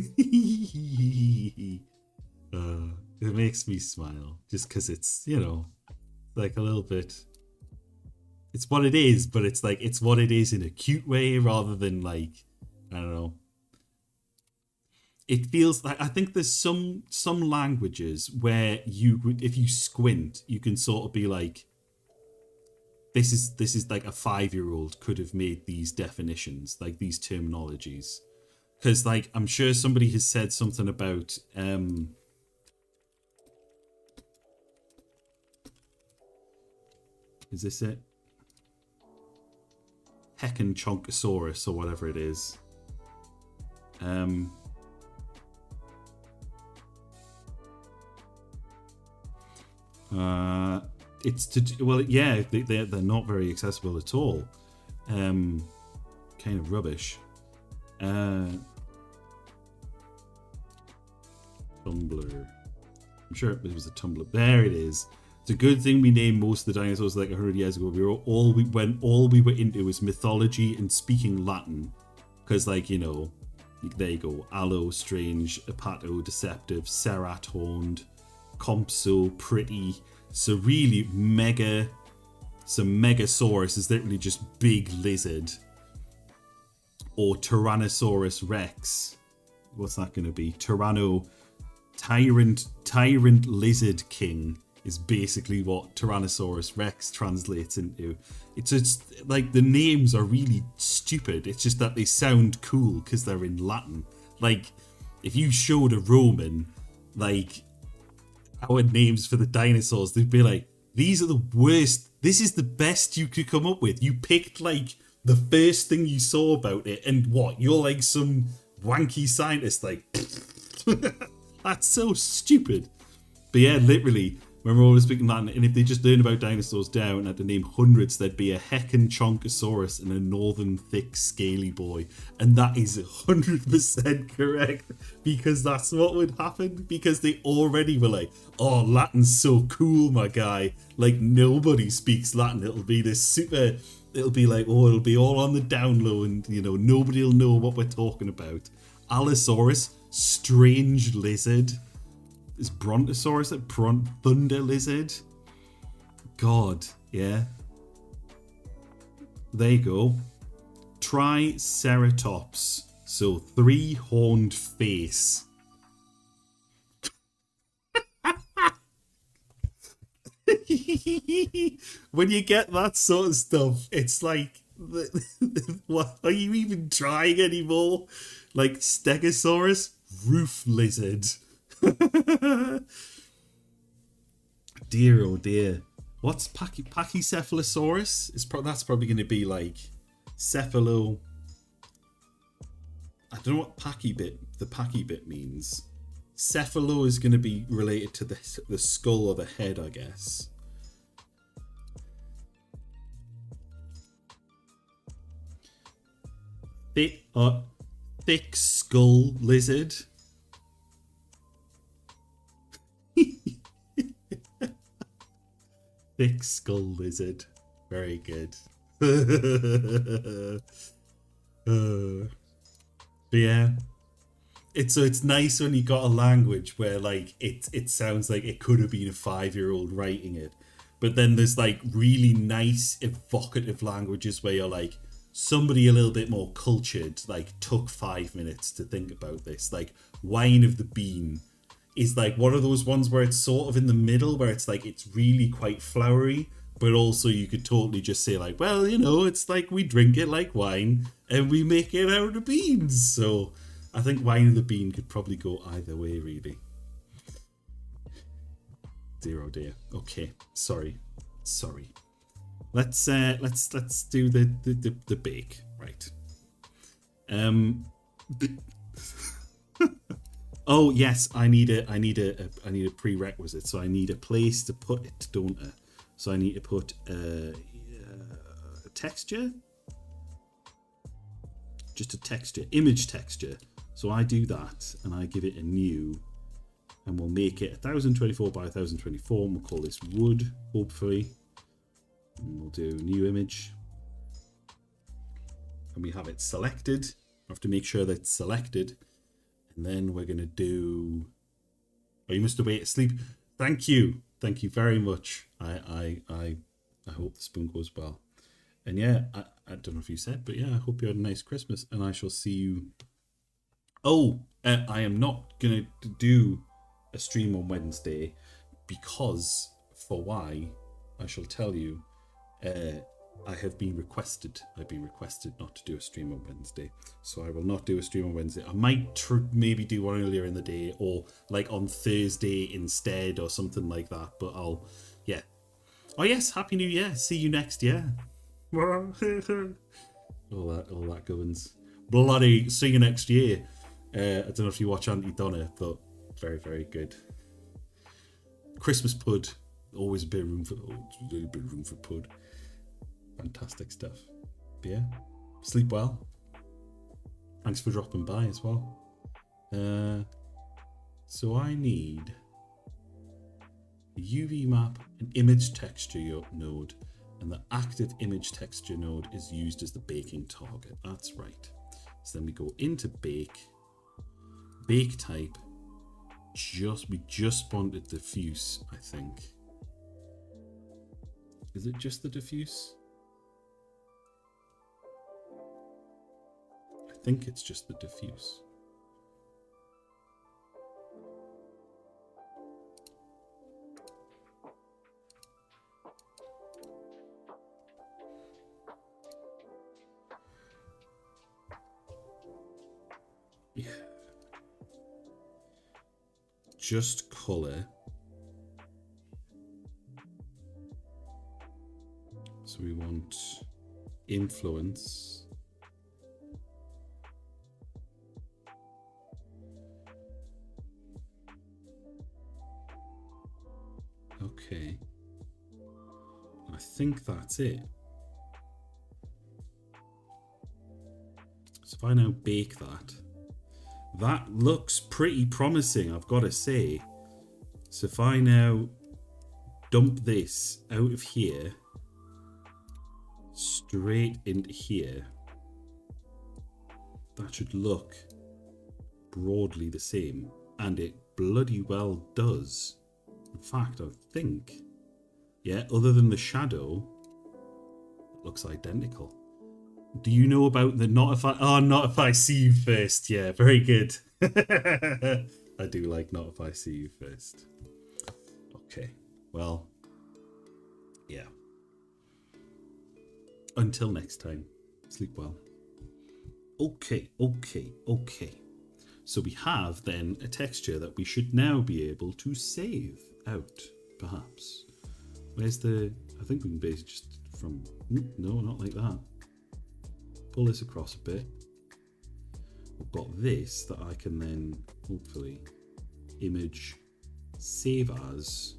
It makes me smile just because it's, you know, like a little bit. It's what it is, but it's like, it's what it is in a cute way rather than like, I don't know. It feels like, I think there's some languages where you, if you squint, you can sort of be like, this is like a 5-year-old could have made these definitions, like these terminologies. Because like, I'm sure somebody has said something about, is this it? Heckenchonkosaurus or whatever it is. It's to, well, yeah, they're not very accessible at all. Kind of rubbish. Tumblr. I'm sure it was a Tumblr. There it is. It's a good thing we named most of the dinosaurs like 100 years ago. All we were into was mythology and speaking Latin, because, like, you know, There you go. Allo, Strange, Apato, Deceptive, Serat, Horned, Compso, Pretty. So really mega... So Megasaurus is literally just big lizard. Or Tyrannosaurus Rex. What's that going to be? Tyrant Lizard King is basically what Tyrannosaurus Rex translates into. It's just like the names are really stupid. It's just that they sound cool because they're in Latin. Like if you showed a Roman like our names for the dinosaurs, they'd be like, these are the worst. This is the best you could come up with. You picked like the first thing you saw about it, and what? You're like some wanky scientist. Like that's so stupid. But yeah, literally, when we're always speaking Latin, and if they just learn about dinosaurs down at the name hundreds, there'd be a Heckin Chonkosaurus and a northern thick scaly boy. And that is 100% correct, because that's what would happen, because they already were like, oh, Latin's so cool, my guy. Like, nobody speaks Latin. It'll be this super... It'll be like, oh, it'll be all on the down low, and, you know, nobody will know what we're talking about. Allosaurus, strange lizard. Is Brontosaurus a thunder lizard? God, yeah. There you go. Triceratops. So 3-horned face. When you get that sort of stuff, it's like, what are you even trying anymore? Like Stegosaurus, roof lizard. Dear oh dear. What's Pachycephalosaurus? That's probably going to be like cephalo. I don't know what the pachy bit means. Cephalo is going to be related to the skull or the head, I guess. Thick skull lizard. Thick skull lizard. Very good. But yeah. It's nice when you got a language where like it sounds like it could have been a 5-year-old writing it. But then there's like really nice evocative languages where you're like, somebody a little bit more cultured like took 5 minutes to think about this. Like Wine of the Bean is like one of those ones where it's sort of in the middle, where it's like it's really quite flowery, but also you could totally just say like, well, you know, it's like we drink it like wine and we make it out of beans. So I think Wine of the Bean could probably go either way, really. Dear oh dear. Okay, sorry. Let's do the bake, right? Oh yes, I need a prerequisite. So I need a place to put it, don't I? So I need to put a texture, just a texture, image texture. So I do that, and I give it a new, and we'll make it 1024 by 1024, and we'll call this wood, hopefully. And we'll do new image, and we have it selected. I have to make sure that it's selected. And then we're going to do... Oh, you must away asleep. Thank you very much. I hope the spoon goes well. And yeah, I don't know if you said, but yeah, I hope you had a nice Christmas, and I shall see you... Oh, I am not going to do a stream on Wednesday, because for why, I shall tell you. I've been requested not to do a stream on Wednesday, so I will not do a stream on Wednesday. I might maybe do one earlier in the day, or like on Thursday instead, or something like that. But yeah. Oh yes, Happy New Year! See you next year. all that goings. Bloody see you next year. I don't know if you watch Auntie Donna, but very very good. Christmas pud, always a bit of room for pud. Fantastic stuff. But yeah, sleep well. Thanks for dropping by as well. So I need a UV map, an image texture node, and the active image texture node is used as the baking target. That's right. So then we go into bake. Bake type. We just spawned a diffuse, I think. Is it just the diffuse? I think it's just the diffuse. Yeah. Just color. So we want influence. Okay. I think that's it. So if I now bake that, that looks pretty promising, I've got to say. So if I now dump this out of here, straight into here, that should look broadly the same. And it bloody well does. In fact, I think, yeah, other than the shadow, it looks identical. Do you know about the not if I see you first? Yeah, very good. I do like not if I see you first. Okay, well, yeah. Until next time, sleep well. Okay. So we have then a texture that we should now be able to save out, perhaps. Where's the... I think we can basically just from... No, not like that. Pull this across a bit. We've got this that I can then, hopefully, image, save as.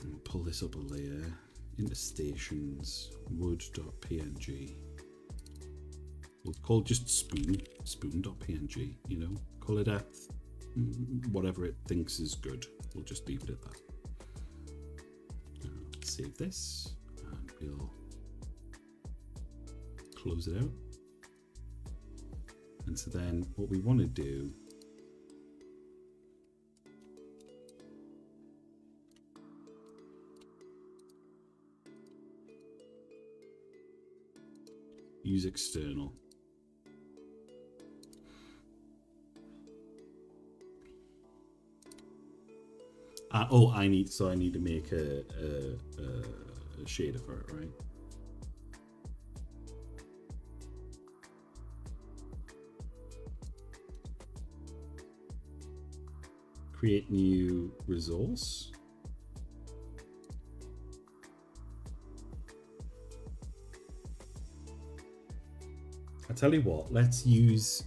And pull this up a layer into stations, wood.png. We'll call just spoon.png, you know, color depth, whatever it thinks is good. We'll just leave it at that. Save this, and we'll close it out. And so then what we want to do use external. I need to make a shader for it, right? Create new resource. I tell you what, let's use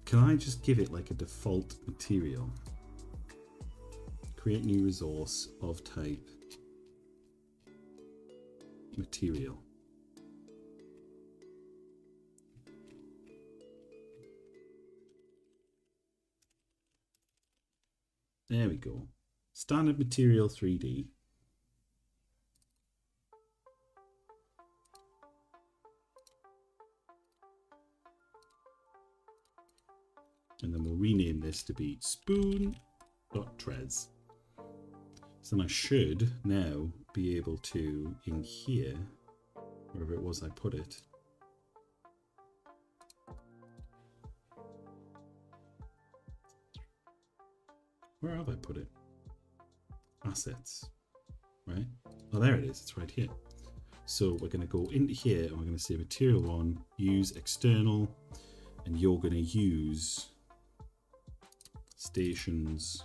can I just give it like a default material? Create new resource of type material. There we go. Standard material 3D. And then we'll rename this to be spoon.trez. So then I should now be able to, in here, wherever it was I put it, where have I put it? Assets, right? Oh, there it is. It's right here. So we're going to go into here and we're going to say material 1, use external, and you're going to use stations.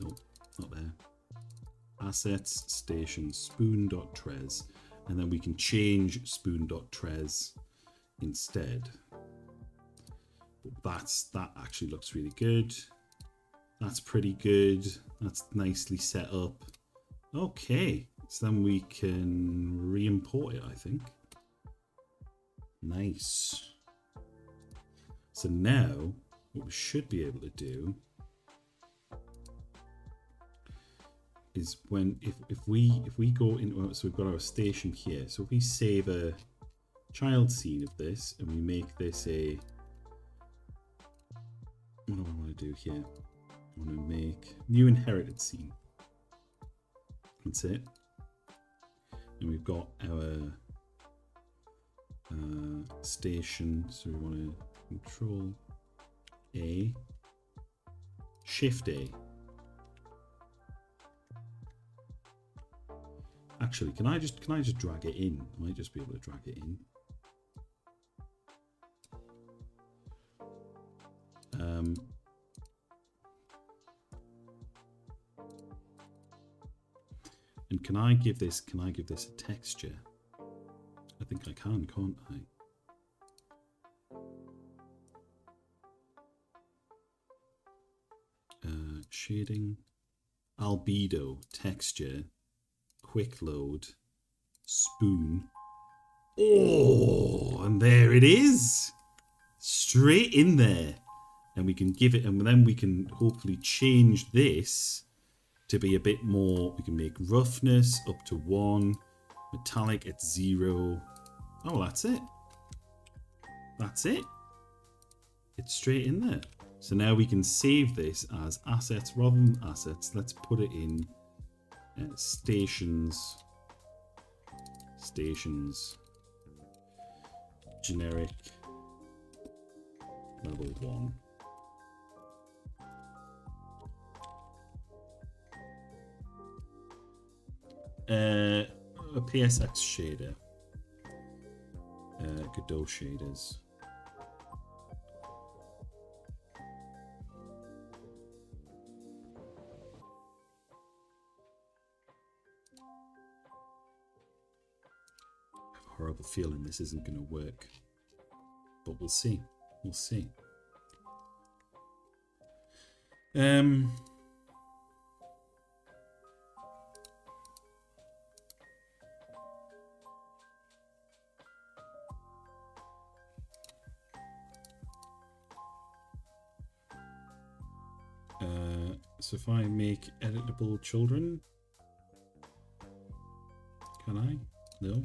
Nope, not there. Assets, stations, spoon.trez, and then we can change spoon.trez instead. That actually looks really good. That's pretty good. That's nicely set up. Okay, so then we can re-import it, I think. Nice. So now what we should be able to do is when if we go into, so we've got our station here. So if we save a child scene of this and we make this a, what do I want to do here? I want to make new inherited scene. That's it. And we've got our station. So we want to Control A, Shift A. Actually, can I just drag it in? I might just be able to drag it in. And can I give this a texture? I think I can, can't I? Shading, albedo, texture, quick load, spoon. Oh, and there it is. Straight in there. And we can give it, and then we can hopefully change this to be a bit more. We can make roughness up to 1, metallic at 0. Oh, that's it. That's it. It's straight in there. So now we can save this as assets rather than assets. Let's put it in stations, generic, level 1. A PSX shader, Godot shaders. Horrible feeling this isn't going to work, but we'll see. We'll see. So if I make editable children, can I? No.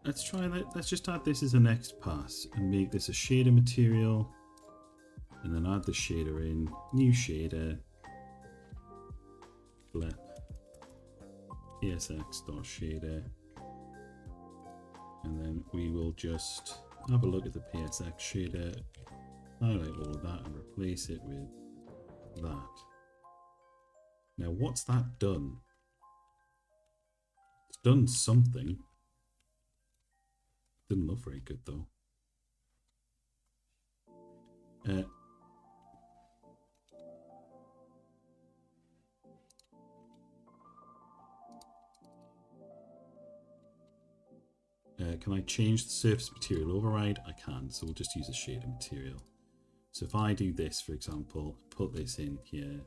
Let's try that. Let's just add this as a next pass and make this a shader material, and then add the shader in. New shader. Blep. PSX.shader. And then we will just have a look at the PSX shader, highlight all of that and replace it with that. Now what's that done? It's done something. Didn't look very good though. Can I change the surface material override? I can, so we'll just use a shader material. So if I do this, for example, put this in here.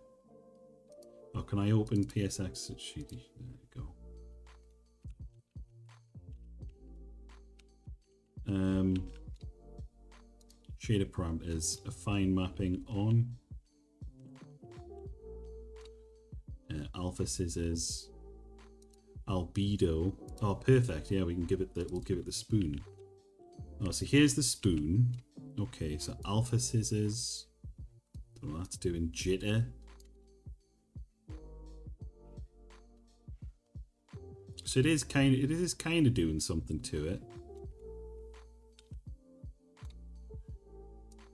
Oh, can I open PSX? There we go. Shader parameters, affine mapping on. Alpha scissors. Albedo. Oh, perfect. Yeah, we can give it the. We'll give it the spoon. Oh, so here's the spoon. Okay, so alpha scissors. Don't know what that's doing. Jitter. So it is kind of doing something to it.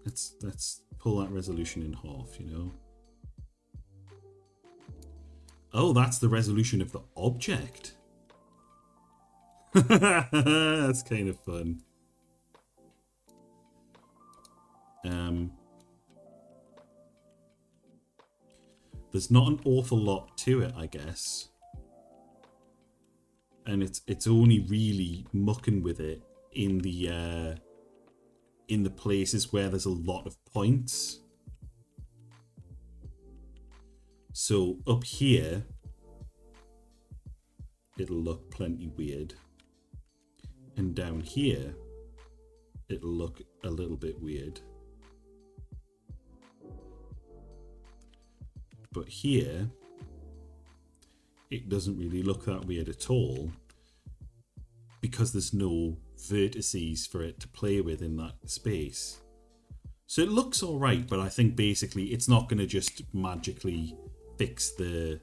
Let's pull that resolution in half. You know. Oh, that's the resolution of the object. That's kind of fun. There's not an awful lot to it, I guess. And it's only really mucking with it in the places where there's a lot of points. So up here, it'll look plenty weird. And down here, it'll look a little bit weird. But here, it doesn't really look that weird at all because there's no vertices for it to play with in that space. So it looks all right, but I think basically it's not going to just magically fix the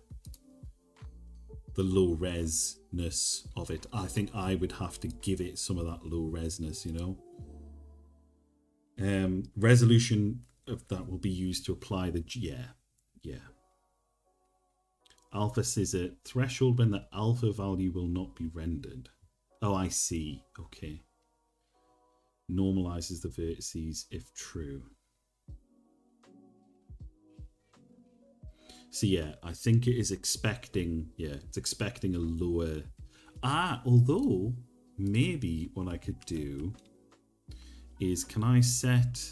low resness of it. I think I would have to give it some of that low resness, you know. Resolution of that will be used to apply the yeah. Alpha says a threshold when the alpha value will not be rendered. Oh, I see. Okay. Normalizes the vertices if true. So yeah, I think it is expecting, it's expecting a lower... although maybe what I could do is, can I set...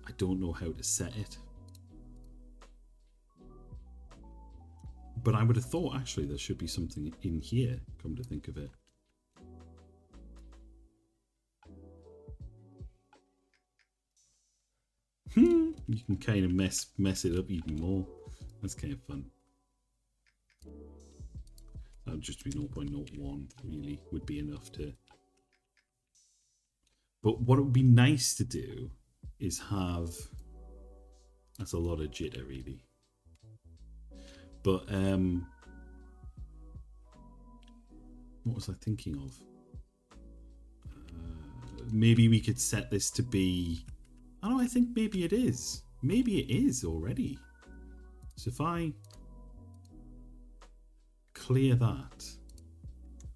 I don't know how to set it. But I would have thought, actually, there should be something in here, come to think of it. You can kind of mess it up even more. That's kind of fun. That would just be 0.01, really, would be enough to... But what it would be nice to do is have... That's a lot of jitter, really. But what was I thinking of? Maybe we could set this to be... Oh, no, I think maybe it is. Maybe it is already. So if I clear that...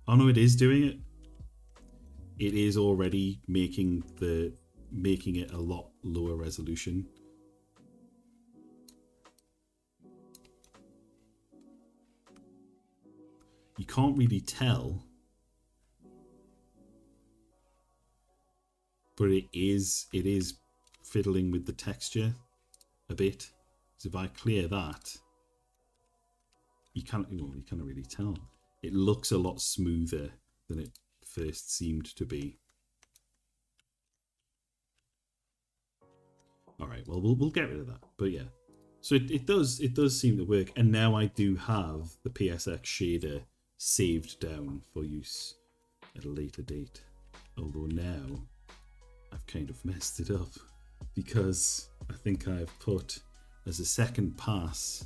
Oh no, it is doing it. It is already making it a lot lower resolution. You can't really tell, but it is fiddling with the texture a bit. So if I clear that, you can't really tell. It looks a lot smoother than it first seemed to be. All right, well we'll get rid of that. But yeah, so it does seem to work, and now I do have the PSX shader saved down for use at a later date. Although now I've kind of messed it up because I think I've put as a second pass.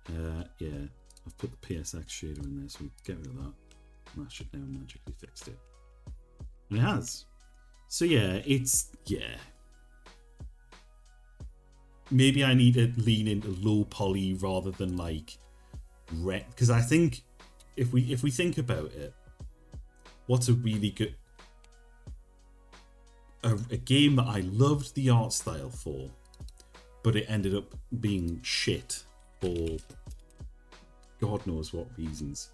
I've put the PSX shader in there, so we get rid of that. And that should now magically fixed it. And it has. So yeah, maybe I need to lean into low poly rather than like red, because I think if we think about it, what's a really good a game that I loved the art style for, but it ended up being shit for God knows what reasons.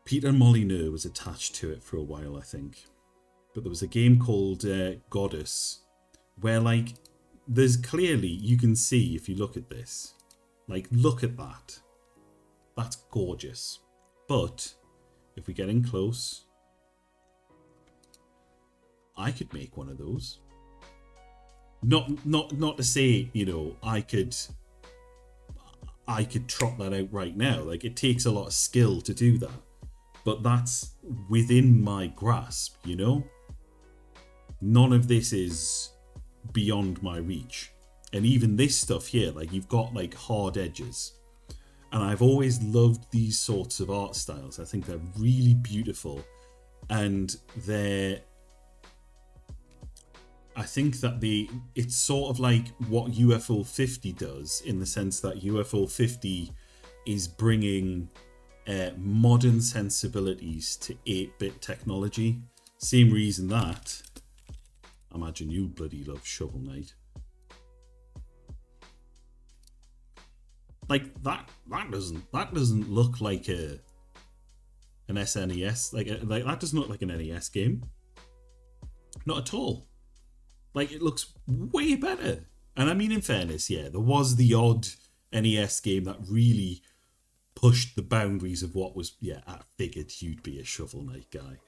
Peter Molyneux was attached to it for a while, I think, but there was a game called Goddess where like there's clearly, you can see if you look at this, like look at that. That's gorgeous. But if we get in close, I could make one of those. Not to say, you know, I could trot that out right now. Like it takes a lot of skill to do that. But that's within my grasp, you know? None of this is beyond my reach. And even this stuff here, like you've got like hard edges. And I've always loved these sorts of art styles. I think they're really beautiful. And I think that it's sort of like what UFO 50 does, in the sense that UFO 50 is bringing modern sensibilities to 8-bit technology. Same reason that I imagine you bloody love Shovel Knight. Like that doesn't look like an SNES, like that doesn't look like an NES game. Not at all. Like it looks way better. And I mean, in fairness, yeah, there was the odd NES game that really pushed the boundaries of what was. Yeah, I figured you'd be a Shovel Knight guy.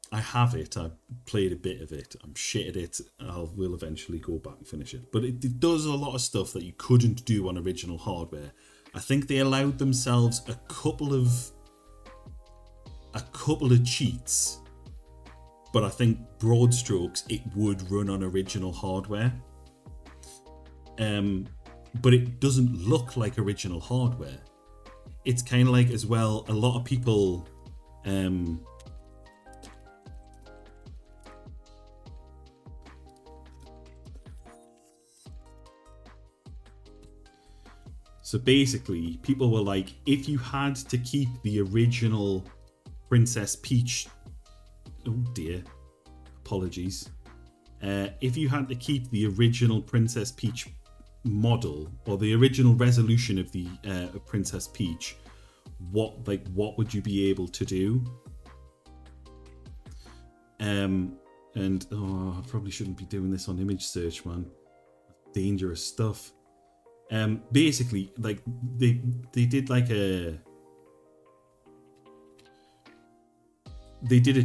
I have it. I played a bit of it. I'm shit at it. Will eventually go back and finish it. But it does a lot of stuff that you couldn't do on original hardware. I think they allowed themselves a couple of cheats, but I think broad strokes it would run on original hardware. But it doesn't look like original hardware. It's kind of like, as well, a lot of people so basically, people were like, if you had to keep the original Princess Peach... Oh dear. Apologies. If you had to keep the original Princess Peach model, or the original resolution of the Princess Peach, what would you be able to do? And I probably shouldn't be doing this on image search, man. Dangerous stuff. Basically, like they did like a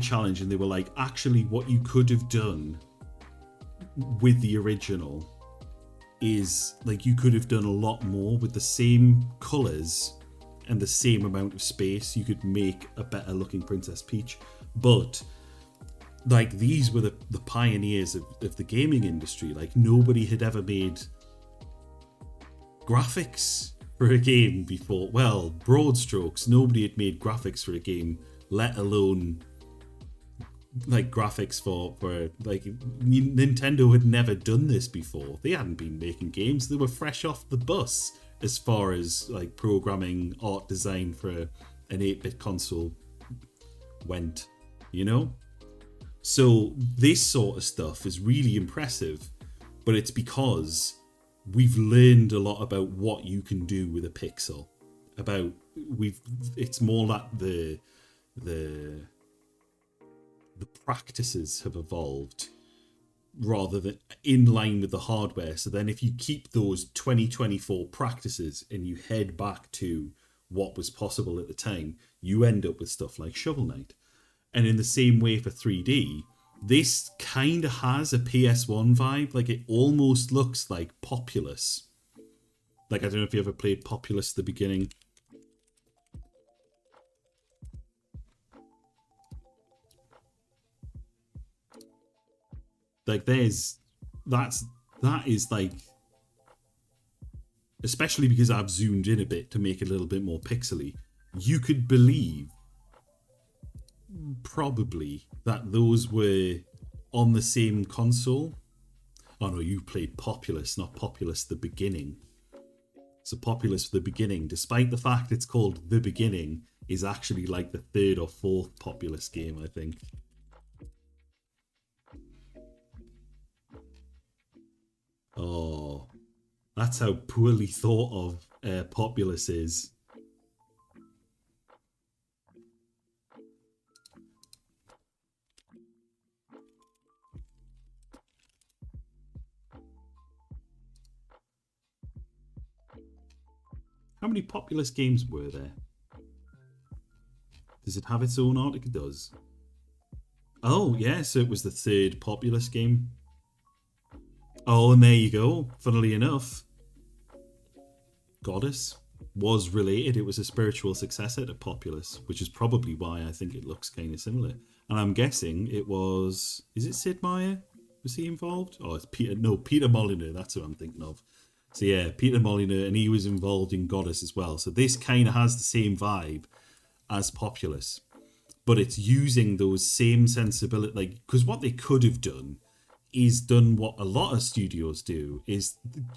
challenge, and they were like, actually, what you could have done with the original is, like, you could have done a lot more with the same colors and the same amount of space. You could make a better looking Princess Peach. But like, these were the pioneers of the gaming industry. Like, nobody had ever made graphics for a game before. Well, broad strokes, nobody had made graphics for a game, let alone like graphics for like, Nintendo had never done this before. They hadn't been making games. They were fresh off the bus as far as like programming, art design for an 8-bit console went, you know? So this sort of stuff is really impressive, but it's because we've learned a lot about what you can do with a pixel. It's more that the practices have evolved rather than in line with the hardware. So then if you keep those 2024 practices and you head back to what was possible at the time, you end up with stuff like Shovel Knight. And in the same way for 3D, this kind of has a PS1 vibe. Like, it almost looks like Populous. Like, I don't know if you ever played Populous at the beginning. Like, that is like, especially because I've zoomed in a bit to make it a little bit more pixely, you could believe probably that those were on the same console. Oh no, you played Populous, not Populous the Beginning. So Populous the Beginning, despite the fact it's called The Beginning, is actually like the third or fourth Populous game, I think. Oh, that's how poorly thought of Populous is. How many Populous games were there? Does it have its own art? It does. Oh, yeah, so it was the third Populous game. Oh, and there you go. Funnily enough, Goddess was related. It was a spiritual successor to Populous, which is probably why I think it looks kind of similar. And I'm guessing it was... Is it Sid Meier? Was he involved? Oh, it's Peter... No, Peter Molyneux. That's who I'm thinking of. So yeah, Peter Molyneux, and he was involved in Goddess as well. So this kind of has the same vibe as Populous. But it's using those same sensibility... Like, because what they could have done is done what a lot of studios do. Do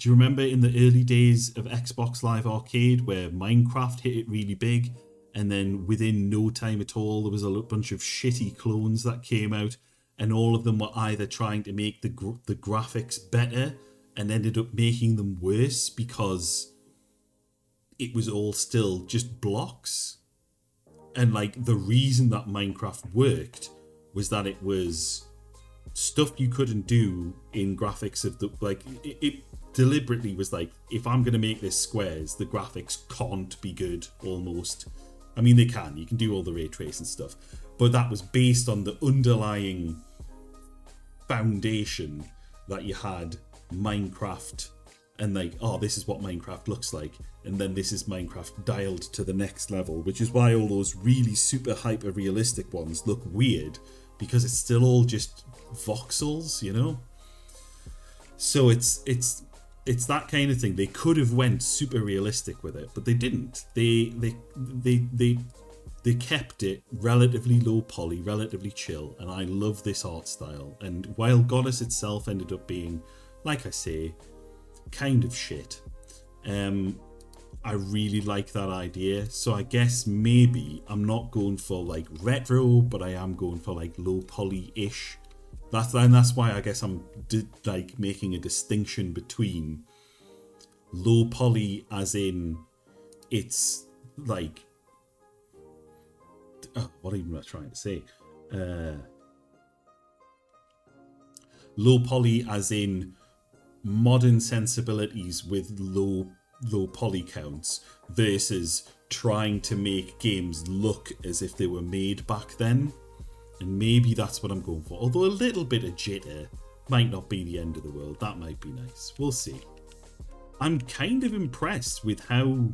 you remember in the early days of Xbox Live Arcade where Minecraft hit it really big, and then within no time at all there was a bunch of shitty clones that came out, and all of them were either trying to make the graphics better and ended up making them worse because it was all still just blocks. And like, the reason that Minecraft worked was that it was stuff you couldn't do in graphics of the like. It deliberately was like, if I'm gonna make this squares, the graphics can't be good. Almost, I mean they can. You can do all the ray tracing stuff, but that was based on the underlying foundation that you had Minecraft, and like, oh, this is what Minecraft looks like, and then this is Minecraft dialed to the next level, which is why all those really super hyper realistic ones look weird, because it's still all just voxels, you know. So it's that kind of thing. They could have went super realistic with it, but they didn't. They kept it relatively low poly, relatively chill, and I love this art style. And while Goddess itself ended up being, like I say, kind of shit, I really like that idea. So I guess maybe I'm not going for like retro, but I am going for like low poly-ish. That's why I guess I'm like making a distinction between low poly, as in it's like, what even am I trying to say? Low poly as in modern sensibilities with low poly counts, versus trying to make games look as if they were made back then. And maybe that's what I'm going for. Although a little bit of jitter might not be the end of the world. That might be nice. We'll see. I'm kind of impressed with how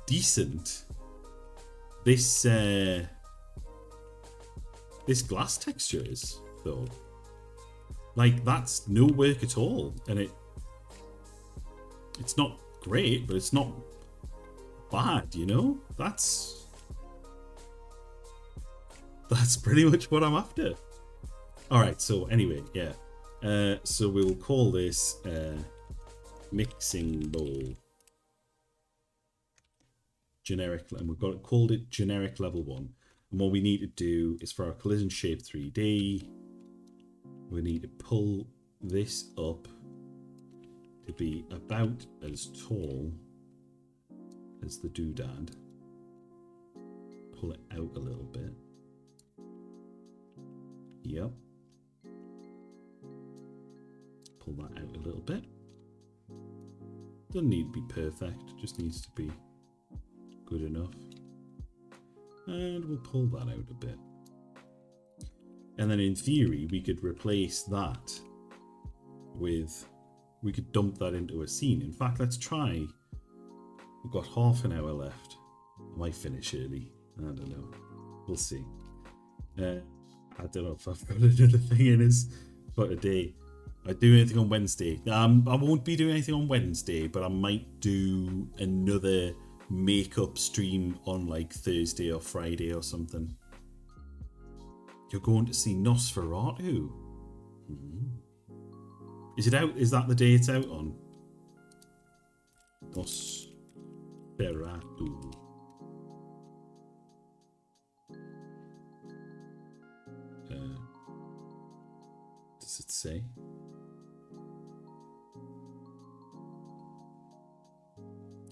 decent this glass texture is, though. Like, that's no work at all, and it's not great, but it's not bad, you know. That's pretty much what I'm after. All right, so anyway, yeah. So we'll call this mixing bowl generic, and we've got it called it generic level 1. And what we need to do is, for our collision shape 3D, we need to pull this up to be about as tall as the doodad. Pull it out a little bit. Yep. Pull that out a little bit. Doesn't need to be perfect, just needs to be good enough. And we'll pull that out a bit. And then in theory, we could replace that with, we could dump that into a scene. In fact, let's try. We've got half an hour left. I might finish early. I don't know. We'll see. I don't know if I've got another thing in us for today. I do anything on Wednesday. I won't be doing anything on Wednesday, but I might do another makeup stream on like Thursday or Friday or something. You're going to see Nosferatu? Is it out? Is that the day it's out on? Nosferatu. Does it say?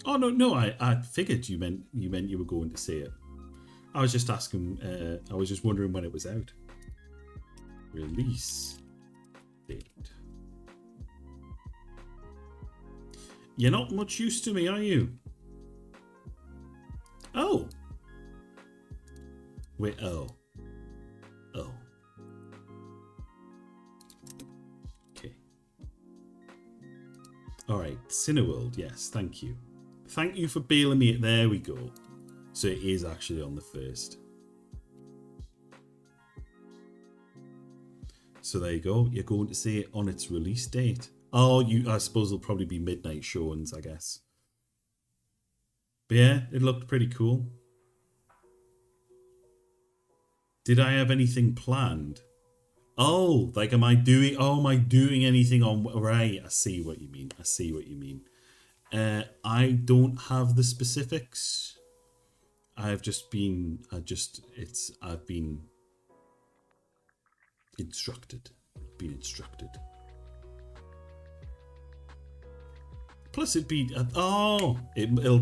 Oh no! I figured you meant you were going to say it. I was just asking. I was just wondering when it was out. Release date. You're not much use to me, are you? Oh. Wait. Oh. Okay. All right. Cineworld. Yes. Thank you. Thank you for bailing me. There we go. So it is actually on the 1st. So there you go. You're going to see it on its release date. Oh, I suppose it'll probably be midnight showings, I guess. But yeah, it looked pretty cool. Did I have anything planned? Oh, like am I doing anything on... Right, I see what you mean. I don't have the specifics. I've been instructed. Plus it'll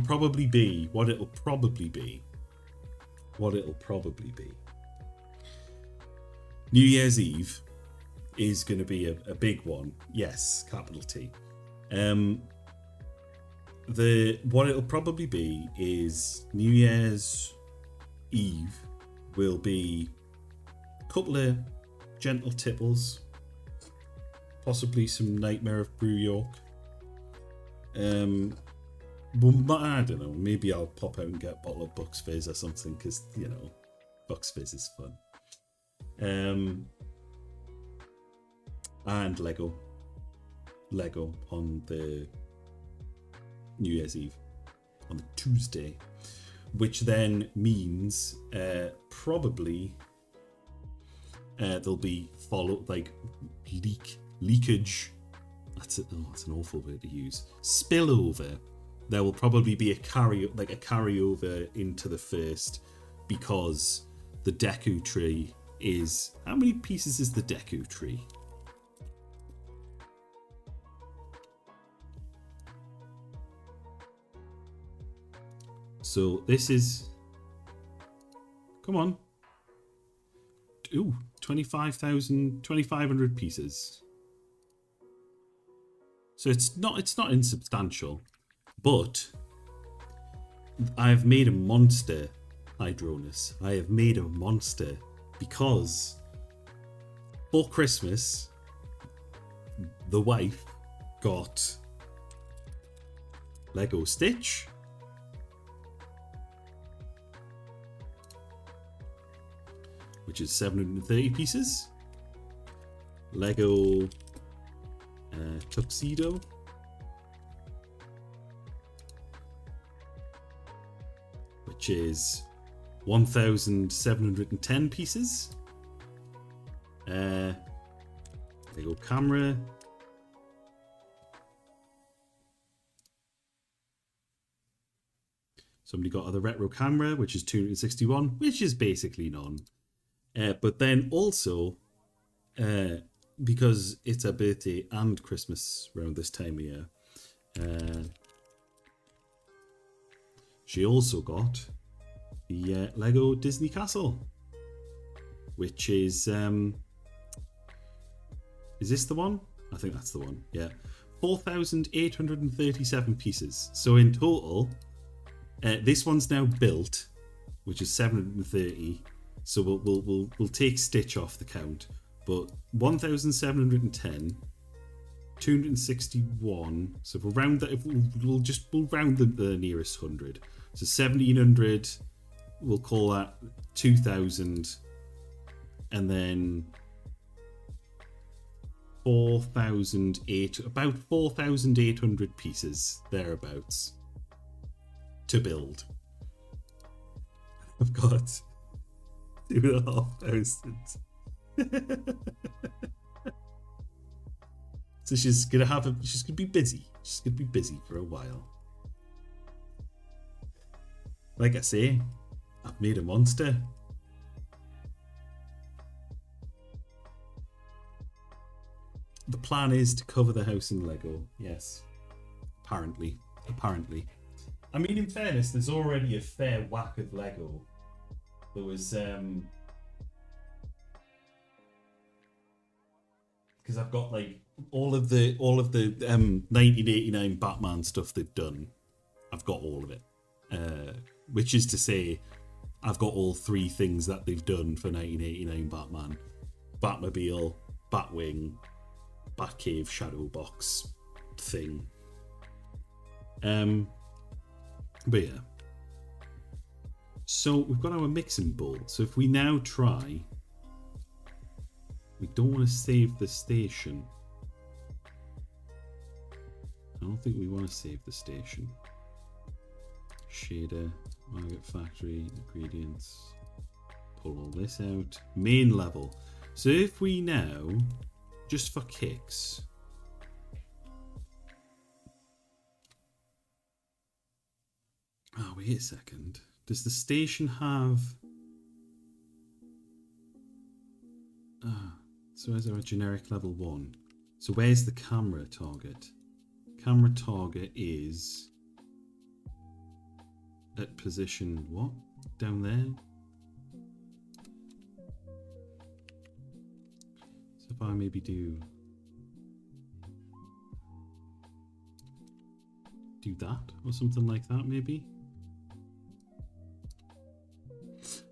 probably be what it'll probably be. New Year's Eve is going to be a big one. Yes, capital T. What it'll probably be is New Year's Eve will be a couple of gentle tipples, possibly some Nightmare of Brew York. But I don't know. Maybe I'll pop out and get a bottle of Bucks Fizz or something because you know, Bucks Fizz is fun. And Lego on the New Year's Eve on the Tuesday, which then means probably there'll be leakage. That's an awful word to use. Spillover. There will probably be a carryover into the first because the Deku tree is, how many pieces is the Deku tree? So this is, come on. Ooh, 2,500 pieces. So it's not insubstantial, but I've made a monster, Hydronus. I have made a monster because for Christmas, the wife got Lego Stitch, which is 730 pieces. Lego Tuxedo, which is 1,710 pieces. Lego Camera. Somebody got the Retro Camera, which is 261, which is basically none. But then also, because it's her birthday and Christmas around this time of year, she also got the Lego Disney Castle, which is this the one? I think that's the one. Yeah, 4,837 pieces. So in total, this one's now built, which is 730. So we'll take Stitch off the count, but 1,710, 261. So if we'll round that, we'll round the nearest 100. So 1,700, we'll call that 2,000, and then 4,800 pieces thereabouts to build. I've got 2,500. So she's gonna be busy. She's gonna be busy for a while. Like I say, I've made a monster. The plan is to cover the house in Lego. Yes. Apparently. I mean, in fairness, there's already a fair whack of Lego. There was because I've got like all of the 1989 Batman stuff they've done. I've got all of it, which is to say, I've got all three things that they've done for 1989 Batman: Batmobile, Batwing, Batcave, Shadowbox thing. But yeah. So we've got our mixing bowl. So if we now try, we don't want to save the station. I don't think we want to save the station. Shader, target factory, ingredients. Pull all this out. Main level. So if we now, just for kicks, oh, wait a second. Does the station have... so is there a generic level 1? So where's the camera target? Camera target is... at position... what? Down there? if I maybe do that or something like that, maybe.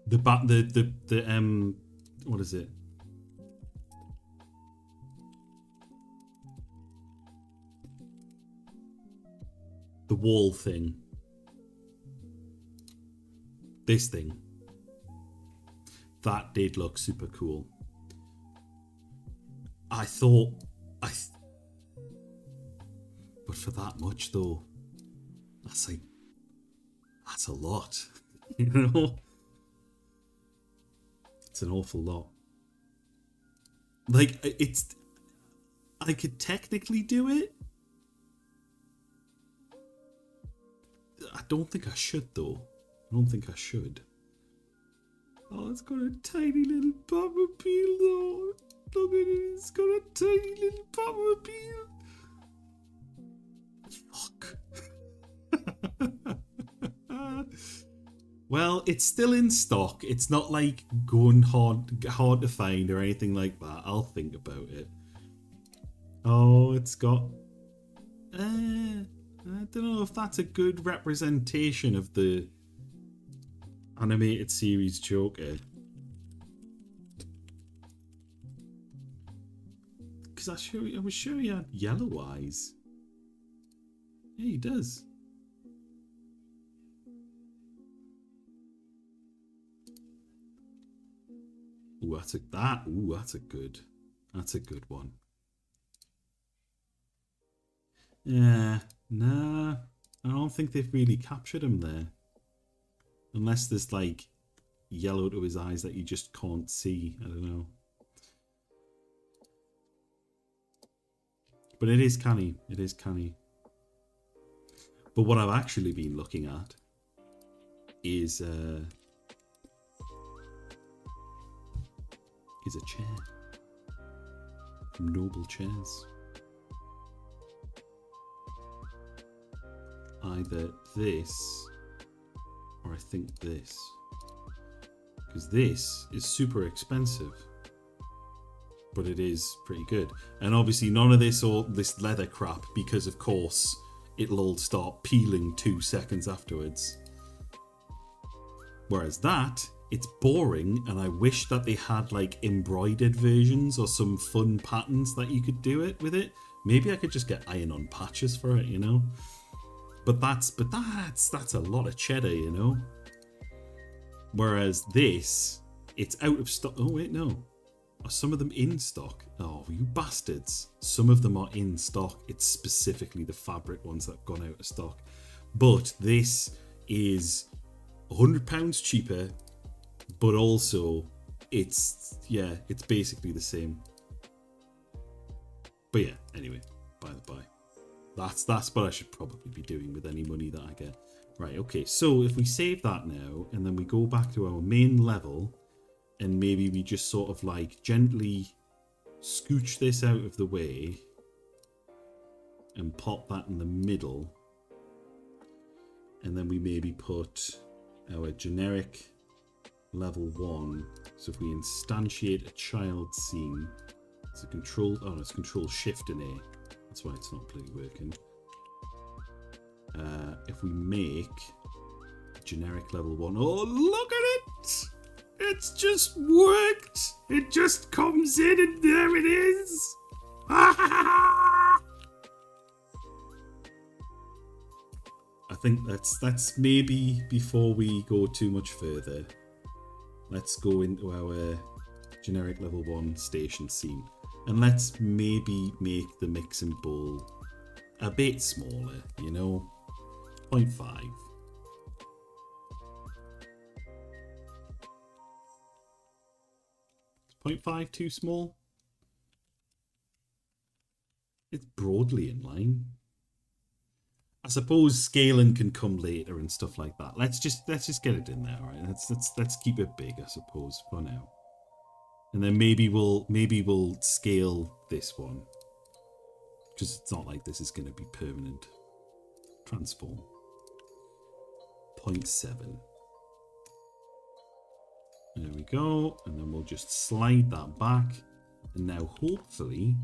The what is it? The wall thing. This thing. That did look super cool. I thought, but for that much though, that's a lot, you know? It's an awful lot. Like, I could technically do it. I don't think I should though. I don't think I should. Oh, it's got a tiny little Batmobile though. Look at it, it's got a tiny little Batmobile. Fuck. Well, it's still in stock. It's not like going hard to find or anything like that. I'll think about it. Oh, it's got... I don't know if that's a good representation of the animated series Joker. Because I was sure he had yellow eyes. Yeah, he does. Ooh, that's a good one. Yeah, nah, I don't think they've really captured him there. Unless there's like yellow to his eyes that you just can't see. I don't know. But it is canny. It is canny. But what I've actually been looking at is a chair from Noble Chairs. Either this or I think this, because this is super expensive, but it is pretty good. And obviously none of this or this leather crap, because of course it'll all start peeling 2 seconds afterwards. Whereas that, it's boring, and I wish that they had like embroidered versions or some fun patterns that you could do it with it. Maybe I could just get iron-on patches for it, you know. But that's a lot of cheddar, you know. Whereas this, it's out of stock. Oh wait, no. Are some of them in stock? Oh, you bastards. Some of them are in stock. It's specifically the fabric ones that have gone out of stock. But this is £100 cheaper, but also it's basically the same. But yeah, anyway, by the by. That's what I should probably be doing with any money that I get. Right, okay, so if we save that now, and then we go back to our main level, and maybe we just sort of like gently scooch this out of the way, and pop that in the middle, and then we maybe put our generic level 1. So if we instantiate a child scene, it's a control, it's control shift in A. That's why it's not bloody working. If we make generic level 1, oh look at it! It's just worked! It just comes in and there it is! I think that's maybe before we go too much further. Let's go into our generic level 1 station scene. And let's maybe make the mixing bowl a bit smaller, you know? 0.5. Is 0.5 too small? It's broadly in line. I suppose scaling can come later and stuff like that. Let's just get it in there, right? Let's keep it big, I suppose, for now. And then maybe we'll scale this one, because it's not like this is going to be permanent. Transform. 0.7. There we go, and then we'll just slide that back And now hopefully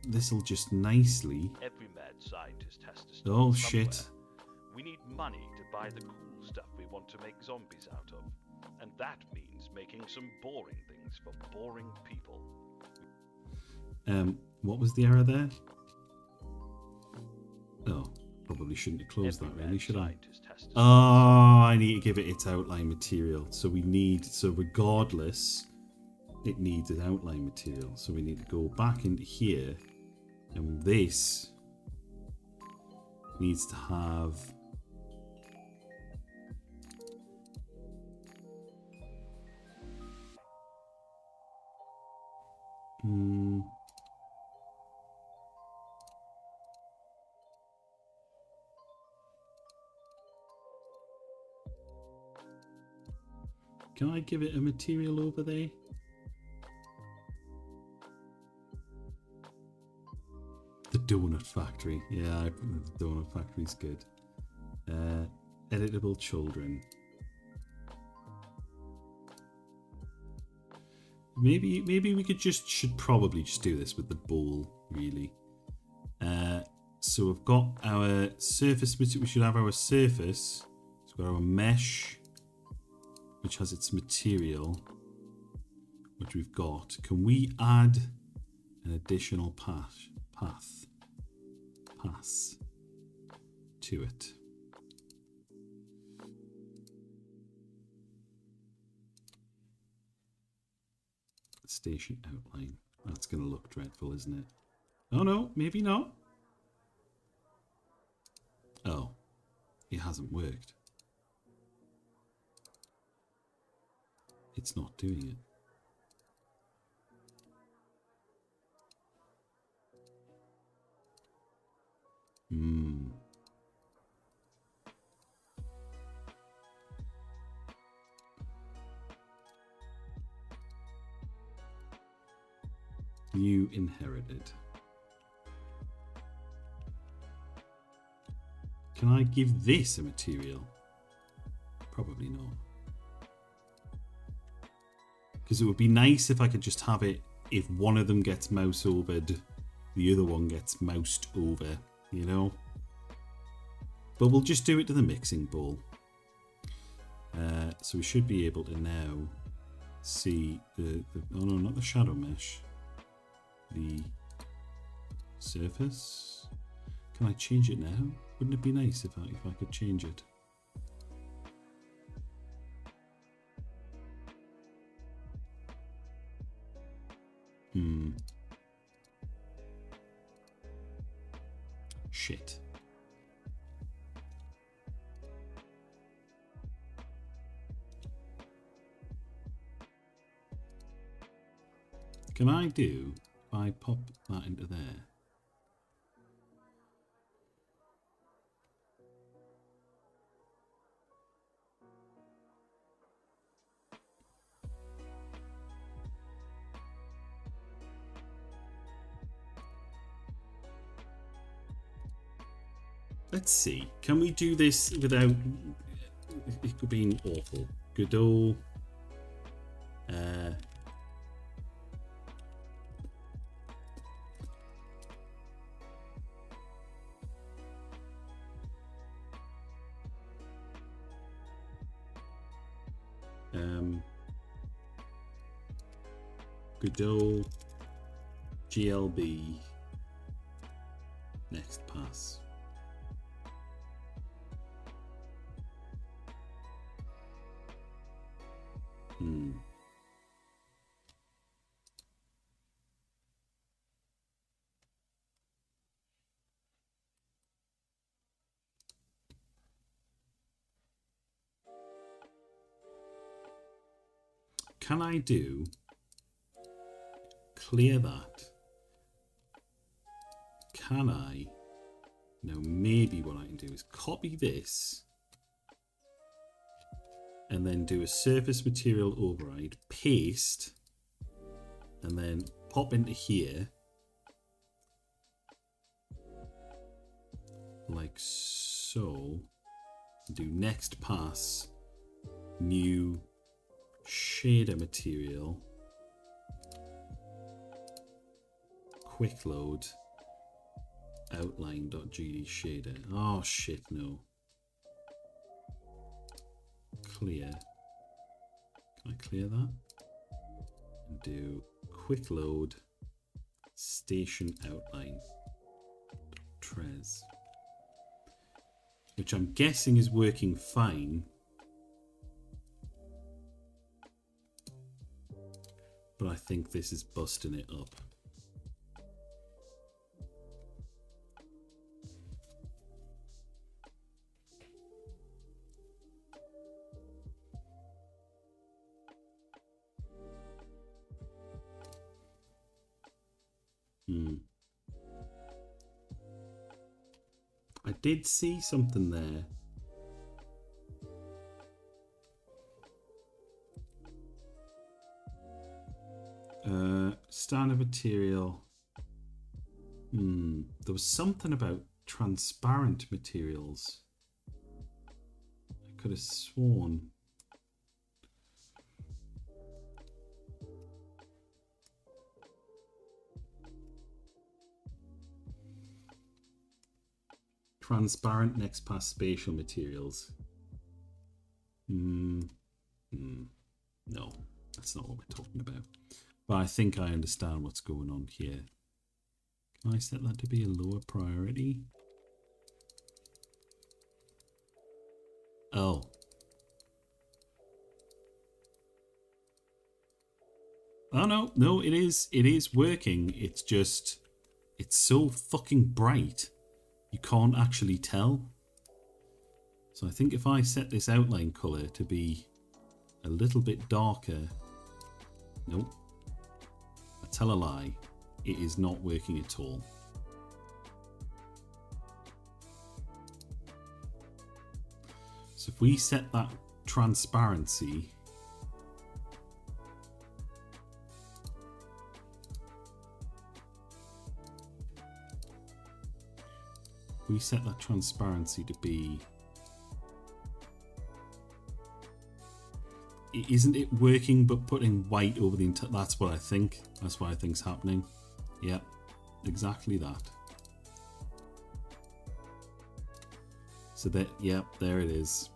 this will just nicely... Every mad scientist has to start Oh, somewhere. shit. We need money to buy the cool stuff we want to make zombies out of. And that means making some boring things for boring people. What was the error there? Oh, probably shouldn't have closed Every that really, mad should I? scientist has to Oh, I need to give it its outline material. So we need, so regardless, it needs an outline material. So we need to go back into here, and this needs to have... Can I give it a material over there? The Donut Factory. Yeah, the Donut Factory's good. Editable children. Maybe we could should probably just do this with the bowl, really. So we've got our surface. We should have our surface. So we've got our mesh, which has its material, which we've got. Can we add an additional pass to it? Station outline. That's going to look dreadful, isn't it? Oh no, maybe not. Oh, it hasn't worked. It's not doing it. You inherited. Can I give this a material? Probably not. Because it would be nice if I could just have it, if one of them gets mouse overed, the other one gets moused over, you know? But we'll just do it to the mixing bowl. So we should be able to now see the oh no, not the shadow mesh. The surface. Can I change it now? Wouldn't it be nice if I could change it? Shit. Can I do, if I pop that into there? Let's see. Can we do this without it being awful? Godot. Godot. GLB. Next pass. Can I do clear that? Can I? No, maybe what I can do is copy this and then do a surface material override, paste, and then pop into here like so. Do next pass, new shader material, quick load outline.gd shader. Oh shit, no. Clear. Can I clear that? And do quick load station outline trez, which I'm guessing is working fine, but I think this is busting it up. I did see something there. Standard material. There was something about transparent materials. I could have sworn. Transparent next pass spatial materials. No, that's not what we're talking about. But I think I understand what's going on here. Can I set that to be a lower priority? Oh. Oh no, it is working. It's just, it's so fucking bright. You can't actually tell. So I think if I set this outline color to be a little bit darker, nope, I tell a lie, it is not working at all. So if we set that transparency to be, isn't it working but putting white over the entire, that's what I think. That's what I think's happening. Yep, exactly that. So that, yep, there it is.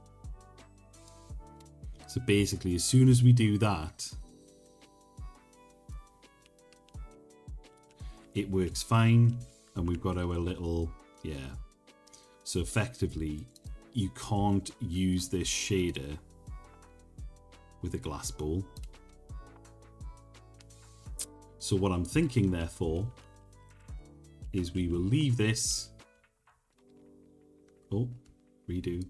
So basically, as soon as we do that, it works fine, and we've got our little, yeah. So effectively, you can't use this shader with a glass bowl. So what I'm thinking, therefore, is we will leave this. Oh, redo.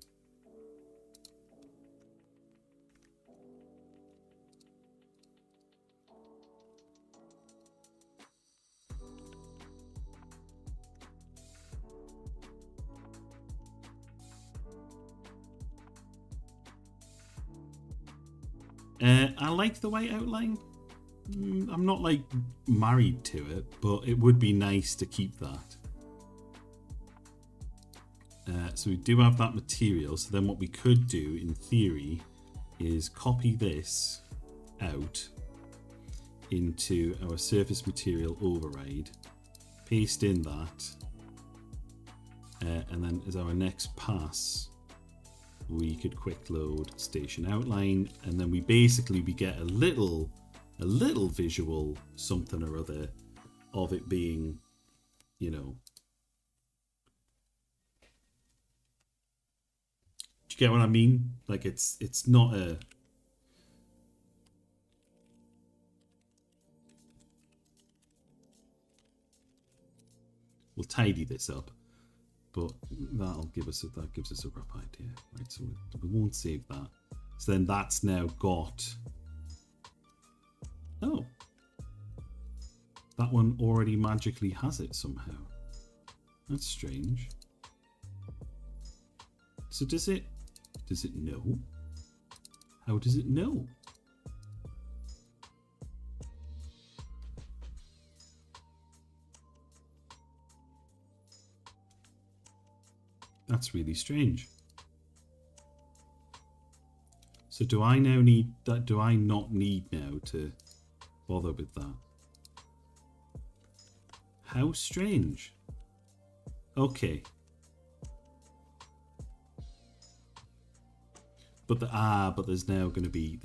I like the white outline. I'm not like married to it, but it would be nice to keep that. So we do have that material. So then what we could do in theory is copy this out into our surface material override, paste in that, and then as our next pass, we could quick load station outline, and then we get a little visual something or other of it being, you know. Do you get what I mean? Like it's not a, we'll tidy this up. But that gives us a rough idea, right? So we won't save that. So then that's now got, oh, that one already magically has it somehow. That's strange. So does it know? How does it know? That's really strange. So do I now need that? Do I not need now to bother with that? How strange. Okay. But there's now going to be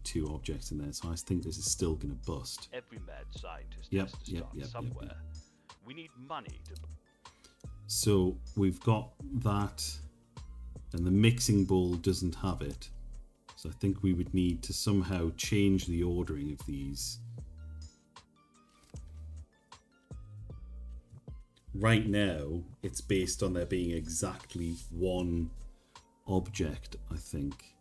2 objects in there, so I think this is still going to bust. Every mad scientist Yep, has to yep, start yep, yep, somewhere. yep. We need money to. So we've got that, and the mixing bowl doesn't have it. So I think we would need to somehow change the ordering of these. Right now, it's based on there being exactly 1 object, I think.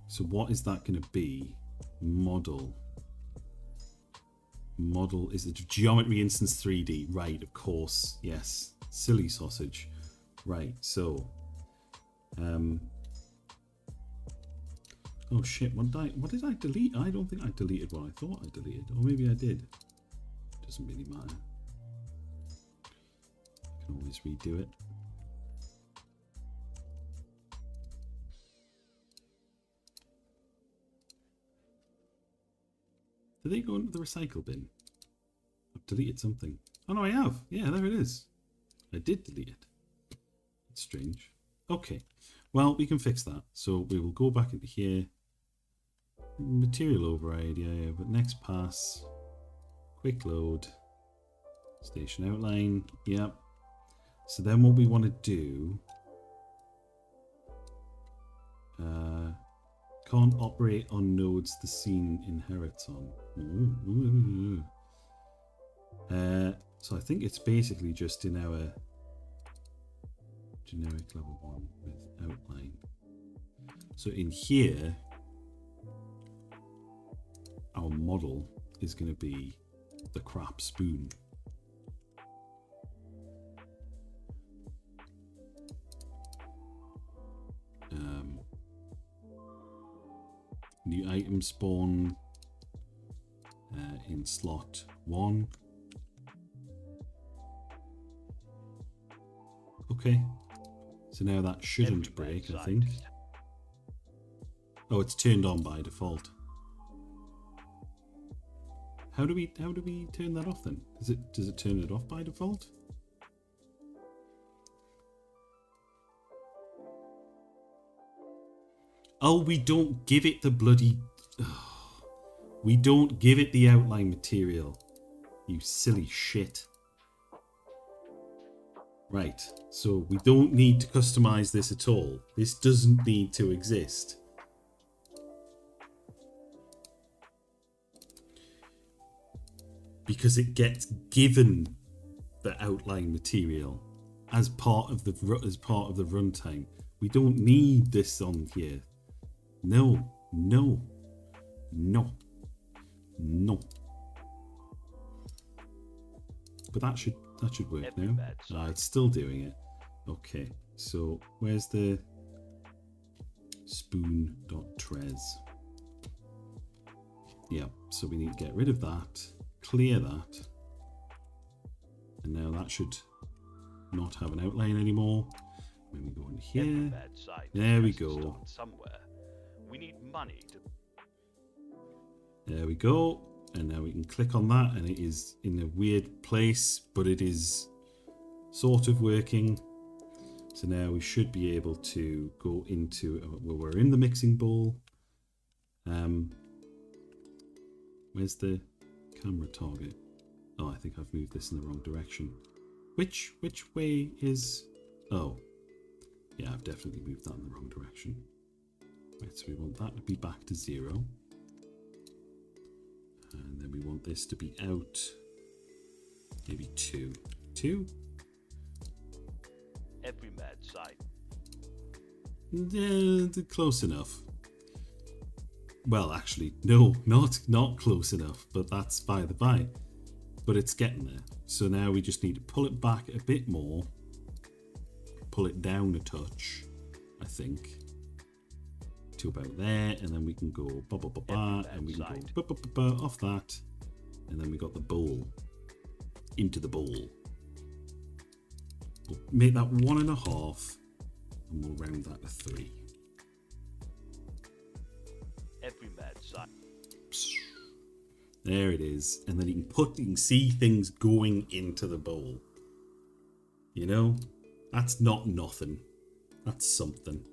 So what is that going to be? Model. Model is a geometry instance 3D. Right, of course. Yes. Silly sausage. Right, so oh shit, what did I delete? I don't think I deleted what I thought I deleted. Or maybe I did. Doesn't really matter. I can always redo it. Did they go into the recycle bin? I've deleted something. Oh no, I have. Yeah, there it is. I did delete it. It's strange. Okay. Well, we can fix that. So we will go back into here. Material override, yeah, but next pass. Quick load. Station outline. Yep. So then what we want to do... can't operate on nodes the scene inherits on. So I think it's basically just in our generic level 1 with outline. So in here, our model is going to be the crap spoon. New item spawn in slot 1. Okay. So now that shouldn't break, I think. Oh, it's turned on by default. How do we turn that off then? Does it turn it off by default? Oh, we don't give it the bloody... We don't give it the outline material. You silly shit. Right, so we don't need to customize this at all. This doesn't need to exist. Because it gets given the outline material as part of the runtime. We don't need this on here. No, no, no, no. But that should work now. It's still doing it. Okay, so where's the spoon.trez? Yeah, so we need to get rid of that, clear that, and now that should not have an outline anymore. When we go in here, there we go. We need money to... There we go. And now we can click on that and it is in a weird place, but it is sort of working. So now we should be able to go into, well, we're in the mixing bowl. Where's the camera target? Oh, I think I've moved this in the wrong direction. Which way is... Oh, yeah, I've definitely moved that in the wrong direction. Right, so we want that to be back to 0. And then we want this to be out, maybe 2. 2? Every mad site. Close enough. Well, actually, no, not close enough, but that's by the by. But it's getting there. So now we just need to pull it back a bit more. Pull it down a touch, I think. To about there, and then we can go ba ba ba ba, and we can go ba ba ba ba off that, and then we got the bowl into the bowl. We'll make that 1.5, and we'll round that to 3. Every mad site. There it is. And then you can see things going into the bowl. You know? That's not nothing. That's something.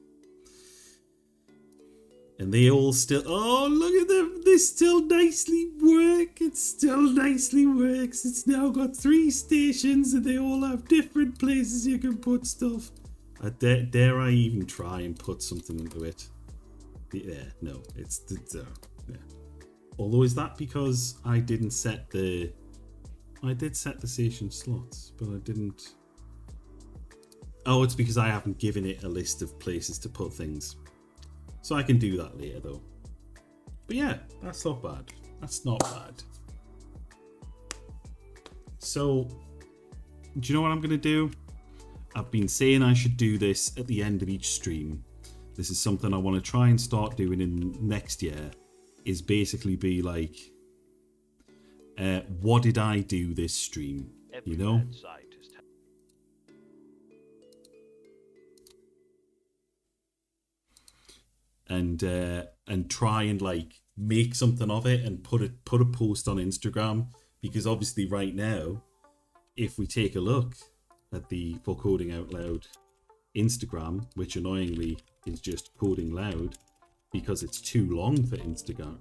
And they all still... Oh, look at them. They still nicely work. It still nicely works. It's now got 3 stations and they all have different places you can put stuff. Dare I even try and put something into it? Yeah, no. It's... yeah. Although, is that because I didn't set the... I did set the station slots, but I didn't... Oh, it's because I haven't given it a list of places to put things. So I can do that later, though. But yeah, that's not bad. That's not bad. So, do you know what I'm going to do? I've been saying I should do this at the end of each stream. This is something I want to try and start doing in next year. Is basically be like, what did I do this stream? You know? Every scientist and try and like make something of it and put a post on Instagram, because obviously right now, if we take a look at the For Coding Out Loud Instagram, which annoyingly is just Coding Loud because it's too long for Instagram.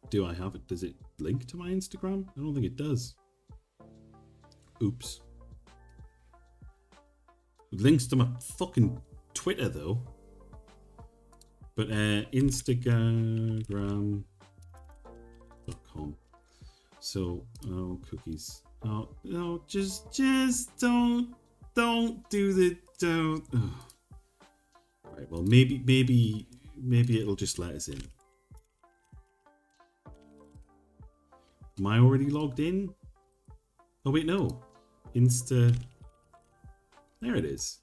Do I have it? Does it link to my Instagram? I don't think it does. Oops. It links to my fucking Twitter though. But Instagram.com. So, oh, cookies. Oh, no, just don't do the, don't. Oh. Right, well, maybe it'll just let us in. Am I already logged in? Oh wait, no. There it is.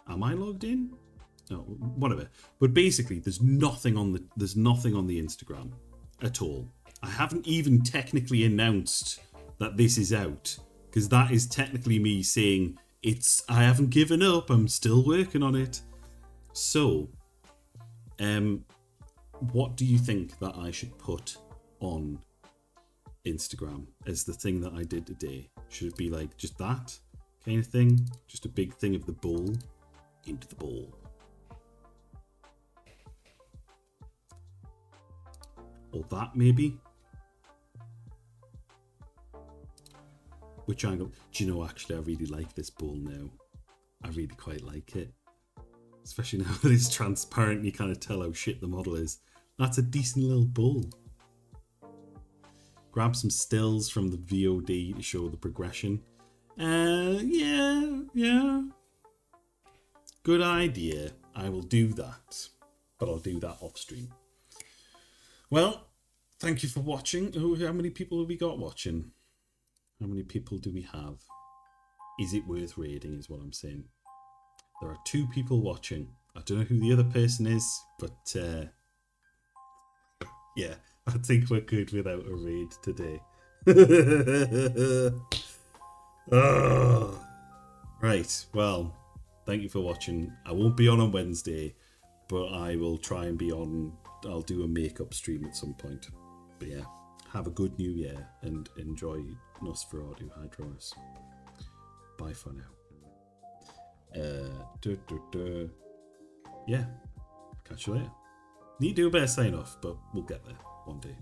Am I logged in? No, whatever. But basically, there's nothing on the Instagram at all. I haven't even technically announced that this is out, because that is technically me saying I haven't given up. I'm still working on it. So, what do you think that I should put on Instagram as the thing that I did today? Should it be like just that kind of thing? Just a big thing of the bowl into the bowl. Or that maybe? Which angle? Do you know, actually I really like this bowl now. I really quite like it. Especially now that it's transparent, you kind of tell how shit the model is. That's a decent little bowl. Grab some stills from the VOD to show the progression. Yeah. Good idea. I will do that. But I'll do that off stream. Well, thank you for watching. How many people have we got watching? How many people do we have? Is it worth raiding is what I'm saying. There are 2 people watching. I don't know who the other person is, but yeah, I think we're good without a raid today. Oh. Right, well, thank you for watching. I won't be on Wednesday, but I will try and be on. I'll do a makeup stream at some point. But yeah, have a good new year and enjoy Nosferatu Hydronis. Bye for now. Yeah, catch you later. Need to do a better sign off, but we'll get there one day.